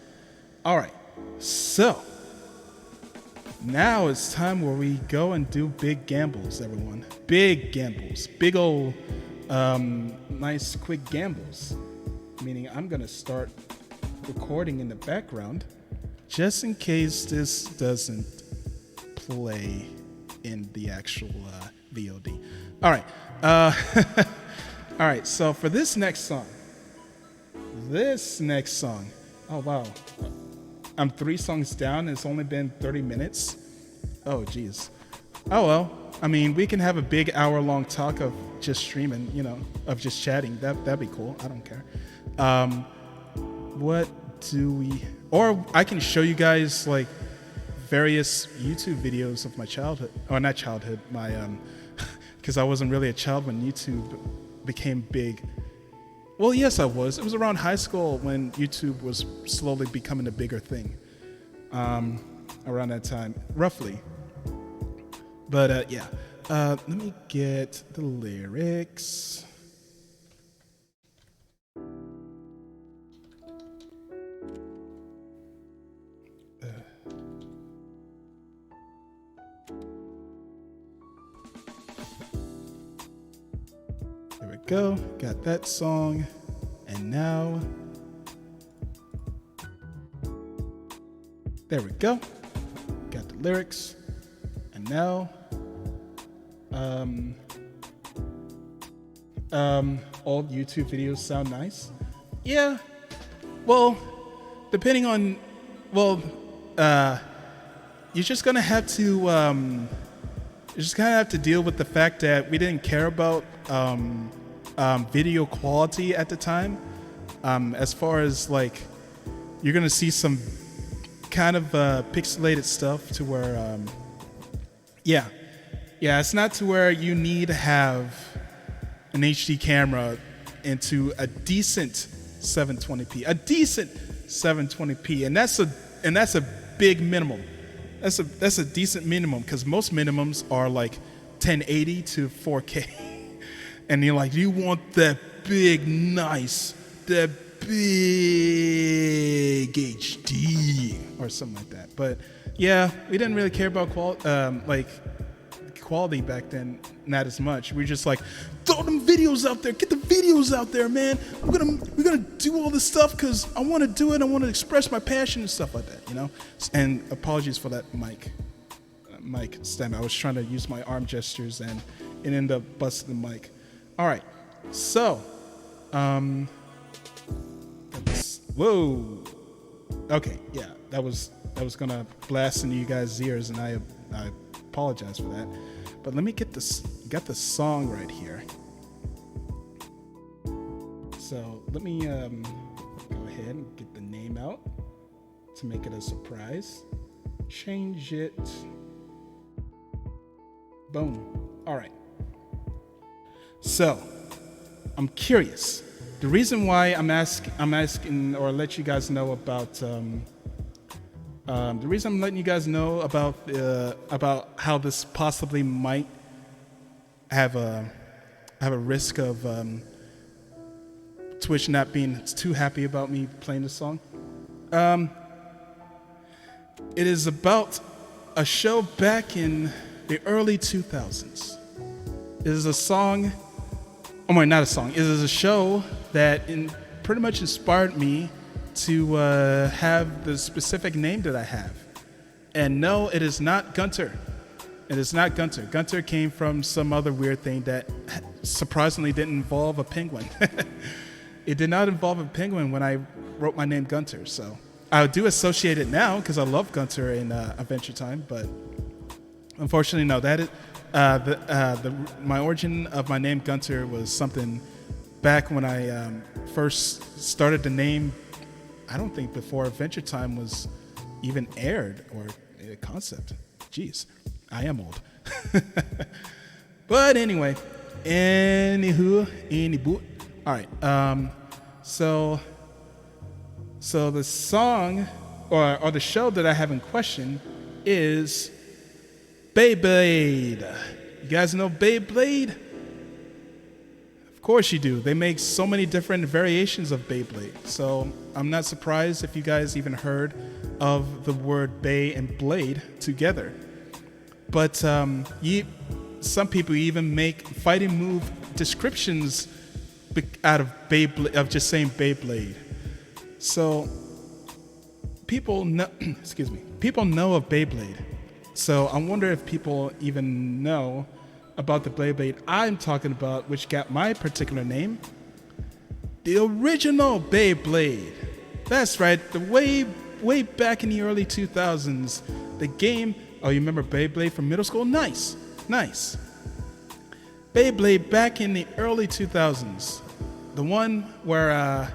All right. So now it's time where we go and do big gambles, everyone. Big gambles. Big old nice quick gambles. Meaning I'm going to start recording in the background just in case this doesn't play in the actual VOD. All right. All right. So for this next song, oh wow, I'm 3 songs down. It's only been 30 minutes. Oh geez. Oh well, I mean, we can have a big hour-long talk of just streaming, of just chatting. That'd be cool. I don't care. What do we? Or I can show you guys like various YouTube videos of my childhood, or not childhood, my because I wasn't really a child when YouTube became big. Well, yes, I was. It was around high school when YouTube was slowly becoming a bigger thing. Around that time, roughly. But yeah, let me get the lyrics. There we go. Got that song. And now, there we go. Got the lyrics. And now, all YouTube videos sound nice. Yeah. Well, depending on, you're just gonna have to deal with the fact that we didn't care about video quality at the time. As far as like, you're gonna see some kind of pixelated stuff to where, yeah, it's not to where you need to have an HD camera into a decent 720p, and that's a big minimum. That's a decent minimum, because most minimums are like 1080 to 4K. And you're like, you want that big HD or something like that. But yeah, we didn't really care about quality back then, not as much. We're just like, throw them videos out there, get the videos out there, man. We're gonna do all this stuff because I want to do it. I want to express my passion and stuff like that, And apologies for that mic stem. I was trying to use my arm gestures and it ended up busting the mic. All right, so, whoa, okay, yeah, that was gonna blast into you guys' ears, and I apologize for that. But let me get the song right here. So let me go ahead and get the name out to make it a surprise. Change it. Boom. All right. So, I'm curious. The reason why I'm asking or let you guys know about the reason I'm letting you guys know about how this possibly might have a risk of Twitch not being too happy about me playing this song. It is about a show back in the early 2000s. It is a song. Oh my, not a song. It is a show that pretty much inspired me to have the specific name that I have. And no, it is not Gunter. It is not Gunter. Gunter came from some other weird thing that surprisingly didn't involve a penguin. It did not involve a penguin when I wrote my name Gunter. So I do associate it now because I love Gunter in Adventure Time. But unfortunately, no. That is my origin of my name Gunter was something back when I first started the name. I don't think before Adventure Time was even aired or a concept. Jeez, I am old. But anyway, anywho. All right. So the song or the show that I have in question is Beyblade. You guys know Beyblade? Of course you do. They make so many different variations of Beyblade. So I'm not surprised if you guys even heard of the word Bey and Blade together. But some people even make fighting move descriptions out of Beyblade, of just saying Beyblade. So people know, people know of Beyblade. So I wonder if people even know about the Beyblade I'm talking about, which got my particular name. The original Beyblade. That's right, the way back in the early 2000s. The game, oh, you remember Beyblade from middle school? Nice. Beyblade back in the early 2000s. The one where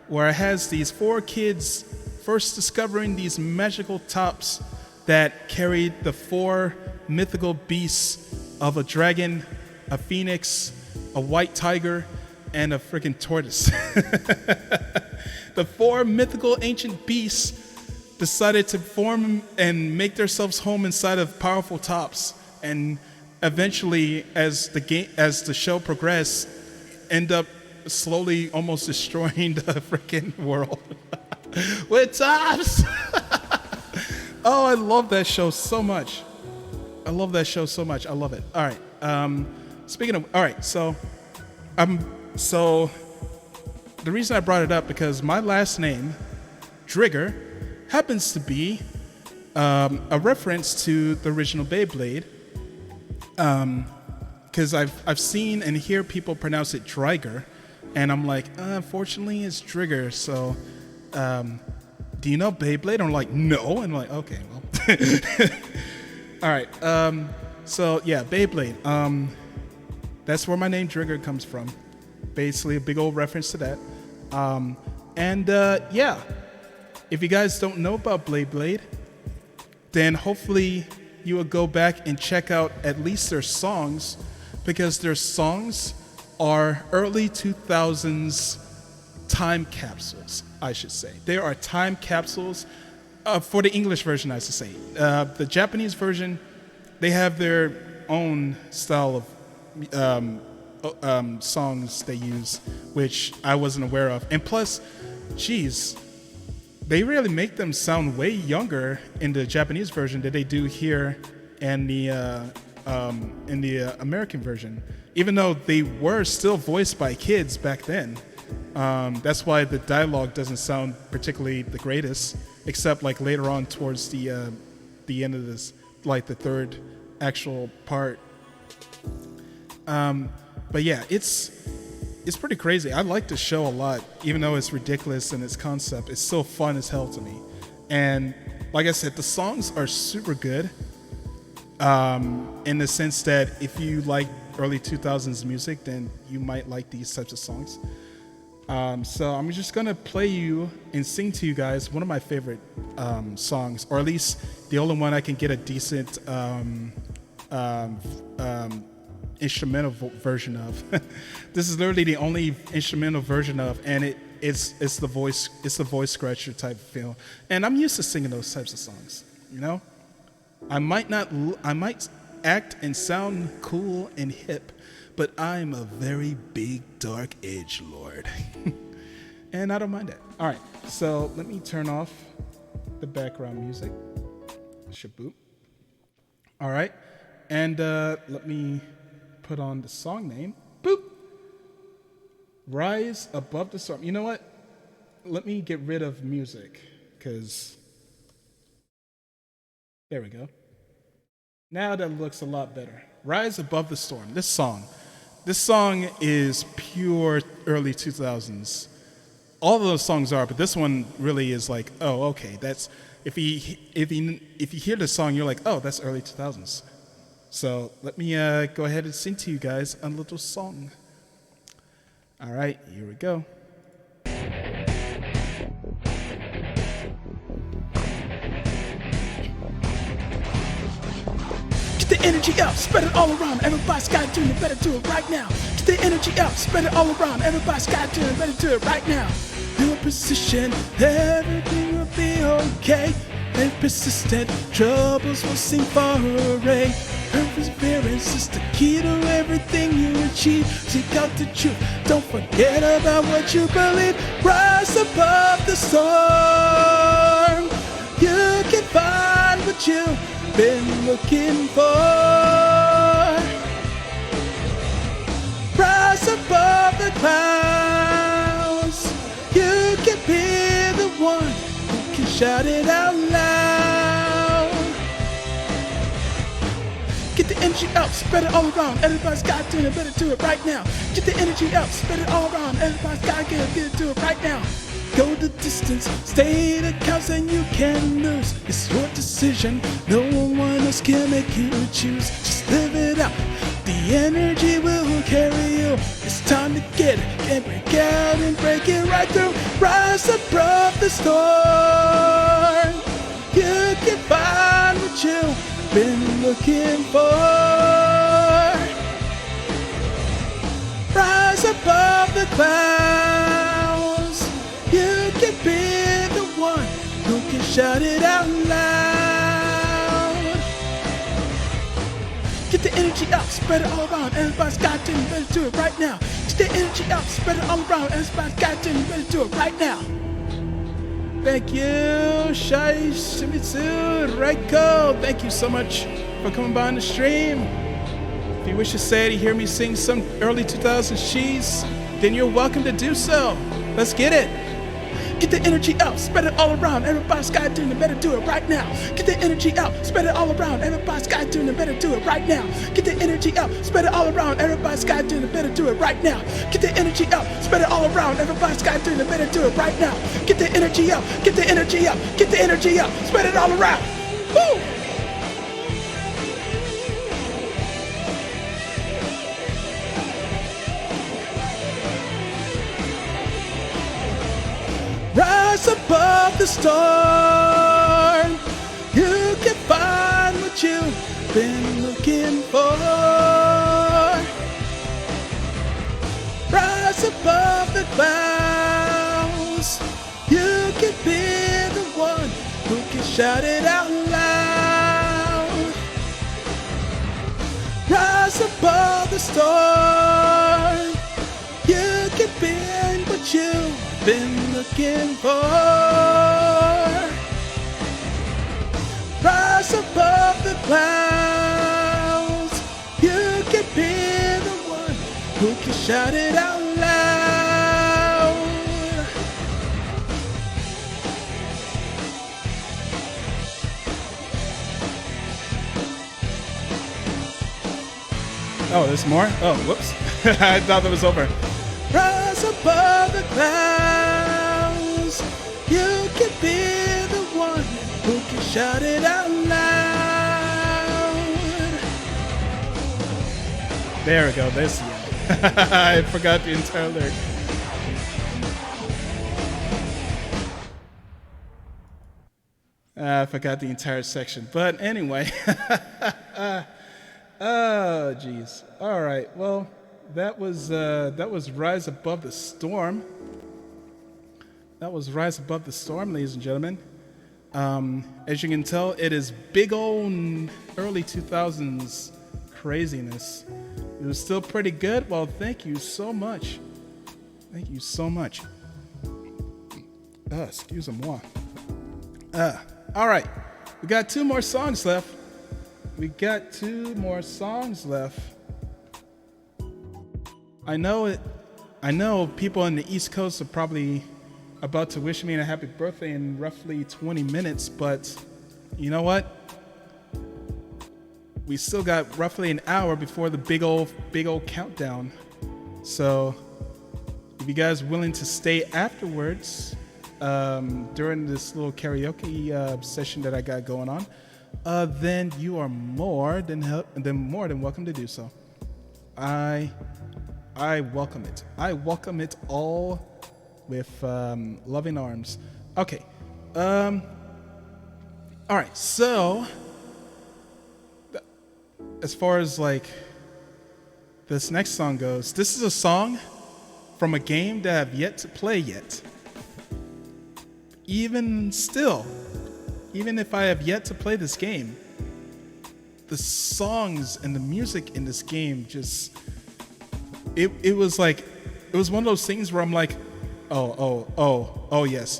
it has these 4 kids first discovering these magical tops that carried the 4 mythical beasts of a dragon, a phoenix, a white tiger, and a freaking tortoise. The 4 mythical ancient beasts decided to form and make themselves home inside of powerful tops, and eventually, as the show progressed, end up slowly almost destroying the freaking world with tops. Oh, I love that show so much. I love it. All right. Speaking of, all right. So the reason I brought it up because my last name, Drigger, happens to be a reference to the original Beyblade. Because I've seen and hear people pronounce it Driger, and I'm like, unfortunately, it's Drigger. So, do you know Beyblade? And I'm like, no. And I'm like, okay, well. All right. So yeah, Beyblade. That's where my name Drigger comes from. Basically, a big old reference to that. Yeah, if you guys don't know about Beyblade, then hopefully you will go back and check out at least their songs, because their songs are early 2000s time capsules, I should say. They are time capsules for the English version, I should say. The Japanese version, they have their own style of songs they use, which I wasn't aware of. And plus, geez, they really make them sound way younger in the Japanese version than they do here in the American version. Even though they were still voiced by kids back then, that's why the dialogue doesn't sound particularly the greatest, except like later on towards the end of this, like the third actual part. But yeah, it's pretty crazy. I like the show a lot, even though it's ridiculous in its concept. It's still fun as hell to me. And like I said, the songs are super good, in the sense that if you like early 2000s music, then you might like these types of songs. So I'm just gonna play you and sing to you guys one of my favorite songs, or at least the only one I can get a decent instrumental version of. This is literally the only instrumental version of, and it's the voice scratcher type of feel. And I'm used to singing those types of songs, you know. I might act and sound cool and hip, but I'm a very big dark edgelord. And I don't mind that. All right, so let me turn off the background music. Shaboop. All right, and let me put on the song name. Boop. Rise Above the Storm. You know what? let me get rid of music, because there we go. Now that looks a lot better. Rise Above the Storm. This song is pure early 2000s. All of those songs are, but this one really is like, oh, okay, that's if you hear the song, you're like, oh, that's early 2000s. So let me go ahead and sing to you guys a little song. All right, here we go. Get the energy up, spread it all around. Everybody's got to do it, better do it right now. Get the energy up, spread it all around. Everybody's got to do it, better do it right now. Your position, everything will be okay. And persistent troubles will seem far away. Perseverance is the key to everything you achieve. Seek out the truth, don't forget about what you believe. Rise above the storm. You can find what you've been looking for. Rise above the clouds. You can be the one who can shout it out loud. Get the energy up, spread it all around. Everybody's got to do it, better do it right now. Get the energy up, spread it all around. Everybody's got to get it, do it right now. Go the distance, stay the counts, and you can lose. It's your decision, no one else can make you choose. Just live it out, the energy will carry you. It's time to get it, and break out and break it right through. Rise above the storm. You can find what you've been looking for. Rise above the clouds. You can be the one who can shout it out loud. Get the energy up, spread it all around. Everybody's got to, better do it right now. Get the energy up, spread it all around. Everybody's got to, better do it right now. Thank you, Shai Shimizu Reiko. Thank you so much for coming by on the stream. If you wish to say it, you hear me sing some early 2000s she's, then you're welcome to do so. Let's get it. Get the energy up, spread it all around. Everybody's got to do it, better do it right now. Get the energy up, spread it all around. Everybody's got to do it, better do it right now. Get the energy up, spread it all around. Everybody's got to do it, better do it right now. Get the energy up, spread it all around. Everybody's got to do it, better do it right now. Get the energy up, get the energy up, get the energy up, spread it all around. Woo! Rise above the storm. You can find what you've been looking for. Rise above the clouds. You can be the one who can shout it out loud. Rise above the storm. You can be what you've been looking for. Rise above the clouds. You can be the one who can shout it out loud. Oh, there's more? Oh, whoops. I thought that was over. Rise above the clouds. You can be the one who can shout it out loud. There we go. There's the end. I forgot the entire lyric. I forgot the entire section. But anyway. Oh, geez. All right. Well, that was Rise Above the Storm. That was Rise Above the Storm, ladies and gentlemen. As you can tell, it is big old early 2000s craziness. It was still pretty good. Well, thank you so much. Thank you so much. Excuse-moi. All right. We got two more songs left. I know people on the East Coast are probably about to wish me a happy birthday in roughly 20 minutes, but you know what? We still got roughly an hour before the big old countdown. So if you guys willing to stay afterwards during this little karaoke session that I got going on, then you are more than welcome to do so. I welcome it. I welcome it all with loving arms. Okay. All right. So as far as like this next song goes, this is a song from a game that I've yet to play yet. Even still, even if I have yet to play this game, the songs and the music in this game just it was one of those things where I'm like, oh yes,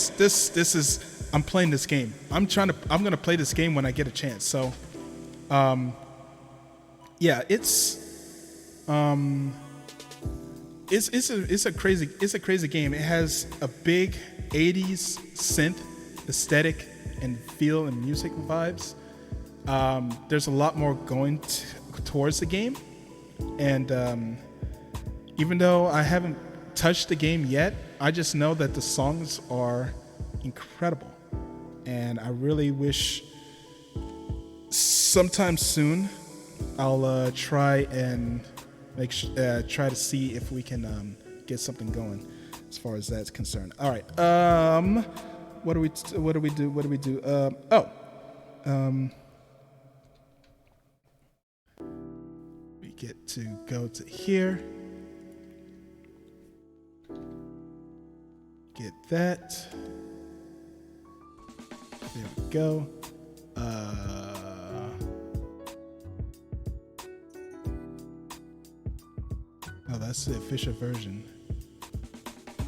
this is, I'm playing this game. I'm gonna play this game when I get a chance. So yeah, it's a crazy game. It has a big 80s synth aesthetic and feel and music vibes. There's a lot more going towards the game, and even though I haven't touched the game yet, I just know that the songs are incredible, and I really wish sometime soon I'll try and try to see if we can get something going as far as that's concerned. All right. What do we do? We get to go to here. Get that. There we go. Oh, that's the official version.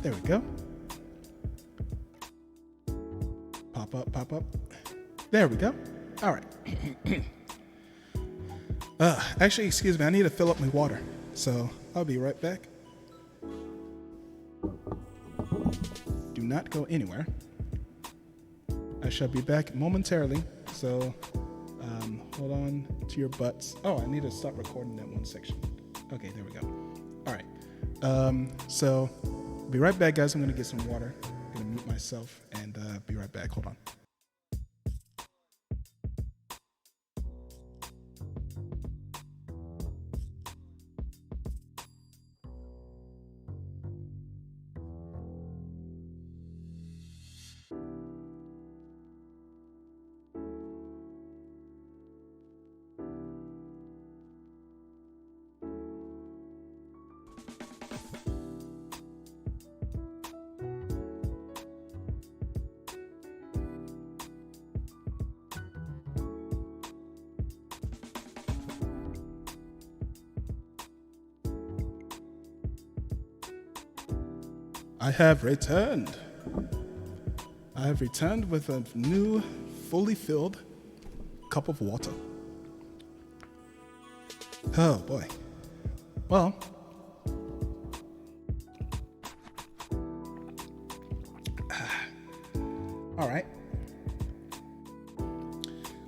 There we go. Pop up. There we go. All right. Actually, excuse me, I need to fill up my water. So I'll be right back. Do not go anywhere. I shall be back momentarily. So hold on to your butts. Oh, I need to stop recording that one section. Okay, there we go. All right. So be right back, guys. I'm going to get some water. I'm going to mute myself and be right back. Hold on. I have returned. I have returned with a new, fully filled cup of water. Oh boy. Well, all right.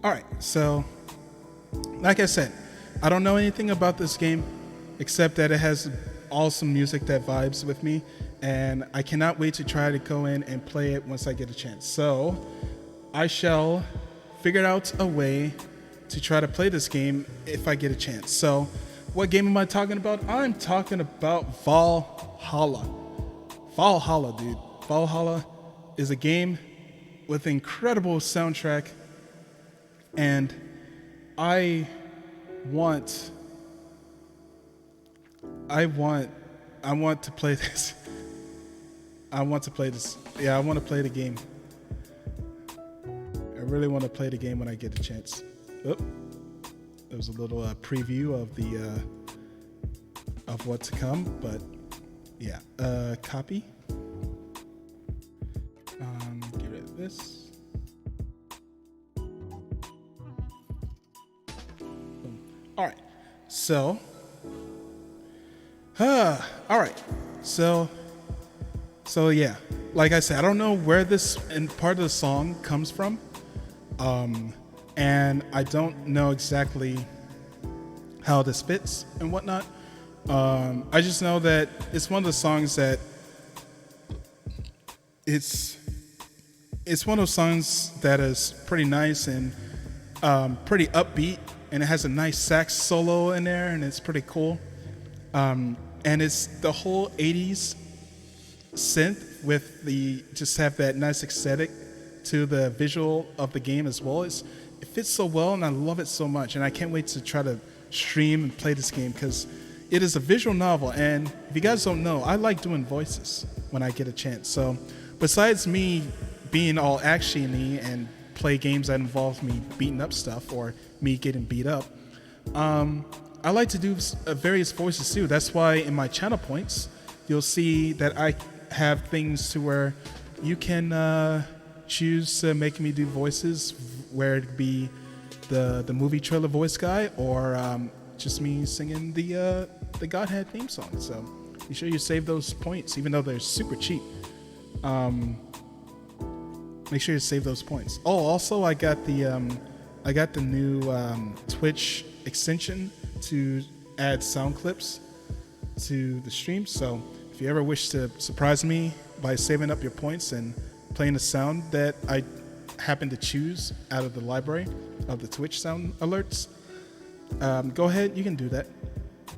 All right. So, like I said, I don't know anything about this game except that it has awesome music that vibes with me, and I cannot wait to try to go in and play it once I get a chance. So I shall figure out a way to try to play this game if I get a chance. So what game am I talking about? I'm talking about Valhalla. Valhalla, dude. Valhalla is a game with an incredible soundtrack, and I want to play this. I want to play this. Yeah, I want to play the game. I really want to play the game when I get a chance. Oh, there was a little preview of the of what to come, but yeah. Copy. Get rid of this. Boom. All right. So. All right. So So yeah, like I said, I don't know where this and part of the song comes from, and I don't know exactly how this fits and whatnot. I just know that it's one of the songs that it's one of those songs that is pretty nice and pretty upbeat, and it has a nice sax solo in there, and it's pretty cool. And it's the whole 80s synth with the just have that nice aesthetic to the visual of the game as well. It fits so well, and I love it so much, and I can't wait to try to stream and play this game because it is a visual novel. And if you guys don't know, I like doing voices when I get a chance. So besides me being all actiony and play games that involve me beating up stuff or me getting beat up, I like to do various voices too. That's why in my channel points, you'll see that I have things to where you can choose to make me do voices, where it be the movie trailer voice guy or just me singing the Godhead theme song. So be sure you save those points, even though they're super cheap. Make sure you save those points. Oh, also I got the new Twitch extension to add sound clips to the stream. So if you ever wish to surprise me by saving up your points and playing a sound that I happen to choose out of the library of the Twitch sound alerts, go ahead, you can do that.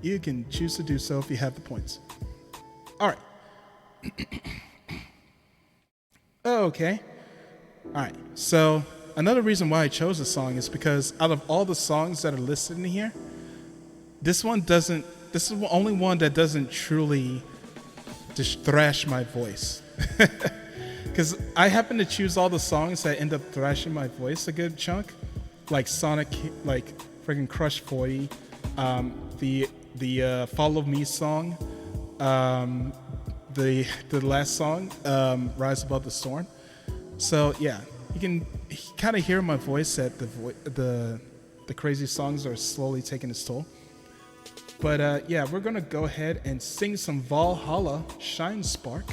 You can choose to do so if you have the points. All right. Okay. All right. So another reason why I chose this song is because out of all the songs that are listed in here, this is the only one that doesn't truly just thrash my voice. Because I happen to choose all the songs that end up thrashing my voice a good chunk, like Sonic, like friggin' Crush 40, the Follow Me song, the last song, Rise Above the Storm. So yeah, you can kind of hear my voice that the crazy songs are slowly taking its toll. But yeah, we're gonna go ahead and sing some Valhalla Shine Spark,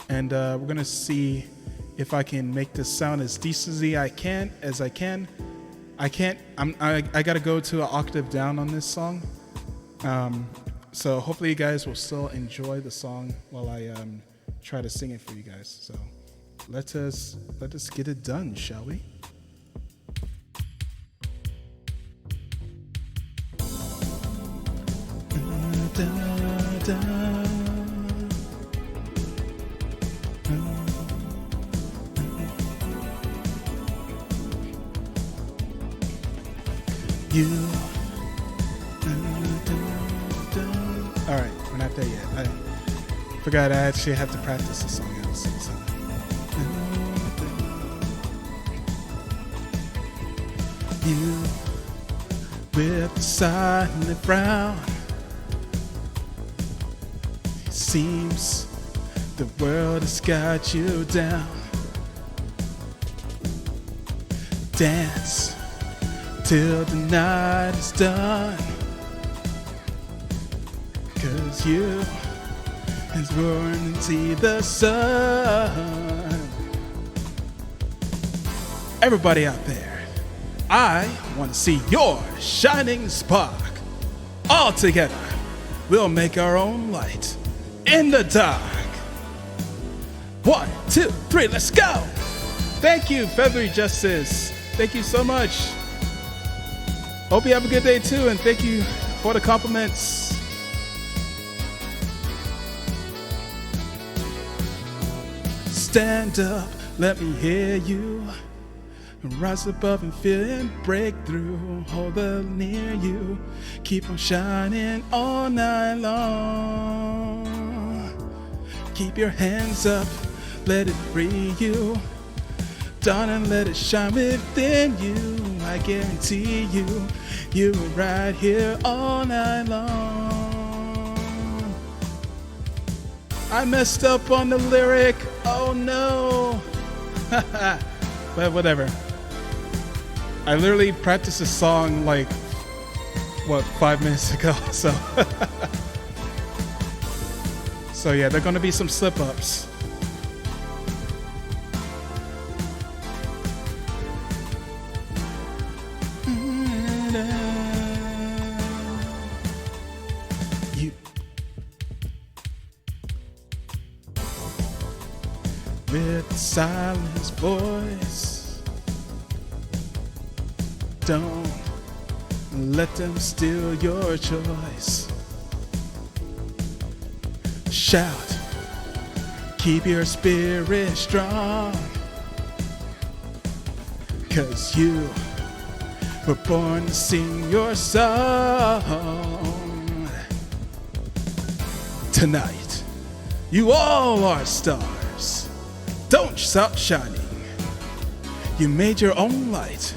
and we're gonna see if I can make this sound as decent as I can. I gotta go to an octave down on this song. So hopefully you guys will still enjoy the song while I try to sing it for you guys. So let us get it done, shall we? All right, we're not there yet. I forgot I actually have to practice the song out. So. You with the silent frown. It seems the world has got you down. Dance till the night is done, 'cause you is born into the sun. Everybody out there, I want to see your shining spark. All together, we'll make our own light in the dark. 1, 2, 3, let's go! Thank you, Feathery Justice. Thank you so much. Hope you have a good day too, and thank you for the compliments. Stand up, let me hear you. Rise above and feel and break through. Hold up near you. Keep on shining all night long. Keep your hands up, let it free you. Darling, let it shine within you. I guarantee you, you are right here all night long. I messed up on the lyric, oh no. But whatever. I literally practiced this song like, 5 minutes ago, so. So yeah, there are gonna be some slip-ups. You with the silence voice, don't let them steal your choice. Shout, keep your spirit strong, 'cause you were born to sing your song. Tonight, you all are stars. Don't stop shining. You made your own light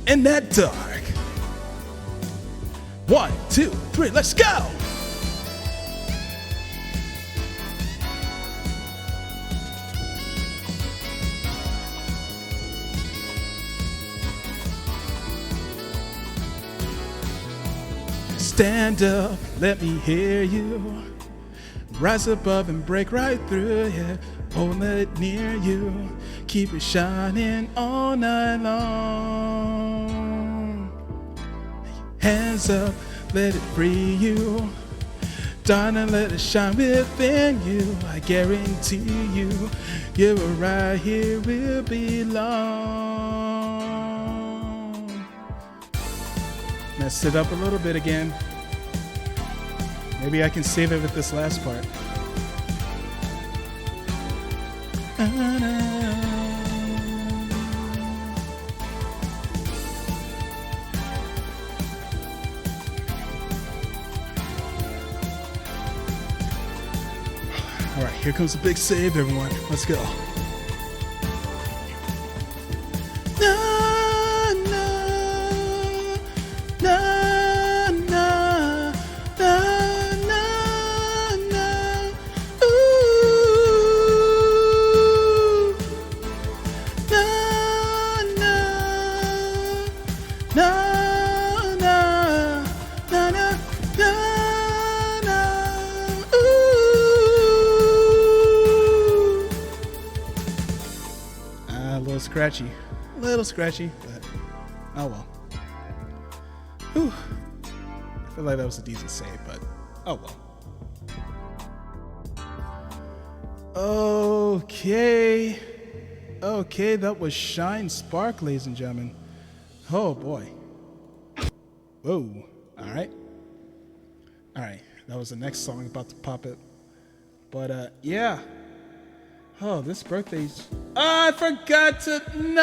in that dark. 1, 2, 3, let's go! Stand up, let me hear you. Rise above and break right through, yeah. Hold it near you. Keep it shining all night long. Hands up, let it free you. Darling, let it shine within you. I guarantee you, you're right here will belong. Mess it up a little bit again. Maybe I can save it with this last part. All right, here comes the big save, everyone. Let's go. A little scratchy, but oh well. Whew. I feel like that was a decent save, but oh well. Okay, that was Shine Spark, ladies and gentlemen. Oh boy. Whoa. Alright, that was the next song about to pop it. But yeah. Oh, this birthday's... I forgot to... No,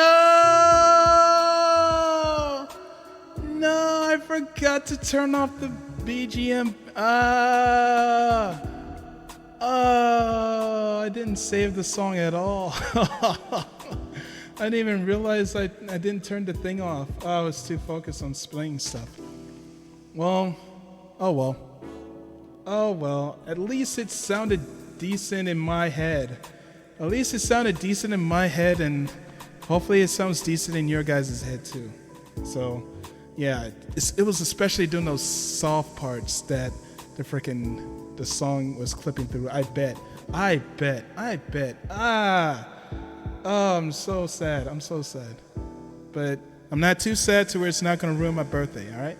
I forgot to turn off the BGM. I didn't save the song at all. I didn't even realize I didn't turn the thing off. I was too focused on playing stuff. Well, oh well. At least it sounded decent in my head. At least it sounded decent in my head, and hopefully it sounds decent in your guys' head too. So, yeah, it was especially doing those soft parts that the song was clipping through. I bet. Oh, I'm so sad. But I'm not too sad to where it's not going to ruin my birthday, all right?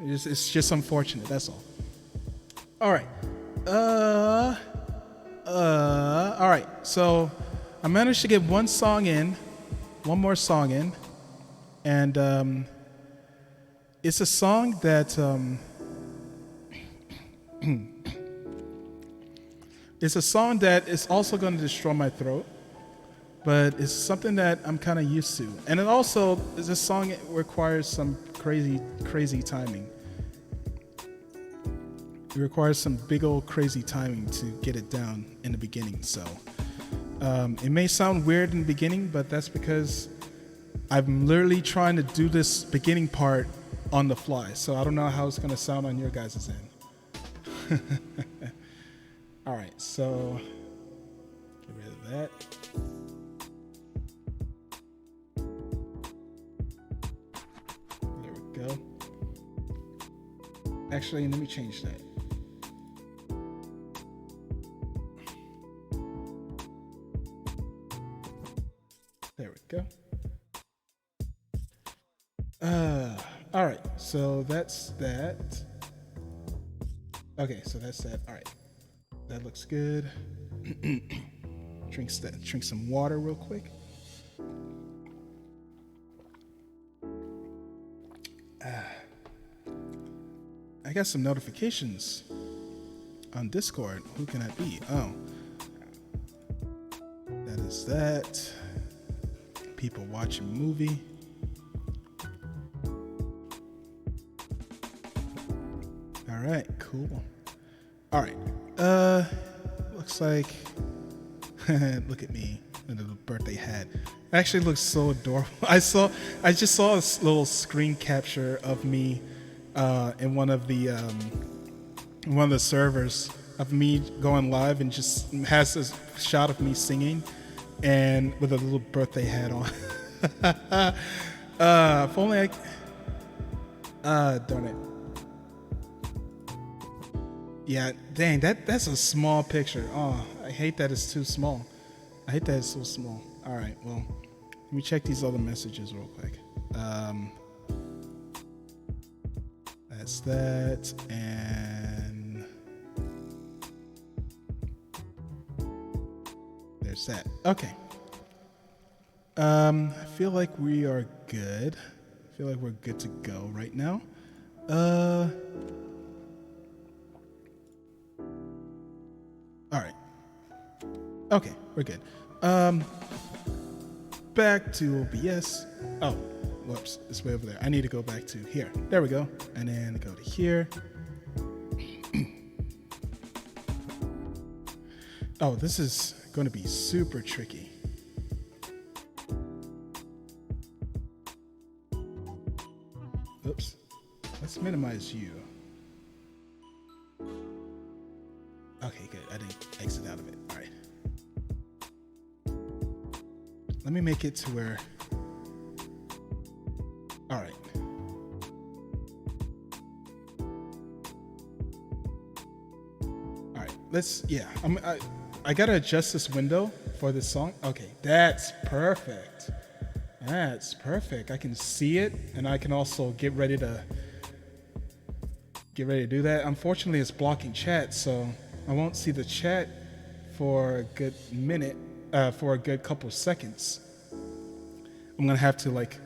It's just unfortunate, that's all. All right. All right, so I managed to get one more song in, and it's a song that it's a song that is also going to destroy my throat, but it's something that I'm kind of used to, and it also is a song that requires some crazy timing. It requires some big old crazy timing to get it down in the beginning. So it may sound weird in the beginning, but that's because I'm literally trying to do this beginning part on the fly. So I don't know how it's going to sound on your guys' end. All right, so get rid of that. There we go. Actually, let me change that. Go. All right. So that's that. Okay, so that's that. All right. That looks good. Drink some water real quick. I got some notifications on Discord. Who can that be? Oh. That is that. People watching movie. All right, cool. All right. Looks like look at me, a little birthday hat. It actually looks so adorable. I just saw a little screen capture of me in one of the servers of me going live, and just has this shot of me singing and with a little birthday hat on. If only darn it. Yeah, dang, that's a small picture. Oh, I hate that it's too small. I hate that it's so small. All right, well, let me check these other messages real quick. That's that, and there's that. Okay. I feel like we are good. I feel like we're good to go right now. All right. Okay, we're good. Back to OBS. Oh, whoops, it's way over there. I need to go back to here. There we go. And then go to here. Oh, this is going to be super tricky. Oops. Let's minimize you. Okay, good. I didn't exit out of it. All right. Let me make it to where... All right. All right. Let's... Yeah. I got to adjust this window for this song. Okay. That's perfect. That's perfect. I can see it, and I can also get ready to do that. Unfortunately, it's blocking chat, so I won't see the chat for a good minute, for a good couple seconds. I'm gonna have to like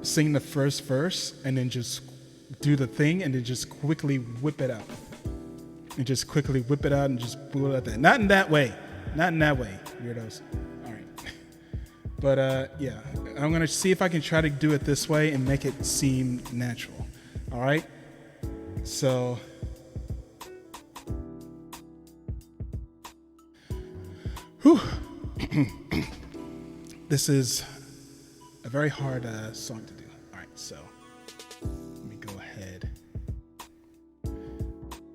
sing the first verse and then just do the thing and then just quickly whip it out. And just quickly whip it out and just pull it out there. Not in that way. Not in that way, weirdos. All right. But yeah, I'm gonna see if I can try to do it this way and make it seem natural. All right. So. Whew. This is a very hard song to do. All right, so let me go ahead.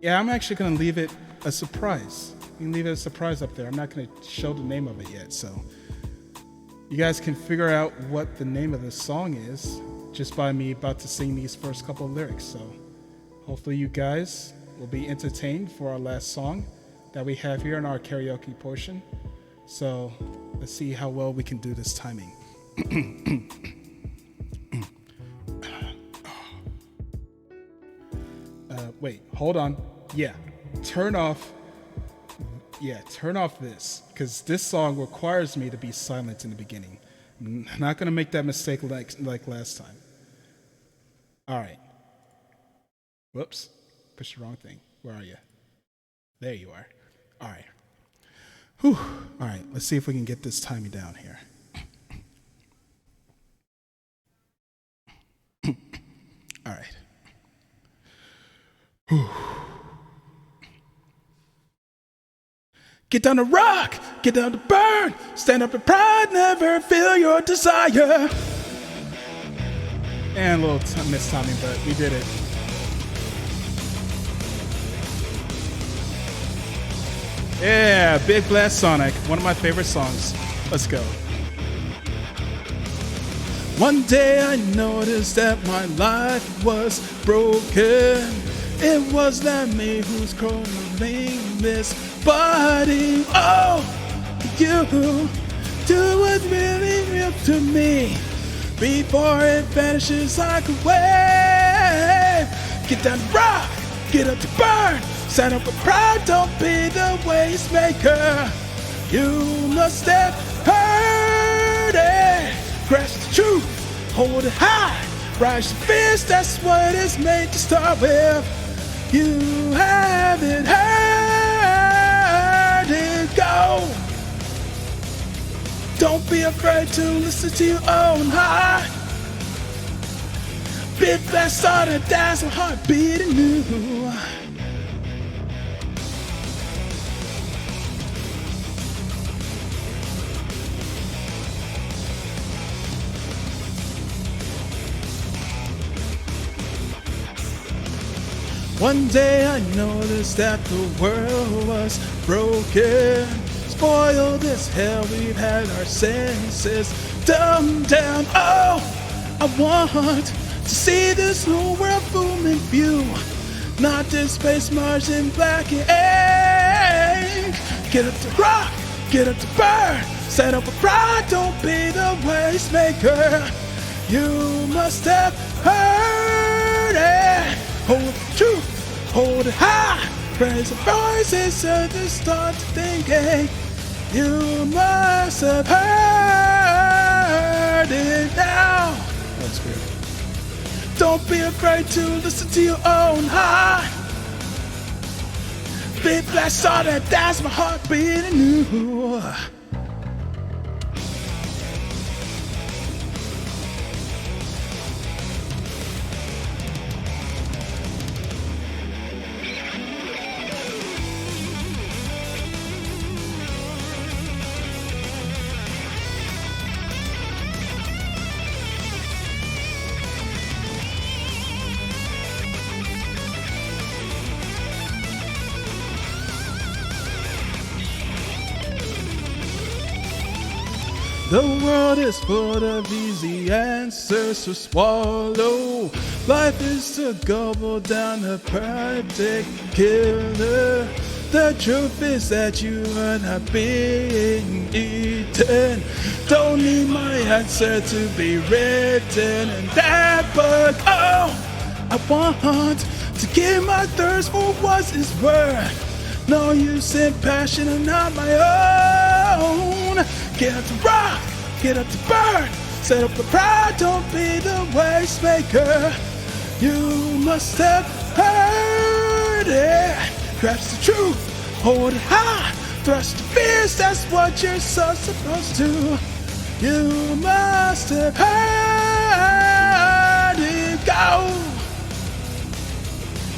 Yeah, I'm actually going to leave it a surprise. You can leave it a surprise up there. I'm not going to show the name of it yet, so you guys can figure out what the name of this song is just by me about to sing these first couple of lyrics. So hopefully you guys will be entertained for our last song that we have here in our karaoke portion. So let's see how well we can do this timing. Wait, hold on. Yeah, turn off this, because this song requires me to be silent in the beginning. I'm not going to make that mistake like last time. All right. Whoops, pushed the wrong thing. Where are you? There you are. All right. Whew. All right, let's see if we can get this timing down here. All right. Whew. Get down to rock, get down to burn, stand up in pride, never feel your desire. And a little missed timing, but we did it. Yeah, Big Blast Sonic, one of my favorite songs. Let's go. One day I noticed that my life was broken. It was not me who's controlling this body. Oh, you Do what's really real to me before it vanishes like a wave. Get down to rock, get up to burn. Stand up for pride, don't be the waste maker. You must have heard it. Grasp the truth, hold it high. Rise to fierce, that's what it's made to start with. You haven't heard it go. Don't be afraid to listen to your own heart. Big blast on a dazzle, heart beating new. One day I noticed that the world was broken. Spoiled as hell, we've had our senses dumbed down. Oh, I want to see this new world boom in view. Not this space Mars in black and ink. Get up to rock, get up to burn. Set up a pride, don't be the waste maker. You must have heard it. Hold the truth, hold it high. Raise the voices to the start thinking. You must have heard it now. That's good. Don't be afraid to listen to your own heart. Big blast on that, that's my heart beating new. The world is full of easy answers to swallow. Life is to gobble down a perfect killer. The truth is that you are not being eaten. Don't need my answer to be written in that book. Oh, I want to give my thirst for what it's worth. No use in passion and not my own. Get up to rock, get up to burn. Set up the pride, don't be the waste maker. You must have heard it. Grasp the truth, hold it high. Thrust the fears, that's what you're so supposed to. You must have heard it go.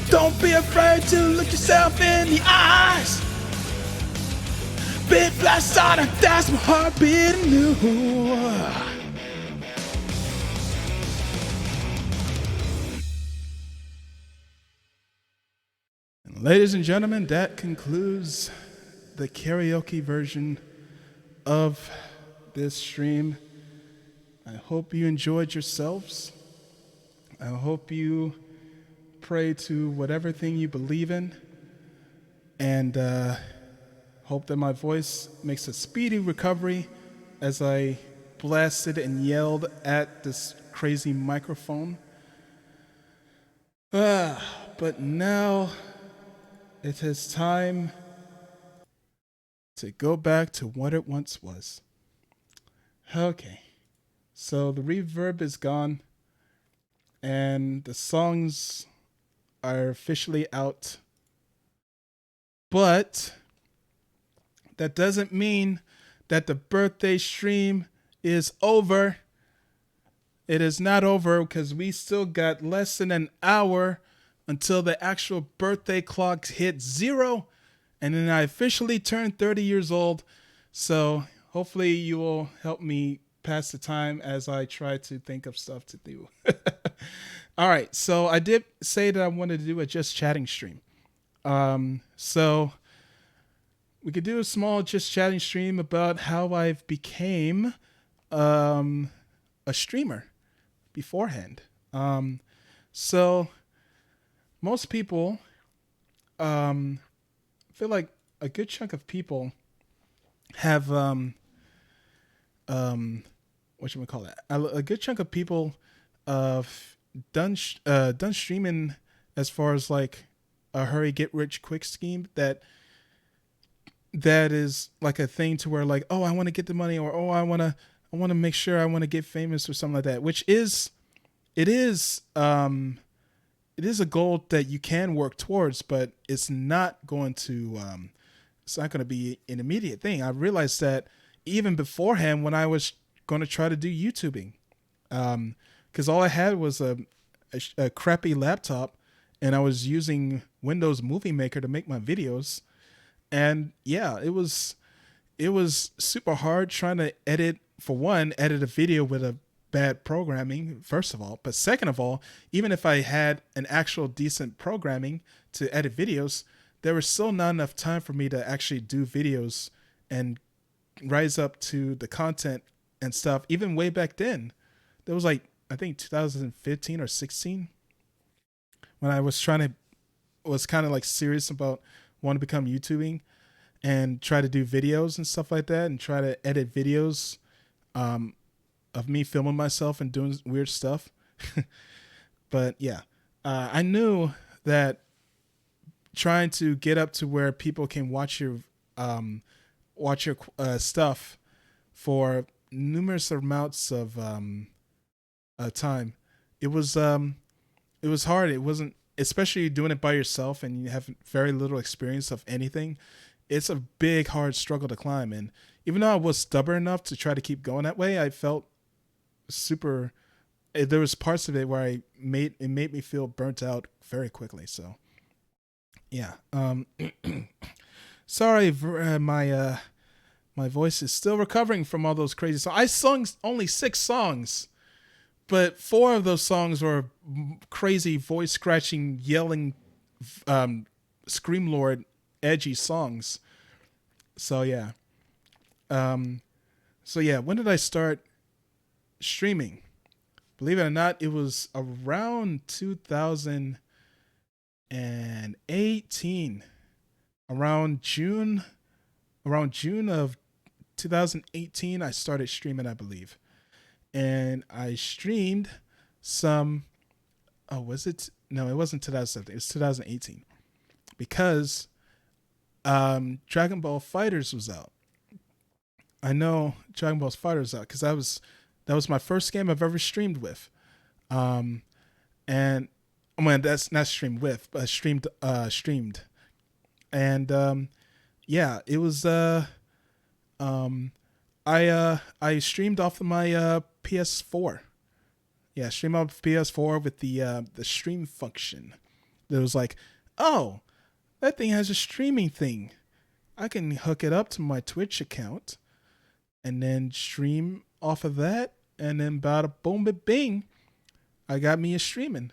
Don't be afraid to look yourself in the eyes. Big blast on it, that's my heart beating new. And ladies and gentlemen, that concludes the karaoke version of this stream. I hope you enjoyed yourselves. I hope you pray to whatever thing you believe in, and hope that my voice makes a speedy recovery as I blasted and yelled at this crazy microphone. But now it is time to go back to what it once was. Okay, so the reverb is gone and the songs are officially out, but that doesn't mean that the birthday stream is over. It is not over because we still got less than an hour until the actual birthday clock hits 0, and then I officially turn 30 years old. So hopefully you will help me pass the time as I try to think of stuff to do. All right, so I did say that I wanted to do a just chatting stream. So we could do a small just chatting stream about how I've became a streamer beforehand. So most people, feel like a good chunk of people have whatchamacallit, a good chunk of people done streaming as far as like a hurry get rich quick scheme that is like a thing to where like, oh, I want to get the money, or oh, I want to make sure I want to get famous or something like that, which is it is it is a goal that you can work towards, but it's not going to be an immediate thing. I realized that even beforehand when I was going to try to do YouTubing, because all I had was a crappy laptop, and I was using Windows Movie Maker to make my videos, and yeah, it was super hard trying to edit a video with a bad programming, first of all. But second of all, even if I had an actual decent programming to edit videos, there was still not enough time for me to actually do videos and rise up to the content and stuff. Even way back then, there was like, I think 2015 or 16 when I was kind of like serious about wanting to become YouTubing and try to do videos and stuff like that, and try to edit videos of me filming myself and doing weird stuff. But yeah, I knew that trying to get up to where people can watch your stuff for numerous amounts of time, it was hard. It wasn't, especially doing it by yourself and you have very little experience of anything. It's a big, hard struggle to climb. And even though I was stubborn enough to try to keep going that way, I felt super. There was parts of it where it made me feel burnt out very quickly. So, yeah. Sorry, my voice is still recovering from all those crazy songs. I sung only 6 songs, but 4 of those songs were crazy, voice scratching, yelling, scream lord, edgy songs. So yeah. When did I start streaming? Believe it or not, it was around 2018, around June of 2018. I started streaming, I believe, and I streamed some. Oh, was it? No, it wasn't 2017. It was 2018 because Dragon Ball Fighters was out. I know Dragon Ball Fighters out because that was my first game I've ever streamed with. And I mean, that's not streamed with, but streamed. And yeah, it was I streamed off of my PS4. Yeah, stream off PS4 with the stream function. It was like, oh, that thing has a streaming thing. I can hook it up to my Twitch account and then stream off of that, and then bada boom, bing, I got me a streaming.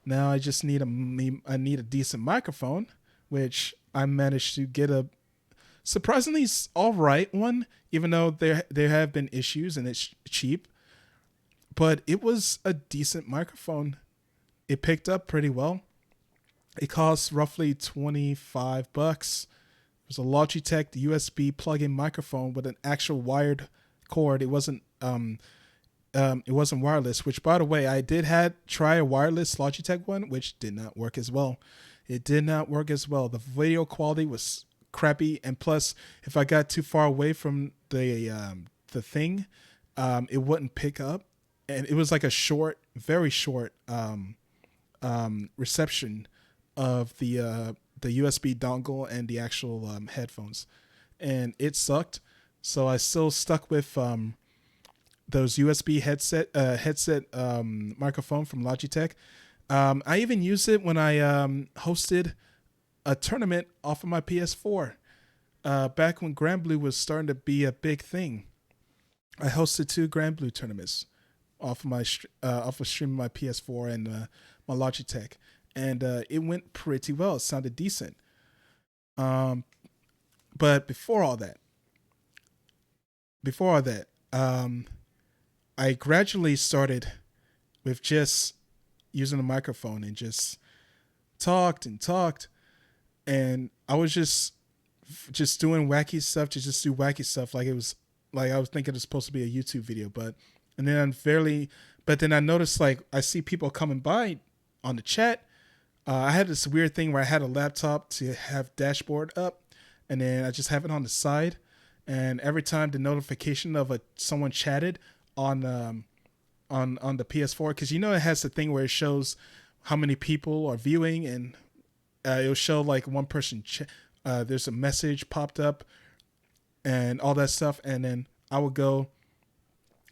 Now I just need I need a decent microphone, which I managed to get a surprisingly all right one, even though there have been issues and it's cheap. But it was a decent microphone. It picked up pretty well. It cost roughly $25. It was a Logitech USB plug-in microphone with an actual wired cord. It wasn't wireless, which, by the way, I did try a wireless Logitech one, which did not work as well. It did not work as well. The video quality was crappy, and plus, if I got too far away from the thing, it wouldn't pick up, and it was like a very short reception of the USB dongle and the actual headphones, and it sucked. So I still stuck with those USB headset microphone from Logitech. I even used it when I hosted a tournament off of my PS4 back when Grand Blue was starting to be a big thing. I hosted 2 Grand Blue tournaments off of streaming my PS4 and my Logitech, and it went pretty well. It sounded decent. But before all that, I gradually started with just using a microphone and just talked, and I was just doing wacky stuff to just do wacky stuff, like it was Like I was thinking it's supposed to be a YouTube video, and then but then I noticed like I see people coming by on the chat. I had this weird thing where I had a laptop to have dashboard up, and then I just have it on the side, and every time the notification of someone chatted on the PS4, because you know it has the thing where it shows how many people are viewing, and it'll show like one person. There's a message popped up, and all that stuff, and then I would go.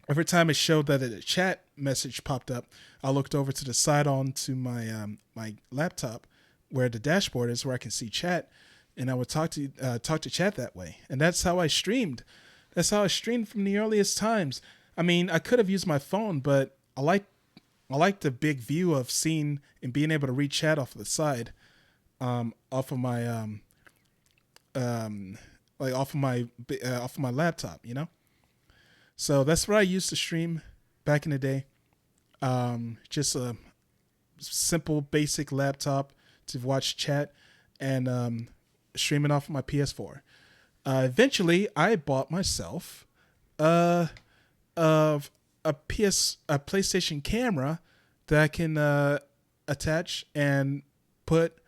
Every time it showed that a chat message popped up, I looked over to the side onto my my laptop, where the dashboard is, where I can see chat, and I would talk to chat that way, and that's how I streamed. That's how I streamed from the earliest times. I mean, I could have used my phone, but I like the big view of seeing and being able to read chat off of the side, off of my off of my laptop, you know. So that's what I used to stream back in the day. Just a simple, basic laptop to watch chat and streaming off of my PS4. Eventually, I bought myself a PlayStation camera that I can attach and put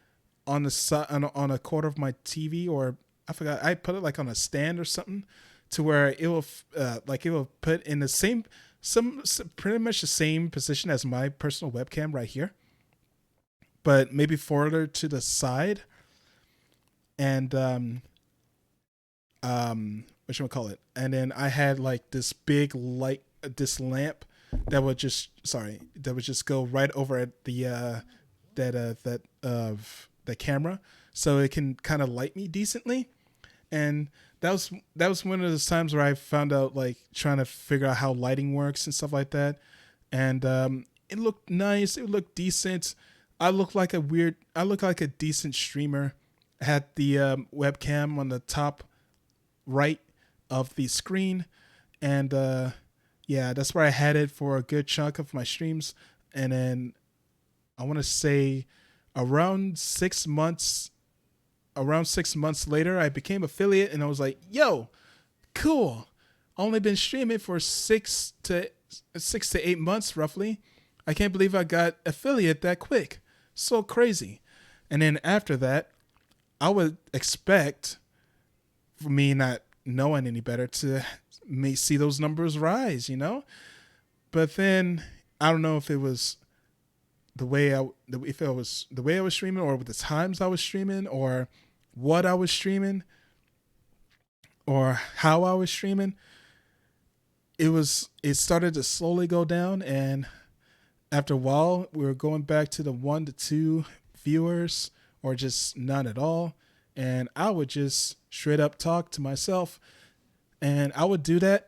on the side on a quarter of my TV, or I forgot. I put it like on a stand or something, to where it will put in the same pretty much the same position as my personal webcam right here, but maybe further to the side. And whatchamacallit, and then I had like this big light, this lamp that would just go right over at the the camera, so it can kind of light me decently. And that was one of those times where I found out, like, trying to figure out how lighting works and stuff like that. And it looked nice. It looked decent. I looked like a decent streamer. I had the webcam on the top right of the screen, and yeah, that's where I had it for a good chunk of my streams. And then I want to say around 6 months later, I became affiliate, and I was like, yo, cool. Only been streaming for 6 to 8 months roughly. I can't believe I got affiliate that quick. So crazy. And then after that, I would expect, for me not knowing any better, to see those numbers rise, you know? But then I don't know if it was the way I was streaming, or with the times I was streaming, or what I was streaming, or how I was streaming. It started to slowly go down, and after a while we were going back to the 1 to 2 viewers, or just none at all. And I would just straight up talk to myself, and I would do that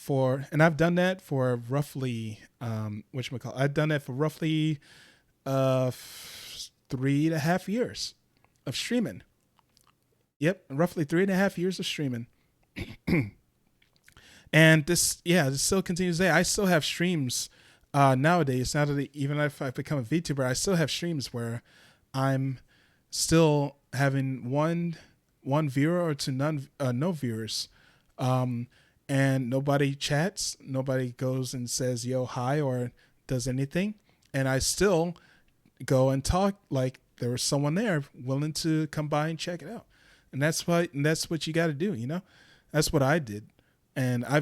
and I've done that for roughly I've done that for roughly 3.5 years of streaming. Yep, roughly 3.5 years of streaming. And this still continues today. I still have streams nowadays. Now that even if I become a VTuber, I still have streams where I'm still having one viewer or to no viewers, and nobody chats, nobody goes and says yo hi or does anything, and I still go and talk like there was someone there willing to come by and check it out. And that's what you got to do, you know. That's what I did, and I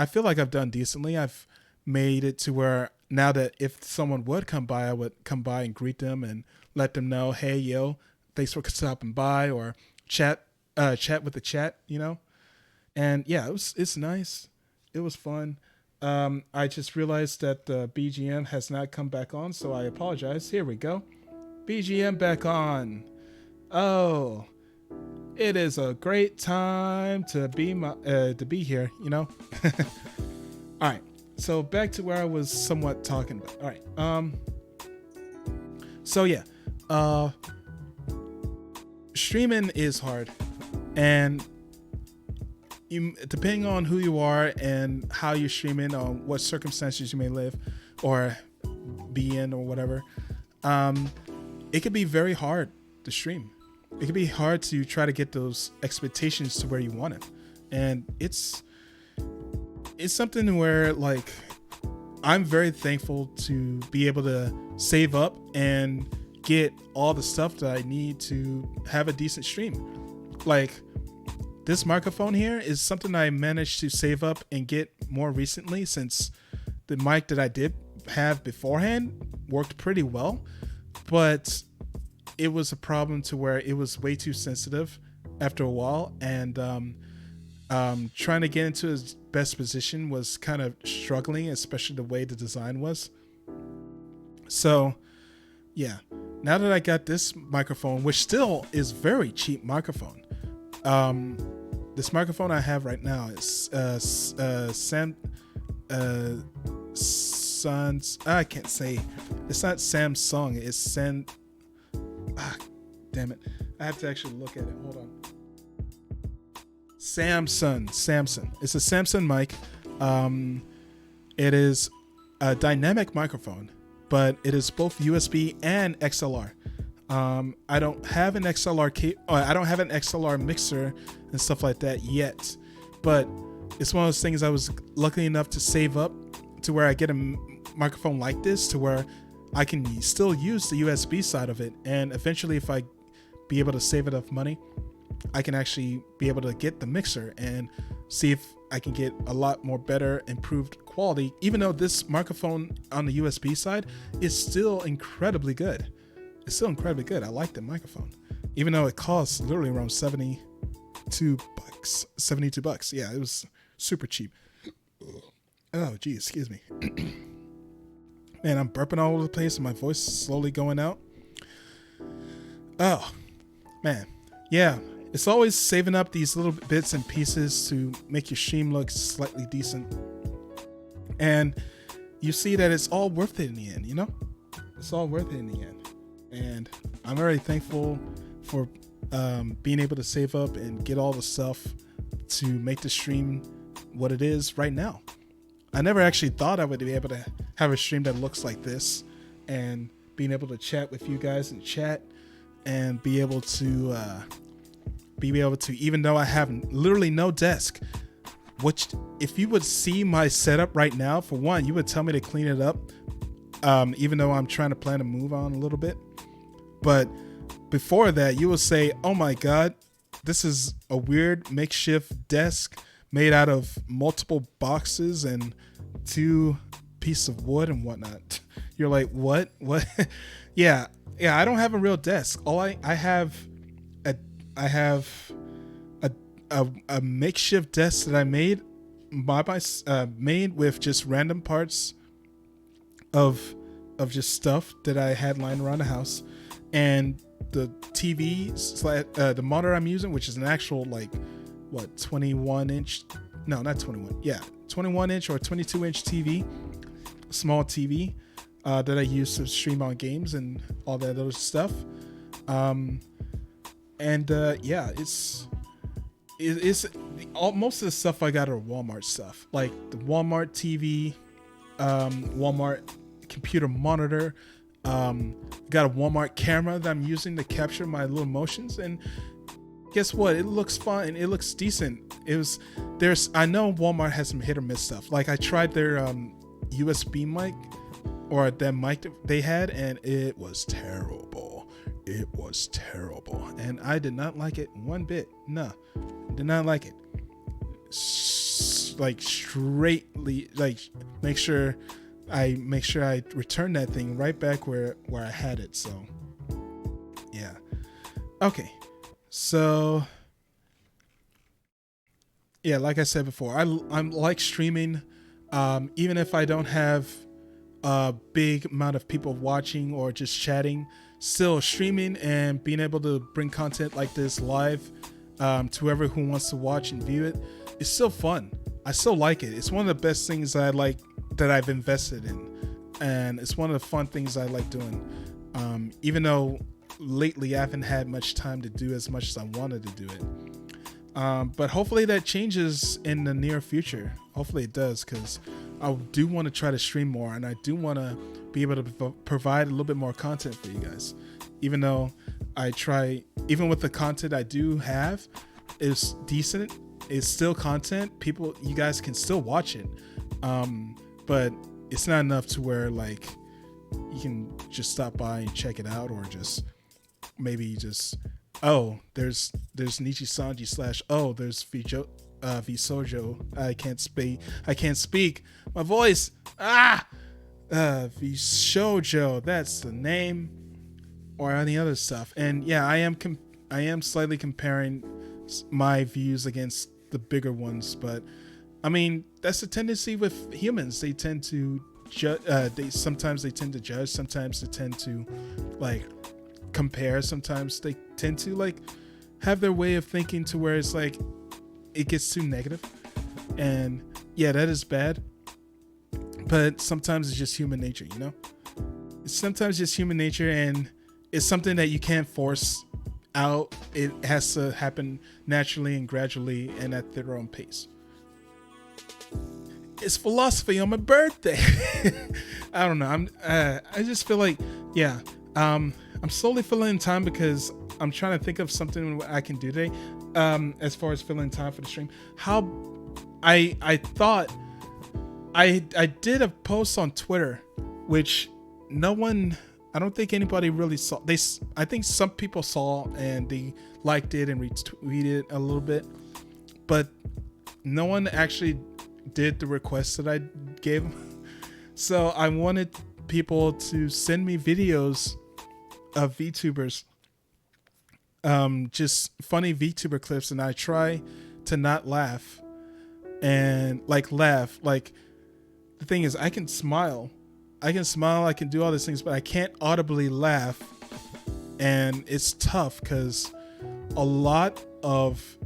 feel like I've done decently. I've made it to where now that if someone would come by, I would come by and greet them and let them know, hey yo, thanks for stopping by, or chat with the chat, you know. And yeah, it's nice. It was fun. I just realized that the BGM has not come back on, so I apologize. Here we go. BGM back on. Oh, it is a great time to be here, you know. All right. So back to where I was somewhat talking about. All right. So yeah. Streaming is hard, and depending on who you are and how you're streaming, or what circumstances you may live or be in, or whatever, it could be very hard to stream. It can be hard to try to get those expectations to where you want it, and it's it's something where like I'm very thankful to be able to save up and get all the stuff that I need to have a decent stream. Like this microphone here is something I managed to save up and get more recently, since the mic that I did have beforehand worked pretty well, but it was a problem to where it was way too sensitive after a while, and trying to get into its best position was kind of struggling, especially the way the design was. So yeah, now that I got this microphone, which still is very cheap microphone, this microphone I have right now is I can't say, it's not Samsung, it's damn it, I have to actually look at it, hold on. Samsung. It's a Samsung mic. It is a dynamic microphone, but it is both USB and XLR. I don't have an XLR mixer and stuff like that yet, but it's one of those things I was lucky enough to save up to where I get a microphone like this to where I can still use the USB side of it, and eventually if I be able to save enough money, I can actually be able to get the mixer and see if I can get a lot more better improved quality, even though this microphone on the USB side is still incredibly good. It's still incredibly good. I like the microphone, even though it costs literally around $72. Yeah, it was super cheap. Oh geez, excuse me. Man, I'm burping all over the place and my voice is slowly going out. Oh man, yeah. It's always saving up these little bits and pieces to make your stream look slightly decent. And you see that it's all worth it in the end, you know? It's all worth it in the end. And I'm very thankful for being able to save up and get all the stuff to make the stream what it is right now. I never actually thought I would be able to have a stream that looks like this, and being able to chat with you guys in chat, and be able to even though I have literally no desk, which if you would see my setup right now, for one, you would tell me to clean it up, even though I'm trying to plan to move on a little bit. But before that, you will say, oh my god, this is a weird makeshift desk made out of multiple boxes and 2 pieces of wood and whatnot. You're like, what yeah, I don't have a real desk. All I have a makeshift desk that I made made with just random parts of just stuff that I had lying around the house, and the TV the monitor I'm using, which is an actual 21 inch, no, not 21, yeah, 21 inch or 22 inch TV, small TV that I use to stream on games and all that other stuff. Yeah, most of the stuff I got are Walmart stuff, like the Walmart TV, Walmart computer monitor, got a Walmart camera that I'm using to capture my little motions, and guess what? It looks fun. It looks decent. I know Walmart has some hit or miss stuff. Like I tried their USB mic, or that mic that they had, and it was terrible. It was terrible, and I did not like it one bit. No, did not like it. Make sure I return that thing right back where I had it. So yeah, okay. So yeah, like I said before, I'm like streaming, even if I don't have a big amount of people watching or just chatting. Still streaming and being able to bring content like this live to whoever who wants to watch and view it, it's still fun. I still like it. It's one of the best things that I like, that I've invested in, and it's one of the fun things I like doing. Even though lately I haven't had much time to do as much as I wanted to do it, but hopefully that changes in the near future. Hopefully it does, because I do want to try to stream more, and I do want to be able to provide a little bit more content for you guys. Even though I try, even with the content I do have is decent, it's still content. People, you guys can still watch it, but it's not enough to where like you can just stop by and check it out, or just maybe just, oh, there's Nichi Sanji / oh, there's Visojo. I can't speak. My voice. Visojo. That's the name, or any other stuff. And yeah, I am slightly comparing my views against the bigger ones, but I mean that's the tendency with humans. They tend to sometimes they tend to judge, sometimes they tend to like compare, sometimes they tend to like have their way of thinking to where it's like it gets too negative. And yeah, that is bad, but sometimes it's just human nature, you know. It's sometimes just human nature, and it's something that you can't force out. It has to happen naturally and gradually and at their own pace. It's philosophy on my birthday. I don't know. I just feel like, yeah. I'm slowly filling in time because I'm trying to think of something I can do today. As far as filling in time for the stream, how I thought I did a post on Twitter, which no one, I don't think anybody really saw. I think some people saw and they liked it and retweeted it a little bit, but no one actually did the request that I gave them. So I wanted people to send me videos of VTubers, just funny VTuber clips, and I try to not laugh, and like laugh. Like the thing is, I can smile, I can do all these things, but I can't audibly laugh, and it's tough because a lot of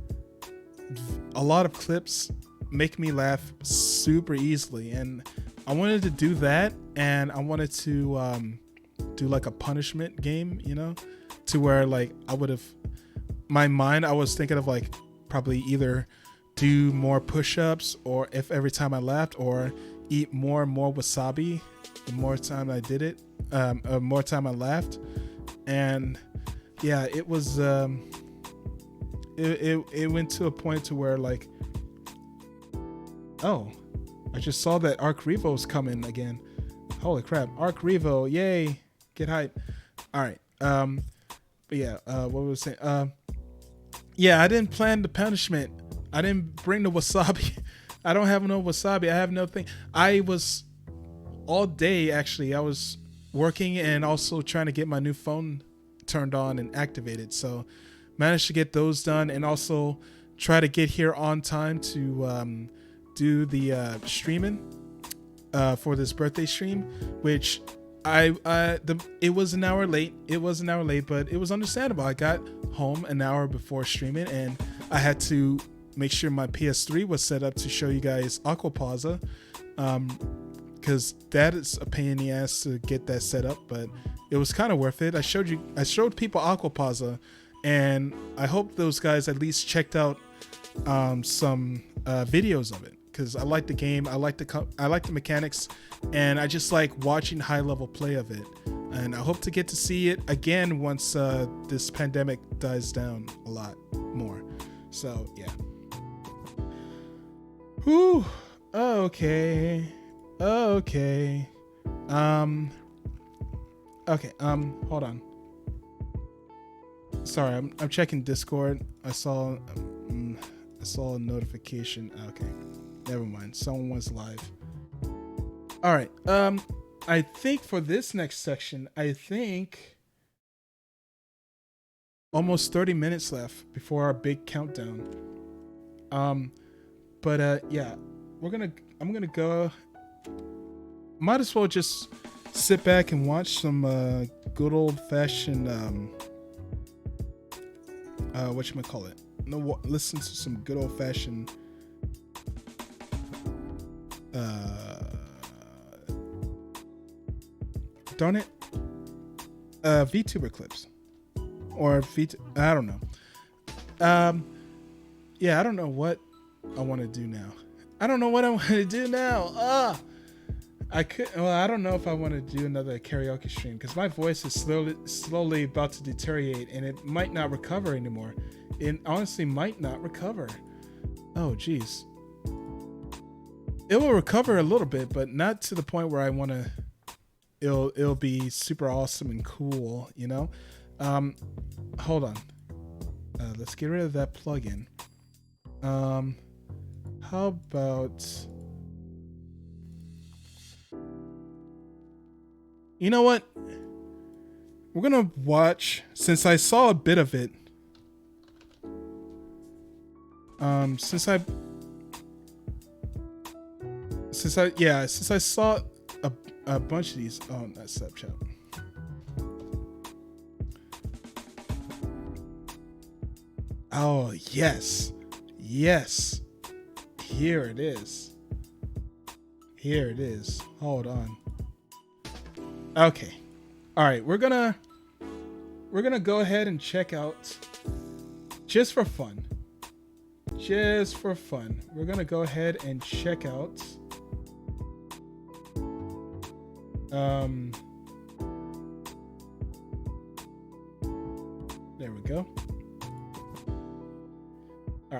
clips make me laugh super easily, and I wanted to do that, and I wanted to do like a punishment game, you know, to where like I would have, my mind, I was thinking of like probably either do more push-ups, or if every time I laughed, or eat more and more wasabi the more time I did it, more time I laughed. And yeah, it was it went to a point to where like, oh, I just saw that Arc Revo's coming again. Holy crap, Arc Revo, yay, get hype. All right, but yeah, what was I saying? Yeah, I didn't plan the punishment. I didn't bring the wasabi. I don't have no wasabi. I have no thing. I was all day, actually, I was working and also trying to get my new phone turned on and activated. So managed to get those done, and also try to get here on time to do the streaming for this birthday stream, which it was an hour late. But it was understandable. I got home an hour before streaming, and I had to make sure my PS3 was set up to show you guys Aquapazza, because that is a pain in the ass to get that set up, but it was kind of worth it. I showed people Aquapazza, and I hope those guys at least checked out some videos of it, because I like the game, I like the mechanics, and I just like watching high level play of it. And I hope to get to see it again once this pandemic dies down a lot more. So yeah. Whew. Okay. Okay. Hold on. Sorry, I'm checking Discord. I saw a notification. Okay. Never mind. Someone was live. All right. I think for this next section, almost 30 minutes left before our big countdown. Yeah, I'm gonna go. Might as well just sit back and watch some good old fashioned whatchamacallit. Listen to some good old fashioned darn it, VTuber clips, or I don't know. Yeah, I don't know what I want to do now. I don't know if I want to do another karaoke stream, because my voice is slowly about to deteriorate, and it might not recover anymore. It honestly might not recover. Oh, geez. It will recover a little bit, but not to the point where I want to. It'll be super awesome and cool, you know. Hold on. Let's get rid of that plugin. How about? You know what? We're gonna watch, since I saw a bit of it. Since I saw a bunch of these. Oh, not Snapchat. Oh, yes. Yes. Here it is. Here it is. Hold on. Okay. All right, we're gonna go ahead and check out, just for fun. Just for fun. We're gonna go ahead and check out there we go. All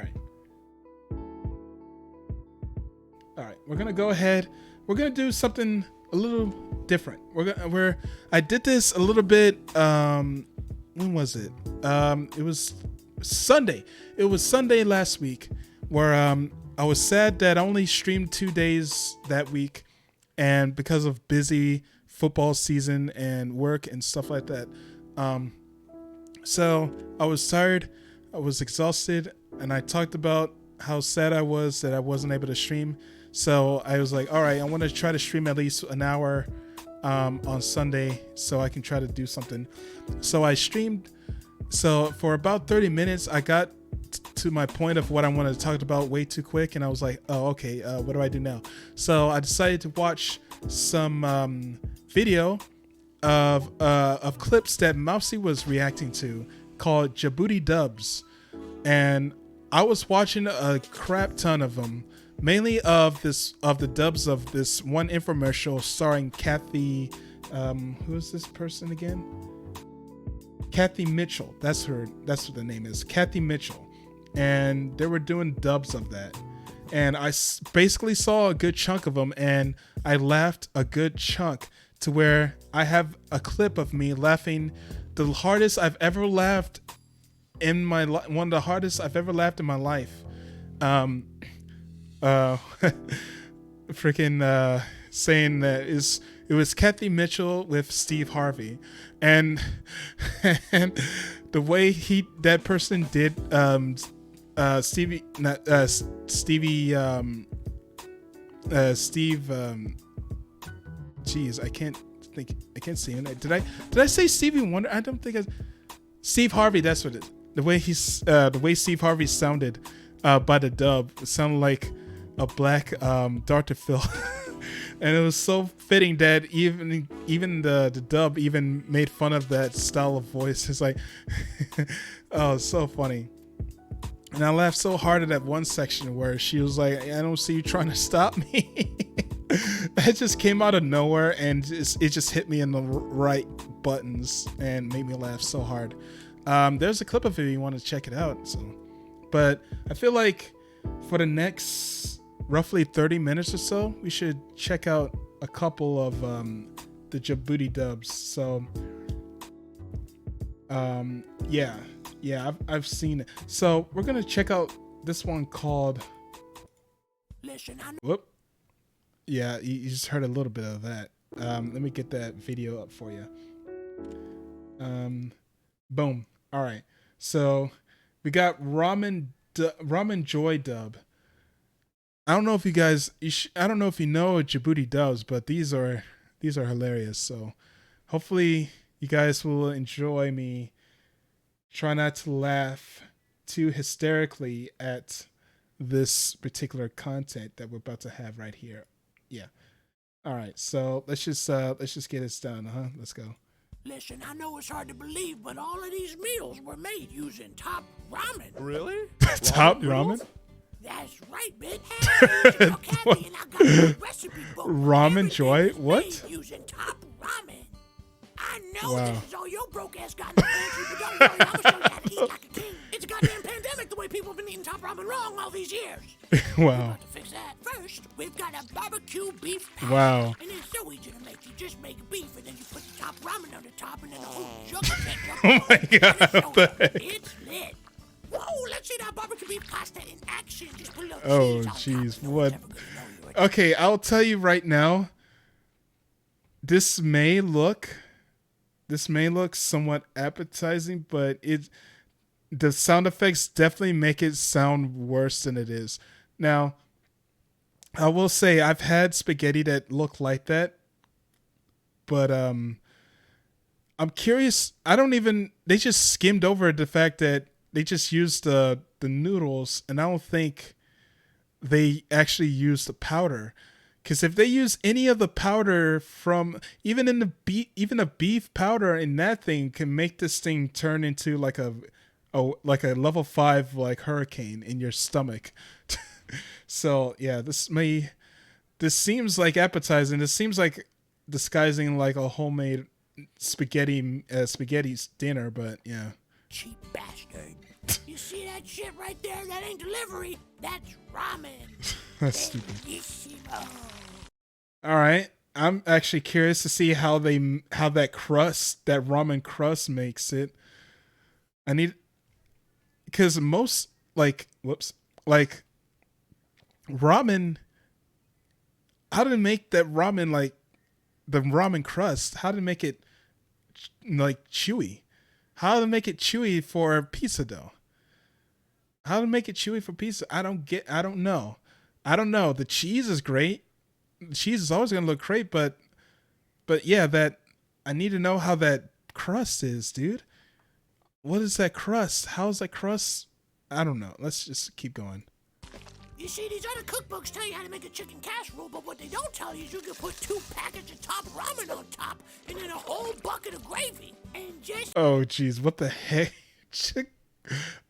right. We're gonna go ahead. We're gonna do something a little different. I did this a little bit. When was it? It was Sunday. It was Sunday last week, where I was sad that I only streamed 2 days that week, and because of busy football season and work and stuff like that. So I was tired. I was exhausted, and I talked about how sad I was that I wasn't able to stream. So I was like, all right, I want to try to stream at least an hour on Sunday so I can try to do something. So I streamed. So for about 30 minutes, I got to my point of what I wanted to talk about way too quick. And I was like, oh, okay, what do I do now? So I decided to watch some video of clips that Mousy was reacting to called Djibouti Dubs. And I was watching a crap ton of them, mainly of the dubs of this one infomercial starring Kathy. Who is this person again? Kathy Mitchell. That's what the name is. Kathy Mitchell. And they were doing dubs of that. And I basically saw a good chunk of them, and I laughed a good chunk to where I have a clip of me laughing the hardest I've ever laughed in my life. One of the hardest I've ever laughed in my life. Freaking saying that it was Kathy Mitchell with Steve Harvey, and the way that person did Steve geez, I can't see him. Did I say Stevie Wonder? I don't think Steve Harvey. That's what it is. The way Steve Harvey sounded by the dub, it sounded like a black Dr. Phil. And it was so fitting that even the dub even made fun of that style of voice. It's like, oh, it's so funny. And I laughed so hard at that one section where she was like, I don't see you trying to stop me. That just came out of nowhere, and it just hit me in the right buttons and made me laugh so hard. There's a clip of it if you want to check it out. But I feel like for the next roughly 30 minutes or so, we should check out a couple of the Djibouti dubs. So yeah, I've seen it. So we're gonna check out this one called whoop. Yeah, you just heard a little bit of that. Let me get that video up for you. Boom. All right. So we got Ramen Joy dub. I don't know if you guys, I don't know if you know Djibouti dubs, but these are hilarious. So hopefully you guys will enjoy me. Try not to laugh too hysterically at this particular content that we're about to have right here. Yeah. All right. So let's just get this done. Let's go. Listen, I know it's hard to believe, but all of these meals were made using Top Ramen. Really? Top ramen? That's right, bitch. Hey, it's Kathy, and I got a recipe book. Ramen Joy? Everything is What? made using Top Ramen. I know Wow. this is all your broke ass got in the pantry, but don't worry, I'm gonna show you how to eat like a king. It's a goddamn pandemic. The way people have been eating top ramen wrong all these years. Wow. To fix that, first, we've got a barbecue beef patty. Wow. And it's so easy to make. You just make beef, and then you put the top ramen on the top, and then a whole jug of ketchup. Oh my God, So it's lit. Whoa, let's see that barbecue beef pasta in action. Just put a little Oh, cheese on top. jeez. No What? one's ever gonna know you were Okay, I'll tell you right now. This may look somewhat appetizing, but the sound effects definitely make it sound worse than it is. Now, I will say I've had spaghetti that look like that, but I'm curious. They just skimmed over the fact that they just used the noodles, and I don't think they actually used the powder. Because if they use any of the powder from even a beef powder in that thing can make this thing turn into like a level 5 like hurricane in your stomach. So yeah, this seems like appetizing. This seems like disguising like a homemade spaghetti dinner, but yeah. cheap bastard. You see that shit right there? That ain't delivery. That's ramen. That's stupid. Bellissimo. All right, I'm actually curious to see how that ramen crust makes it. Because most ramen. How to make that ramen like the ramen crust? How to make it like chewy? How to make it chewy for pizza dough? How to make it chewy for pizza? I don't know. The cheese is great. The cheese is always gonna look great, but yeah, I need to know how that crust is, dude. What is that crust? How's that crust? I don't know. Let's just keep going. You see, these other cookbooks tell you how to make a chicken casserole, but what they don't tell you is you can put 2 packets of top ramen on top and then a whole bucket of gravy. And just... Oh, jeez. What the heck?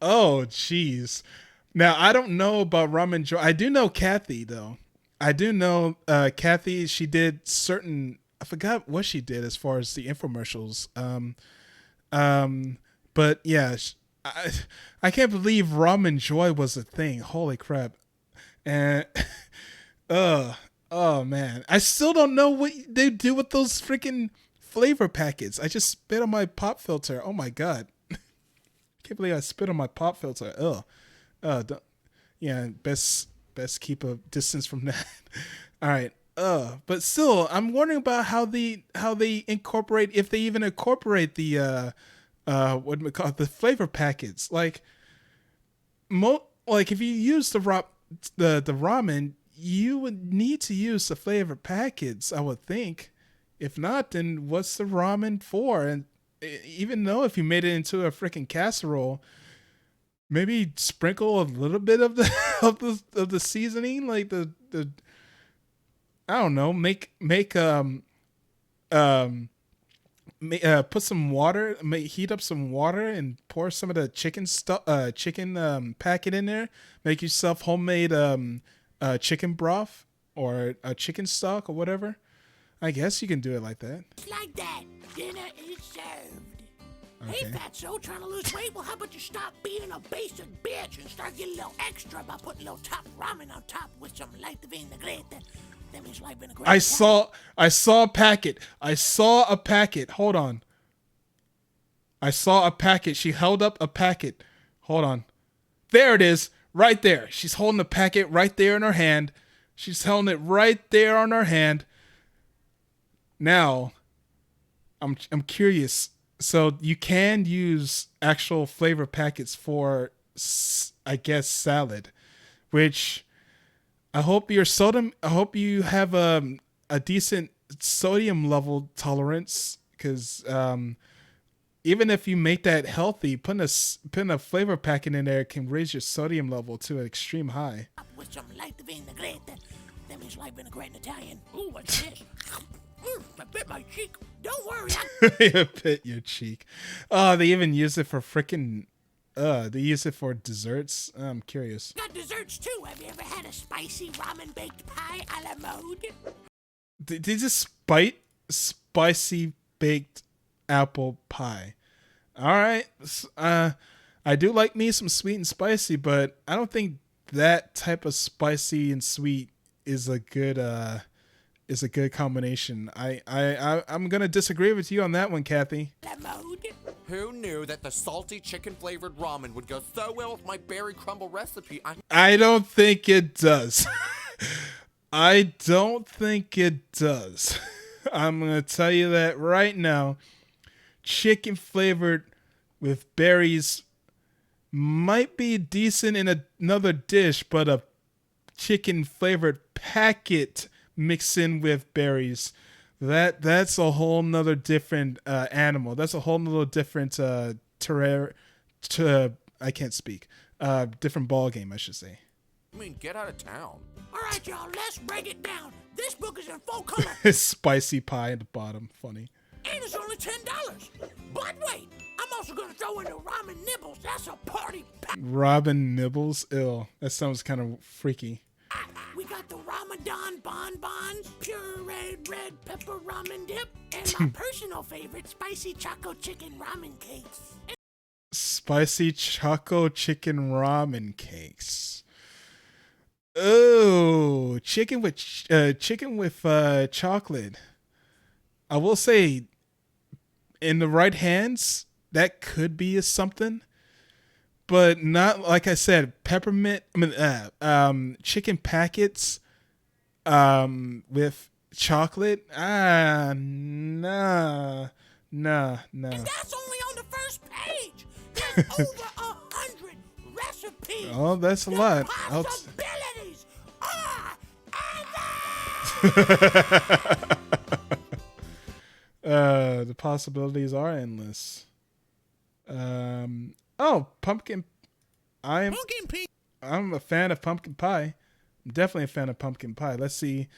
Oh, jeez. Now, I don't know about Ramen Joy. I do know Kathy, though. I do know Kathy. She did certain... I forgot what she did as far as the infomercials. But, yeah. I can't believe Ramen Joy was a thing. Holy crap. And... oh, man. I still don't know what they do with those freaking flavor packets. I just spit on my pop filter. Oh, my God. Can't believe I spit on my pop filter. Best keep a distance from that. All right. But still, I'm wondering about how they incorporate, if they even incorporate the the flavor packets. Like if you use the ramen, you would need to use the flavor packets, I would think. If not, then what's the ramen for? And even though if you made it into a freaking casserole, maybe sprinkle a little bit of the of the seasoning, like the I don't know, put some water, heat up some water and pour some of the chicken packet in there. Make yourself homemade chicken broth or a chicken stock or whatever. I guess you can do it like that. Like that. Dinner is served. Okay. Hey, fatso, trying to lose weight? Well, how about you stop being a basic bitch and start getting a little extra by putting a little top ramen on top with some light vinaigrette. That means light vinaigrette. I saw a packet. Hold on. I saw a packet. She held up a packet. Hold on. There it is. Right there. She's holding the packet right there in her hand. She's holding it right there on her hand. Now, I'm curious. So you can use actual flavor packets for, I guess, salad, which I hope you have a decent sodium level tolerance, because even if you make that healthy, putting a flavor packet in there can raise your sodium level to an extreme high. With some light vinaigrette. That means light vinaigrette in Italian. Ooh, what's this? I bit my cheek. Don't worry. You bit your cheek. Oh, they even use it for freaking... they use it for desserts? I'm curious. Got desserts too. Have you ever had a spicy ramen baked pie a la mode? They just spicy baked apple pie. All right. I do like me some sweet and spicy, but I don't think that type of spicy and sweet is a good combination. I'm gonna disagree with you on that one, Kathy. Who knew that the salty chicken flavored ramen would go so well with my berry crumble recipe? I don't think it does. I don't think it does. I'm gonna tell you that right now. Chicken flavored with berries might be decent in another dish, but a chicken flavored packet mixed in with berries, that's a whole nother different animal. That's a whole nother different I can't speak. Different ball game, I should say. I mean, get out of town. All right, y'all, let's break it down. This book is in full color. Spicy pie at the bottom. Funny. And it's only $10. But wait, I'm also going to throw in the ramen nibbles. That's a party pack. Ramen nibbles? Ew. That sounds kind of freaky. We got the Ramadan bonbons, pure red pepper ramen dip, and my personal favorite, spicy choco chicken ramen cakes. Spicy choco chicken ramen cakes. Oh, chicken with chocolate. I will say, in the right hands, that could be a something, but not like I said. Peppermint. Chicken packets, with chocolate. Nah. And that's only on the first page. There's over 100 recipes. Oh, that's a lot. Possibilities are endless. The possibilities are endless. Pumpkin. I'm a fan of pumpkin pie. I'm definitely a fan of pumpkin pie. Let's see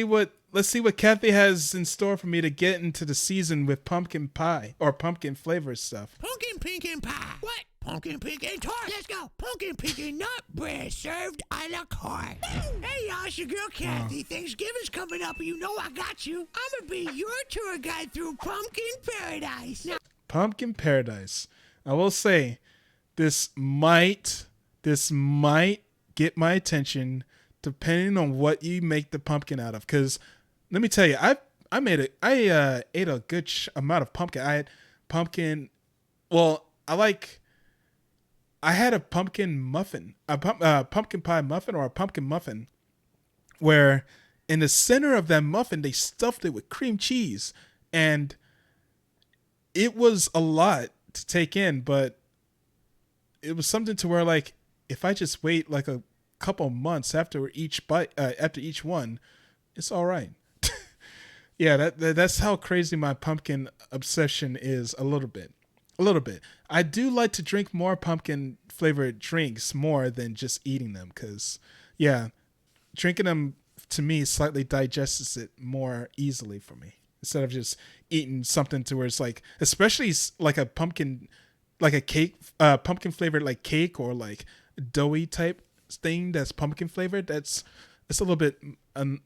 what Kathy has in store for me to get into the season with pumpkin pie or pumpkin flavor stuff. Pumpkin pie. What? Pumpkin pecan tart. Let's go. Pumpkin pecan nut bread served a la carte. Hey, y'all, it's your girl Kathy. Thanksgiving's coming up, and you know I got you. I'm gonna be your tour guide through Pumpkin Paradise. Now, Pumpkin Paradise. I will say, this might get my attention depending on what you make the pumpkin out of. Because let me tell you, I ate a good amount of pumpkin. I had pumpkin. Well, I had a pumpkin muffin, pumpkin pie muffin, or a pumpkin muffin, where in the center of that muffin they stuffed it with cream cheese, and it was a lot to take in, but it was something to where, like, if I just wait like a couple months after each bite, after each one, it's all right. Yeah, that's how crazy my pumpkin obsession is. A little bit. I do like to drink more pumpkin flavored drinks more than just eating them, because drinking them to me slightly digests it more easily for me, instead of just eating something to where it's like, especially like a pumpkin, like a cake, pumpkin flavored like cake, or like doughy type thing that's pumpkin flavored. It's a little bit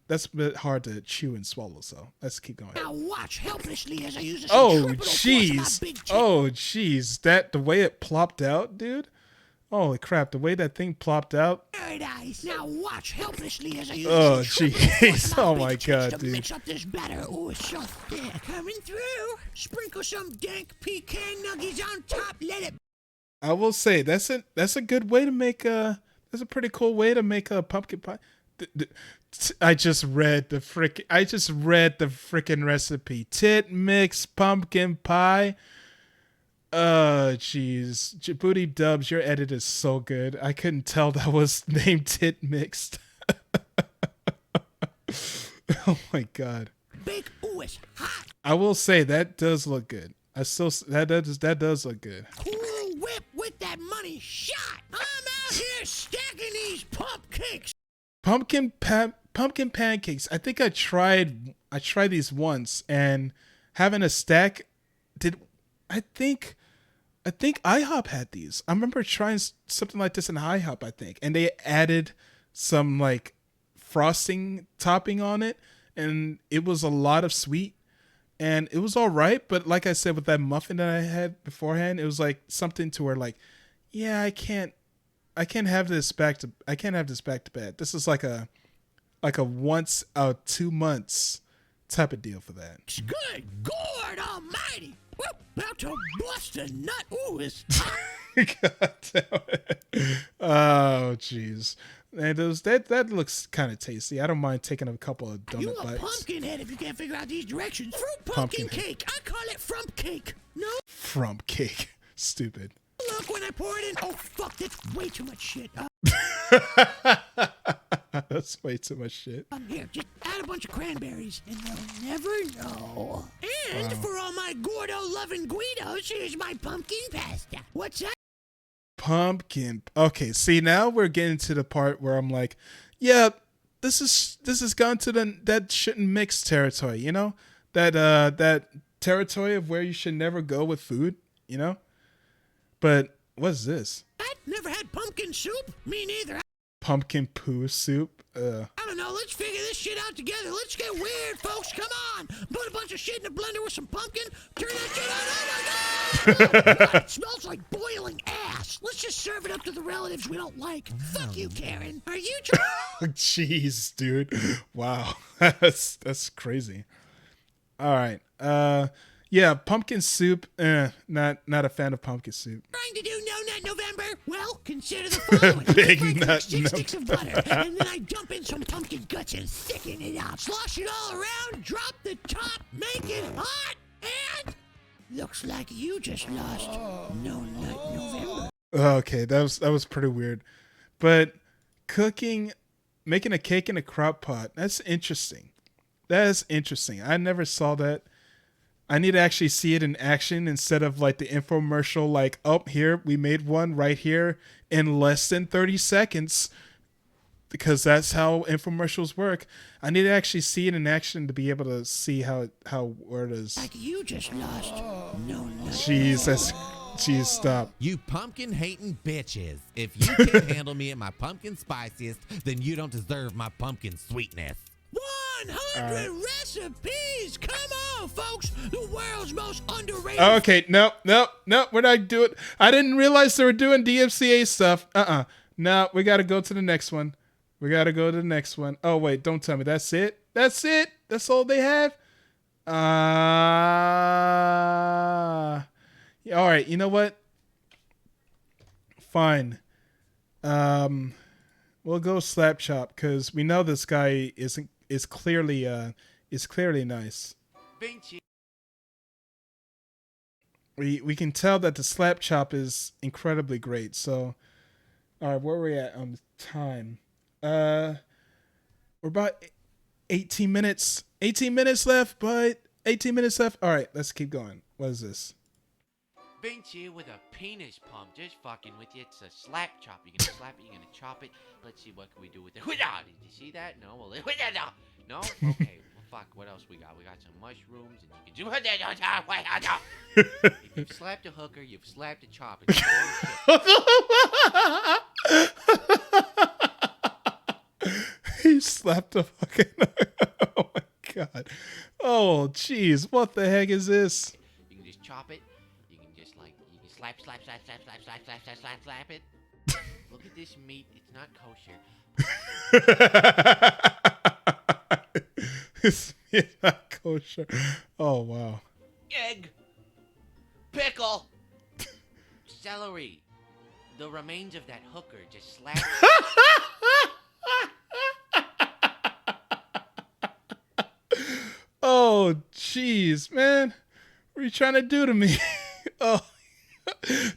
that's a bit hard to chew and swallow. So let's keep going. Now watch helplessly as I use this. Oh jeez, that the way it plopped out, dude. Holy crap, the way that thing plopped out. Paradise. Now watch helplessly as I use Oh jeez, oh my god, to dude. mix up this batter. Oh, it's so thick. Coming through. Sprinkle some dank pecan nuggies on top. Let it. I will say that's a good way to make that's a pretty cool way to make a pumpkin pie. I just read the frickin' recipe. Tit mix pumpkin pie. Jeez. Djibouti Dubs, your edit is so good. I couldn't tell that was named Tit Mixed. Oh my god. Bake. Ooh, it's hot. I will say that does look good. That does look good. Cool whip with that money shot. I'm out here stacking these cakes. Pumpkin pancakes. I think I tried these once, and having a stack I think IHOP had these. I remember trying something like this in IHOP, I think, and they added some like frosting topping on it, and it was a lot of sweet, and it was all right. But like I said, with that muffin that I had beforehand, it was like something to where, like, yeah, I can't have this back to back. This is like a once out 2 months type of deal for that. Good God Almighty! Woo, about to bust a nut. Ooh, it's God damn it. Oh, jeez. And that looks kind of tasty. I don't mind taking a couple of donut you a bites. pumpkin head if you can't figure out these directions. Fruit pumpkin cake. I call it frump cake. No. Frump cake. Stupid. Look when I pour it in. Oh fuck, that's way too much shit. That's way too much shit. Here, just add a bunch of cranberries, and they'll never know. And for all my Gordo-loving Guidos, here's my pumpkin pasta. What's that? Pumpkin. Okay, see, now we're getting to the part where I'm like, yeah, this has gone to that shouldn't mix territory, you know? That territory of where you should never go with food, you know? But what's this? I've never had pumpkin soup. Me neither. Pumpkin poo soup? I don't know. Let's figure this shit out together. Let's get weird, folks. Come on. Put a bunch of shit in a blender with some pumpkin. Turn that shit on. Oh, my God. God, it smells like boiling ass. Let's just serve it up to the relatives we don't like. Fuck you, Karen. Are you trying? Jeez, dude. Wow. That's crazy. All right. Yeah, pumpkin soup. Not a fan of pumpkin soup. Trying to do No Nut November? Well, consider the following. Big I nut six sticks of butter, and then I dump in some pumpkin guts and thicken it out. Slosh it all around, drop the top, make it hot, and looks like you just lost No Nut November. Okay, that was pretty weird. But making a cake in a crock pot, that's interesting. That is interesting. I never saw that. I need to actually see it in action instead of like the infomercial, like, oh, here, we made one right here in less than 30 seconds, because that's how infomercials work. I need to actually see it in action to be able to see how it is. Like you just lost No Nut. Jeez, stop. You pumpkin hating bitches. If you can't handle me at my pumpkin spiciest, then you don't deserve my pumpkin sweetness. 100 recipes! Come on, folks! The world's most underrated. Okay, no, we're not doing. I didn't realize they were doing DMCA stuff. No, we got to go to the next one. Oh wait, don't tell me that's it. That's all they have. Yeah, all right. You know what? Fine. We'll go slap chop because we know this guy is clearly nice. We can tell that the slap chop is incredibly great. So, all right, where are we at on time? We're about 18 minutes. 18 minutes left, but 18 minutes left. All right, let's keep going. What is this? Vince here with a penis pump, just fucking with you. It's a slap chop. You're gonna slap it, you're gonna chop it. Let's see, what can we do with it? Did you see that? No? Well, no? Okay, well, fuck, what else we got? We got some mushrooms, and you can do If you've slapped a hooker, you've slapped a chop. He slapped a fucking. Oh my god. Oh jeez, what the heck is this? You can just chop it. You can just you can slap it. Look at this meat. It's not kosher. It's not kosher. Oh wow. Egg. Pickle. Celery. The remains of that hooker just slap. Oh jeez, man. What are you trying to do to me? Oh,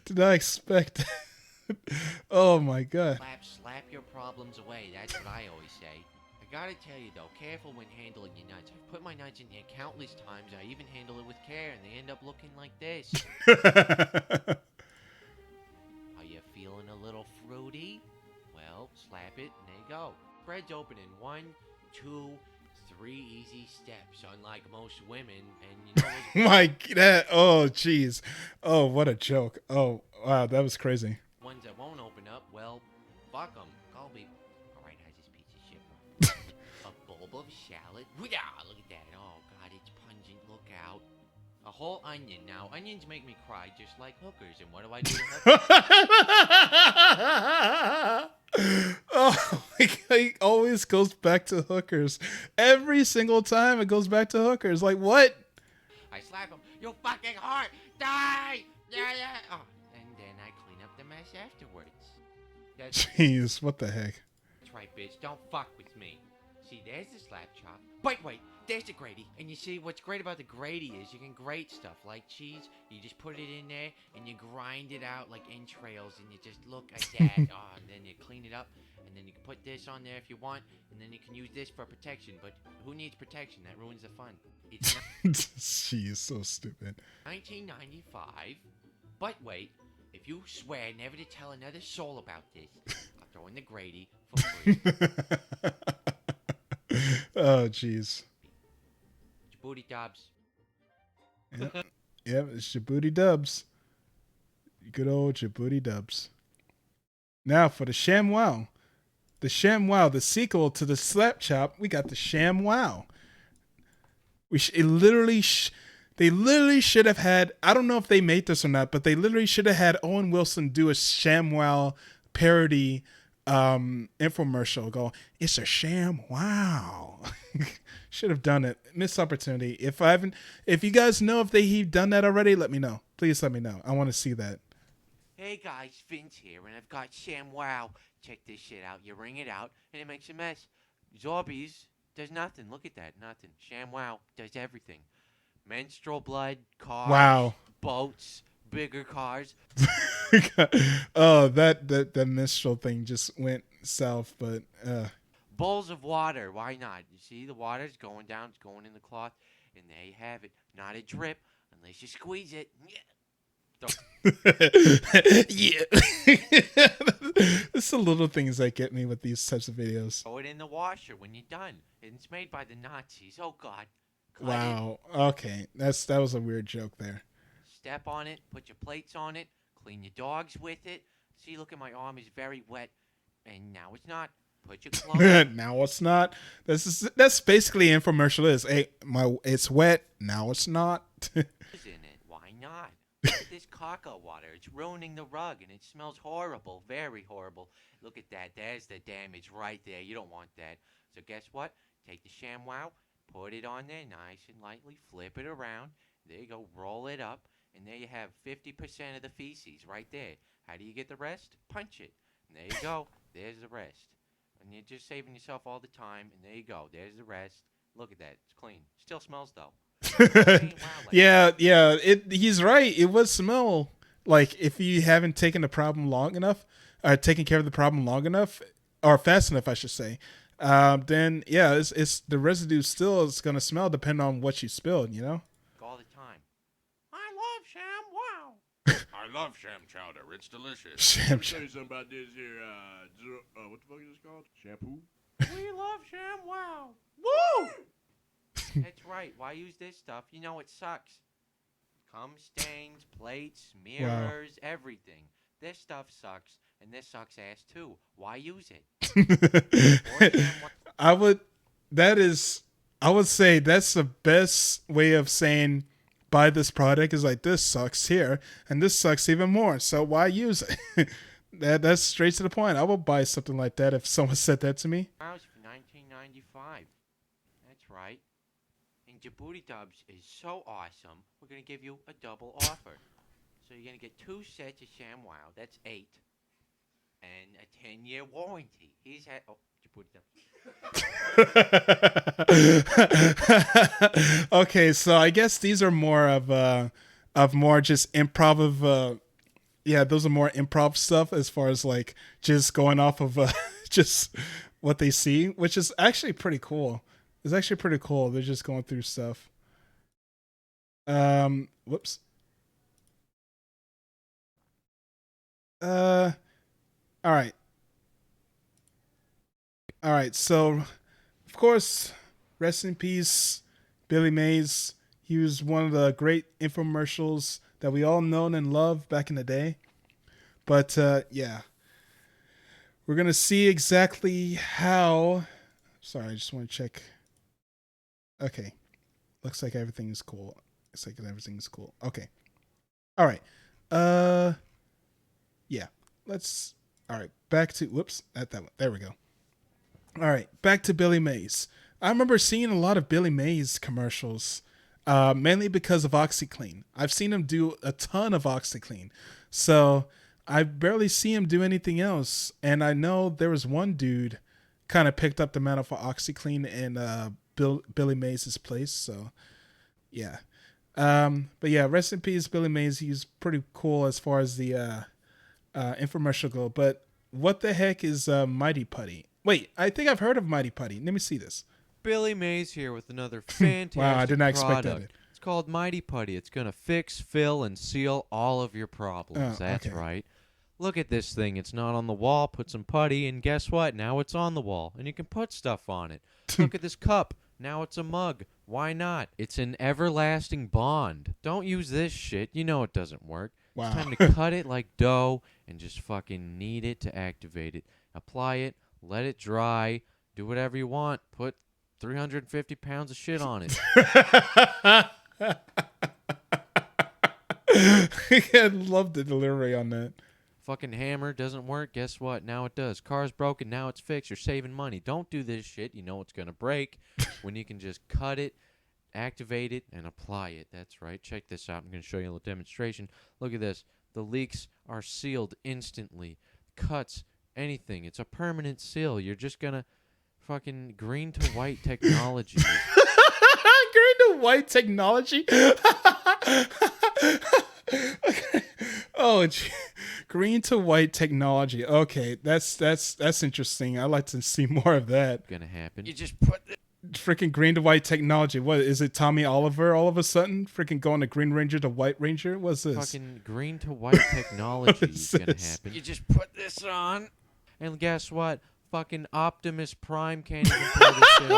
did I expect that? Oh my god. Slap your problems away. That's what I always say. I gotta tell you though, careful when handling your nuts. I've put my nuts in here countless times. I even handle it with care, and they end up looking like this. Are you feeling a little fruity? Well, slap it, and there you go. Bread's open in 1, 2, 3 easy steps, unlike most women, and you know. Oh jeez. Oh, what a joke. Oh wow, that was crazy. Ones that won't open up, well, fuck them. Call me. Alright, how's this piece of shit? A bulb of shallot. Look at that. Oh god, it's pungent. Look out. A whole onion. Now, onions make me cry just like hookers. And what do I do to hookers? Oh, it always goes back to hookers. Every single time it goes back to hookers. Like, what? I slap them. You fucking heart. Die. Yeah, yeah. Oh, and then I clean up the mess afterwards. That's Jeez, what the heck? right, bitch. Don't fuck with me. See, there's the slap chop. Wait. There's the Grady. And you see, what's great about the Grady is you can grate stuff like cheese. You just put it in there and you grind it out like entrails and you just look at that. Oh, and then you clean it up. And then you can put this on there if you want. And then you can use this for protection. But who needs protection? That ruins the fun. It's She's so stupid. 1995. But wait, if you swear never to tell another soul about this, I'll throw in the Grady for free. Oh, jeez. Booty Dobbs. Yep, it's Djibouti Dubs. Good old Djibouti Dubs. Now for the Sham Wow. The Sham Wow, the sequel to the Slap Chop, we got the Sham Wow. They literally should have had, I don't know if they made this or not, but they literally should have had Owen Wilson do a Sham Wow parody infomercial. Go, it's a Sham Wow. Should have done it. Missed opportunity. If you guys know if he've done that already, let me know. Please let me know. I want to see that. Hey guys, Vince here, and I've got Sham Wow. Check this shit out. You wring it out, and it makes a mess. Zorbies does nothing. Look at that. Nothing. Sham Wow does everything. Menstrual blood, cars, Wow. boats, bigger cars. Oh, that minstrel thing just went south, but Bowls of water. Why not? You see, the water's going down. It's going in the cloth, and there you have it. Not a drip unless you squeeze it. yeah. It's the little things that get me with these types of videos. Throw it in the washer when you're done. It's made by the Nazis. Oh God. Cut Wow. Okay, that was a weird joke there. Step on it. Put your plates on it. Clean your dogs with it. See, look at my arm is very wet, and now it's not. Put your clothes. Now it's not. That's basically infomercial is. Hey, it's wet. Now it's not. in it. Why not? Look at this caca water. It's ruining the rug, and it smells horrible. Very horrible. Look at that. There's the damage right there. You don't want that. So guess what? Take the Sham Wow. Put it on there nice and lightly. Flip it around. There you go. Roll it up. And there you have 50% of the feces right there. How do you get the rest? Punch it. And there you go. There's the rest. And you're just saving yourself all the time. And there you go. There's the rest. Look at that. It's clean. Still smells, though. Yeah. He's right. It would smell like if you haven't taken the problem long enough, or taken care of the problem long enough, or fast enough, I should say. Then yeah, it's the residue still is gonna smell depending on what you spilled. You know. All the time. I love Sham Wow. I love sham chowder. It's delicious. Sham Let me tell you something about this here. What the fuck is this called? Shampoo? We love Sham Wow. Woo! That's right. Why use this stuff? You know it sucks. Cum stains, plates, mirrors, everything. This stuff sucks, and this sucks ass too. Why use it? I would say that's the best way of saying buy this product is like this sucks here and this sucks even more. So why use it? That's straight to the point. I would buy something like that if someone said that to me. For 1995. That's right. And Djibouti Dubs is so awesome. We're gonna give you a double offer. So you're gonna get 2 sets of Sham Wow. That's 8. And a 10-year warranty. He's had Djibouti Dubs. Okay, so I guess these are more of more just improv of yeah, those are more improv stuff as far as like just going off of just what they see, which is actually pretty cool. It's actually pretty cool. They're just going through stuff. Whoops. All right. All right. So, of course, rest in peace, Billy Mays. He was one of the great infomercials that we all known and loved back in the day. But yeah, we're gonna see exactly how. Sorry, I just want to check. Okay, looks like everything is cool. second. Everything's cool. Okay. All right. Yeah. Let's. All right. Back to. Whoops. At that one. There we go. All right. Back to Billy Mays. I remember seeing a lot of Billy Mays commercials, mainly because of OxyClean. I've seen him do a ton of OxyClean, so I barely see him do anything else. And I know there was one dude kind of picked up the mantle for OxyClean in Billy Mays' place. So, yeah. But yeah, rest in peace, Billy Mays. He's pretty cool as far as the infomercial go. But what the heck is Mighty Putty? Wait, I think I've heard of Mighty Putty. Let me see this. Billy Mays here with another fantastic Wow, I did not expect product. that. It's called Mighty Putty. It's going to fix, fill, and seal all of your problems. Oh, That's okay. right. Look at this thing. It's not on the wall. Put some putty, and guess what? Now it's on the wall, and you can put stuff on it. Look at this cup. Now it's a mug. Why not? It's an everlasting bond. Don't use this shit. You know it doesn't work. Wow. It's time to cut it like dough and just fucking knead it to activate it. Apply it. Let it dry. Do whatever you want. Put 350 pounds of shit on it. I love the delivery on that. Fucking hammer doesn't work. Guess what? Now it does. Car's broken. Now it's fixed. You're saving money. Don't do this shit. You know it's going to break when you can just cut it, activate it, and apply it. That's right. Check this out. I'm going to show you a little demonstration. Look at this. The leaks are sealed instantly. Cuts, anything. It's a permanent seal. You're just going to fucking green to white technology. Green to white technology? Okay. Oh, green to white technology. Okay, that's interesting. I'd like to see more of that. Gonna happen. You just put the Freaking green to white technology. What is it? Tommy Oliver all of a sudden? Freaking going to Green Ranger to White Ranger? What's this? Fucking green to white technology is gonna this? happen. you just put this on. And guess what? Fucking Optimus Prime can't even pull this shit.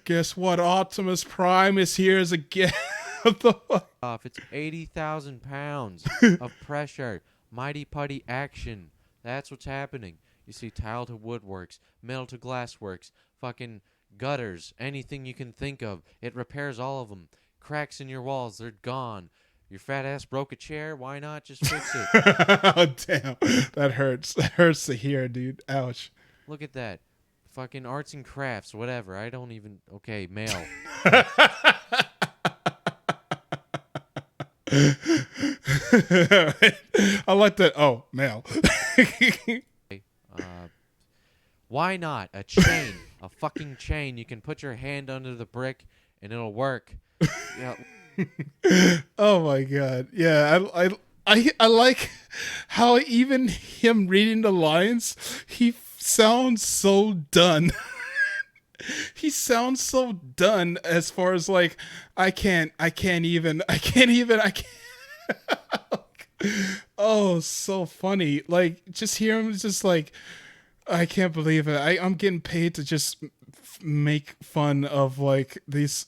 Guess what? Optimus Prime is here as a guest. Off. It's 80,000 pounds of pressure. Mighty Putty action. That's what's happening. You see tile to woodworks, metal to glassworks, fucking gutters, anything you can think of. It repairs all of them. Cracks in your walls, they're gone. Your fat ass broke a chair, why not just fix it? Oh, damn. That hurts. That hurts to hear, dude. Ouch. Look at that. Fucking arts and crafts, whatever. I don't even... Okay, mail. I like that. Oh, mail. Why not? A chain. A fucking chain. You can put your hand under the brick and it'll work. Yeah. Oh my god. Yeah, I like how even him reading the lines, he sounds so done. He sounds so done as far as like I can't even. Oh, so funny. Like just hear him just like I can't believe it. I'm getting paid to just make fun of like these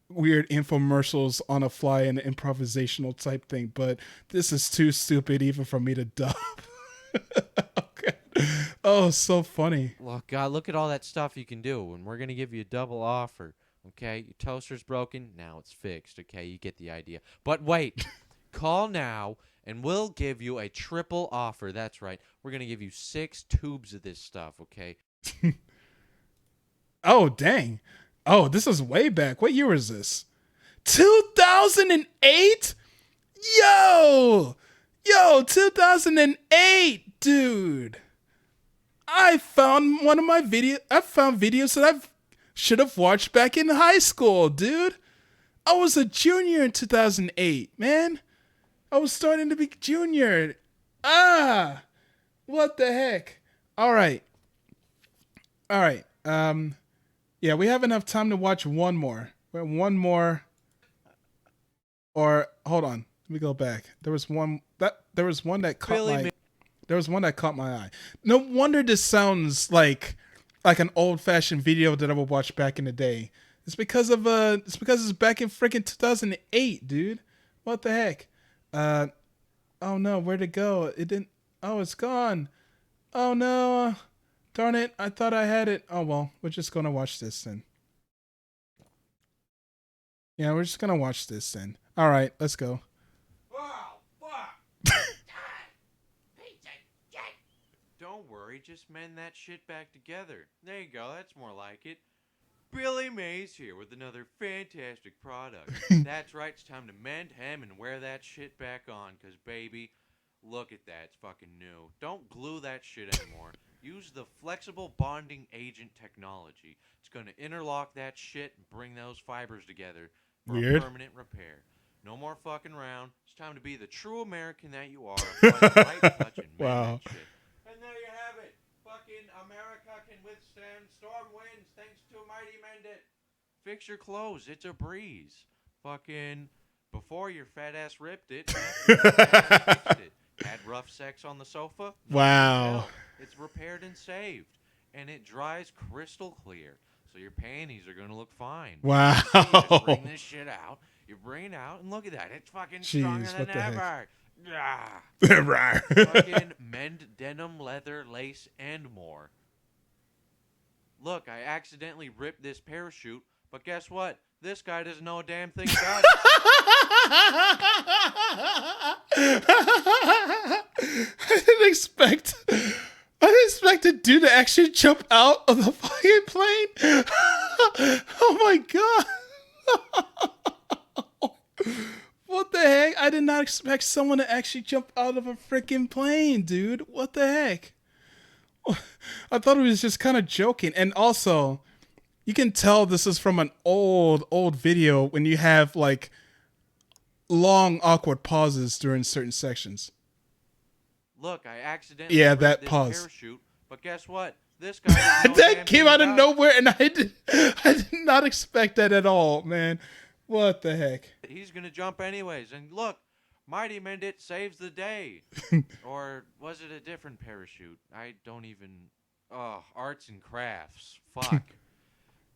weird infomercials on a fly and improvisational type thing, but this is too stupid even for me to dub. Okay. Oh, so funny. Look, God, look at all that stuff you can do, and we're going to give you a double offer, okay? Your toaster's broken, now it's fixed, okay? You get the idea. But wait, call now, and we'll give you a triple offer. That's right. We're going to give you 6 tubes of this stuff, okay? Oh, dang. Oh, this is way back. What year was this? 2008? Yo, 2008, dude. I found videos that I should have watched back in high school, dude. I was a junior in 2008, man. I was starting to be junior. What the heck? All right. Yeah, we have enough time to watch one more. One more. Or hold on, let me go back. There was one that caught my eye. No wonder this sounds like an old-fashioned video that I would watch back in the day. It's because it's back in freaking 2008, dude. What the heck? Oh no, where'd it go? It didn't. Oh, it's gone. Oh no. Darn it, I thought I had it. Oh well, we're just gonna watch this then. Yeah, we're just gonna watch this then. Alright, let's go. Oh, fuck! Don't worry, just mend that shit back together. There you go, that's more like it. Billy Mays here with another fantastic product. That's right, it's time to mend, hem, and wear that shit back on, because baby, look at that, it's fucking new. Don't glue that shit anymore. Use the flexible bonding agent technology. It's going to interlock that shit and bring those fibers together for a permanent repair. No more fucking around. It's time to be the true American that you are. Apply the right touch and mend that shit. And there you have it. Fucking America can withstand storm winds thanks to Mighty Mend It. Fix your clothes. It's a breeze. Fucking before your fat ass ripped it, after your fat ass fixed it. Had rough sex on the sofa? Wow. It's repaired and saved. And it dries crystal clear. So your panties are going to look fine. Wow. So you just bring this shit out. You bring it out and look at that. It's fucking stronger Jeez, than what the heck? ever. Ah. Right. Fucking mend denim, leather, lace, and more. Look, I accidentally ripped this parachute, but guess what? This guy doesn't know a damn thing about it. I didn't expect a dude to actually jump out of the fucking plane. Oh my god. What the heck? I did not expect someone to actually jump out of a freaking plane, dude. What the heck? I thought it was just kind of joking. And also, you can tell this is from an old video when you have like long awkward pauses during certain sections. Look, I accidentally Yeah, ripped that this pause. parachute, but guess what? This guy doesn't know a That damn came thing out of about it. nowhere, and I did not expect that at all, man. What the heck? He's gonna jump anyways, and look, Mighty Mend It saves the day. Or was it a different parachute? I don't even. Oh, arts and crafts. Fuck.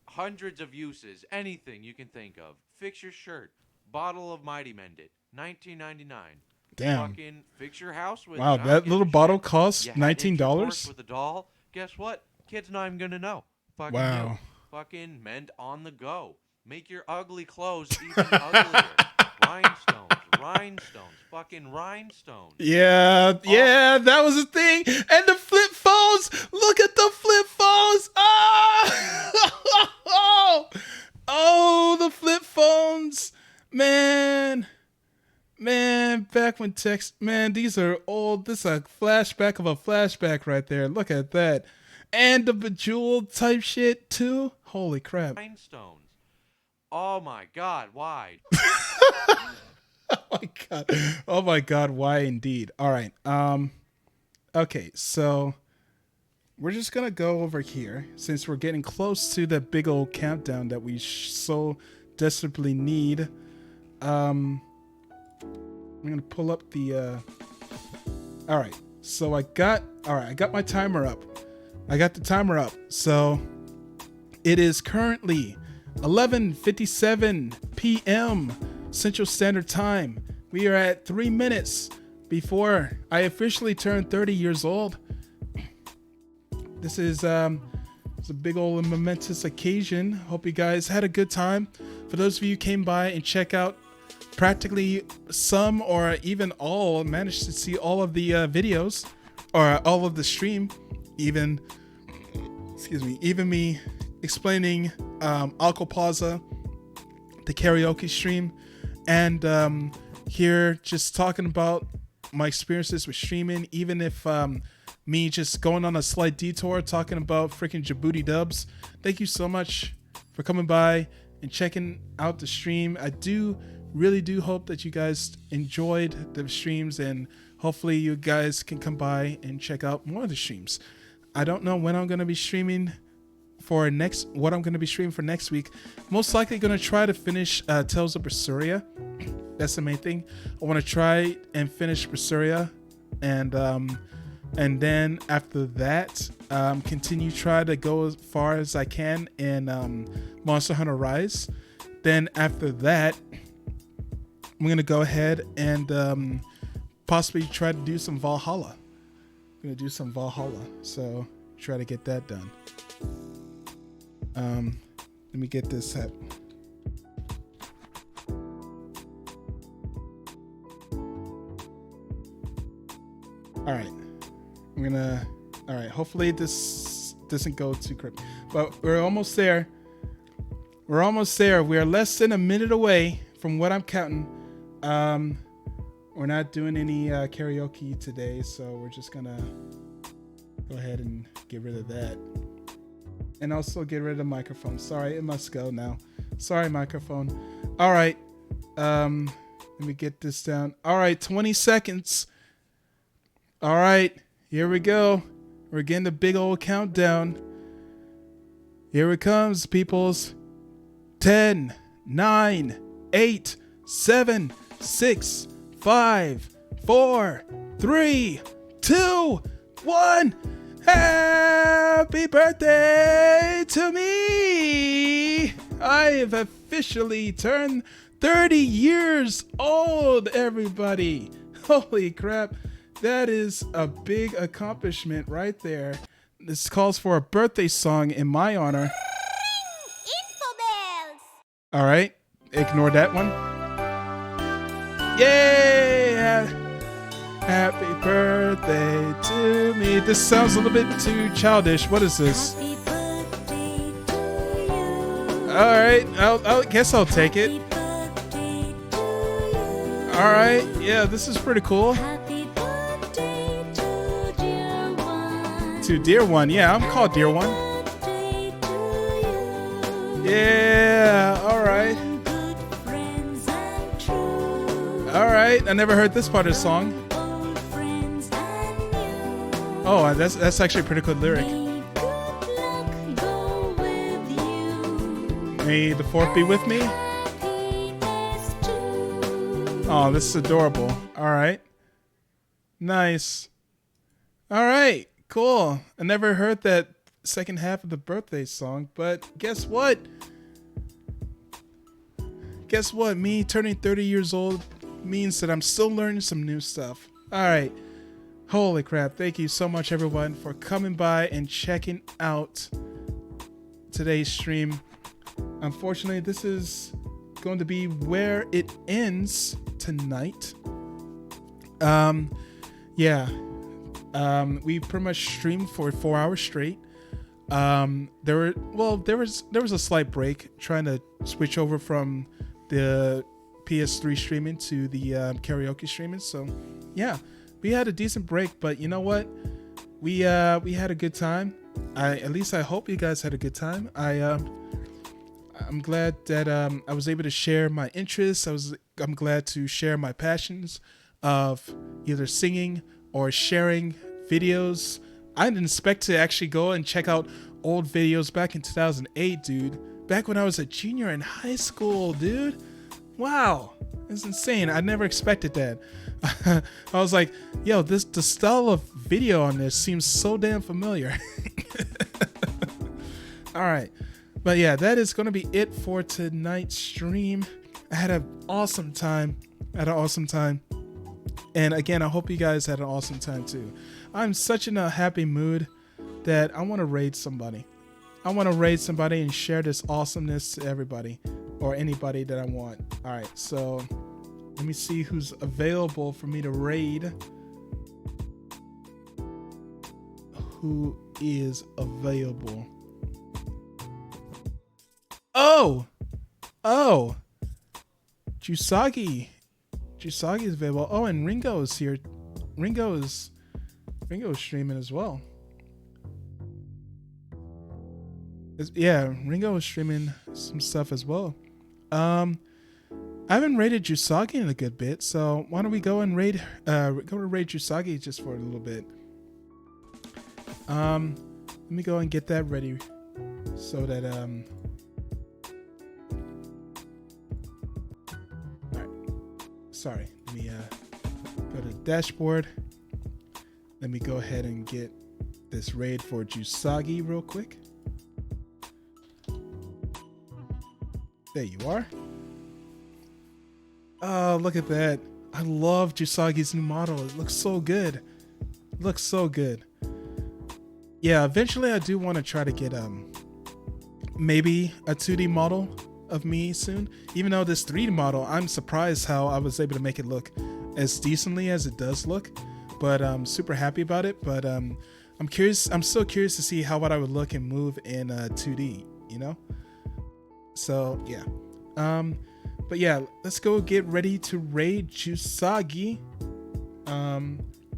Hundreds of uses. Anything you can think of. Fix your shirt. Bottle of Mighty Mend It. $19.99. Damn. Fucking fix your house with Wow, it. I that don't give little a bottle shit. costs You had intercourse $19? with a doll. Guess what? Kid's not even gonna know. Fucking Wow. you. Fucking mend on the go. Make your ugly clothes even uglier. Rhinestones. Fucking rhinestones. Yeah, that was a thing. And the flip phones. Look at the flip phones. Oh, the flip phones. Man, back when text, man, these are old. This is a flashback of a flashback right there. Look at that. And the Bejeweled type shit too. Holy crap. Rhinestones. Oh my god, why? Oh my god, why indeed? All right. Okay, so we're just gonna go over here since we're getting close to the big old countdown that we so desperately need. I'm gonna pull up the all right, so I got my timer up. I got the timer up. So it is currently 11:57 p.m. Central Standard Time. We are at 3 minutes before I officially turn 30 years old. This is it's a big old and momentous occasion. Hope you guys had a good time. For those of you who came by and check out practically some or even all, managed to see all of the videos or all of the stream, even me explaining Aquapazza, the karaoke stream, and here just talking about my experiences with streaming, even if me just going on a slight detour talking about freaking Djibouti dubs. Thank you so much for coming by and checking out the stream. I really do hope that you guys enjoyed the streams, and hopefully you guys can come by and check out more of the streams. I don't know when I'm going to be streaming for next week. Most likely going to try to finish Tales of Berseria. That's the main thing. I want to try and finish Berseria, and then after that, continue try to go as far as I can in Monster Hunter Rise. Then after that, I'm gonna go ahead and possibly try to do some Valhalla. I'm gonna do some Valhalla. So try to get that done. Let me get this set. All right, all right, hopefully this doesn't go too crazy, but we're almost there. We're almost there. We are less than a minute away from what I'm counting. We're not doing any karaoke today, so we're just gonna go ahead and get rid of that. And also get rid of the microphone. Sorry, it must go now. Sorry, microphone. All right, let me get this down. All right, 20 seconds. All right, here we go. We're getting the big old countdown. Here it comes, peoples. 10, 9, 8, 7, 6, 5, 4, 3, 2, 1. Happy birthday to me! I have officially turned 30 years old, everybody. Holy crap. That is a big accomplishment right there. This calls for a birthday song in my honor. Infobells! All right, ignore that one. Yay! Happy birthday to me. This sounds a little bit too childish. What is this? Happy birthday to you. All right, I guess I'll take it. Happy birthday to you. All right, yeah, this is pretty cool. Happy birthday to dear one. To Dear One, yeah, I'm called Dear One. Birthday to you. Yeah, all right. Good friends and true. All right, I never heard this part of the song. Old friends and new. Oh, that's actually a pretty good lyric. May good luck go with you. May the fourth be with me. Happiness too. Oh, this is adorable. All right. Nice. All right, cool. I never heard that second half of the birthday song, but guess what? Guess what? Me turning 30 years old means that I'm still learning some new stuff. All right. Holy crap. Thank you so much, everyone, for coming by and checking out today's stream. Unfortunately, this is going to be where it ends tonight. Yeah. We pretty much streamed for 4 hours straight. There was a slight break trying to switch over from the PS3 streaming to the karaoke streaming. So yeah, we had a decent break, but you know what? We had a good time. At least I hope you guys had a good time. I'm glad that I was able to share my interests. I'm glad to share my passions of either singing or sharing videos. I didn't expect to actually go and check out old videos back in 2008, dude. Back when I was a junior in high school, dude. Wow, it's insane. I never expected that. I was like, yo, the style of video on this seems so damn familiar. All right. But yeah, that is going to be it for tonight's stream. I had an awesome time. And again, I hope you guys had an awesome time too. I'm such in a happy mood that I want to raid somebody. I want to raid somebody and share this awesomeness to everybody or anybody that I want. All right, so let me see who's available for me to raid. Who is available? Oh, Jusagi is available. Oh, and Ringo is here. Ringo is streaming as well. Yeah, Ringo is streaming some stuff as well. I haven't raided Jusagi in a good bit, so why don't we go and raid Jusagi just for a little bit. Let me go and get that ready so that sorry, let me go to the dashboard. Let me go ahead and get this raid for Jusagi real quick. There you are. Oh, look at that. I love Jusagi's new model. It looks so good. yeah, eventually I do want to try to get maybe a 2D model of me soon. Even though this 3D model, I'm surprised how I was able to make it look as decently as it does look. But I'm super happy about it. But I'm curious. I'm so curious to see how I would look and move in 2D. You know. So yeah. But yeah, let's go get ready to raid Jusagi.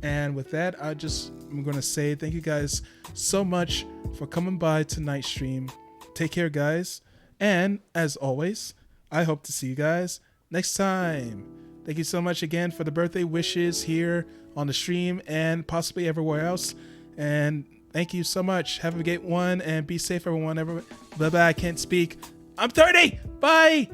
And with that, I'm gonna say thank you guys so much for coming by tonight's stream. Take care, guys. And as always, I hope to see you guys next time. Thank you so much again for the birthday wishes here on the stream and possibly everywhere else. And thank you so much. Have a great one and be safe, everyone. Bye bye. I can't speak. I'm 30. Bye.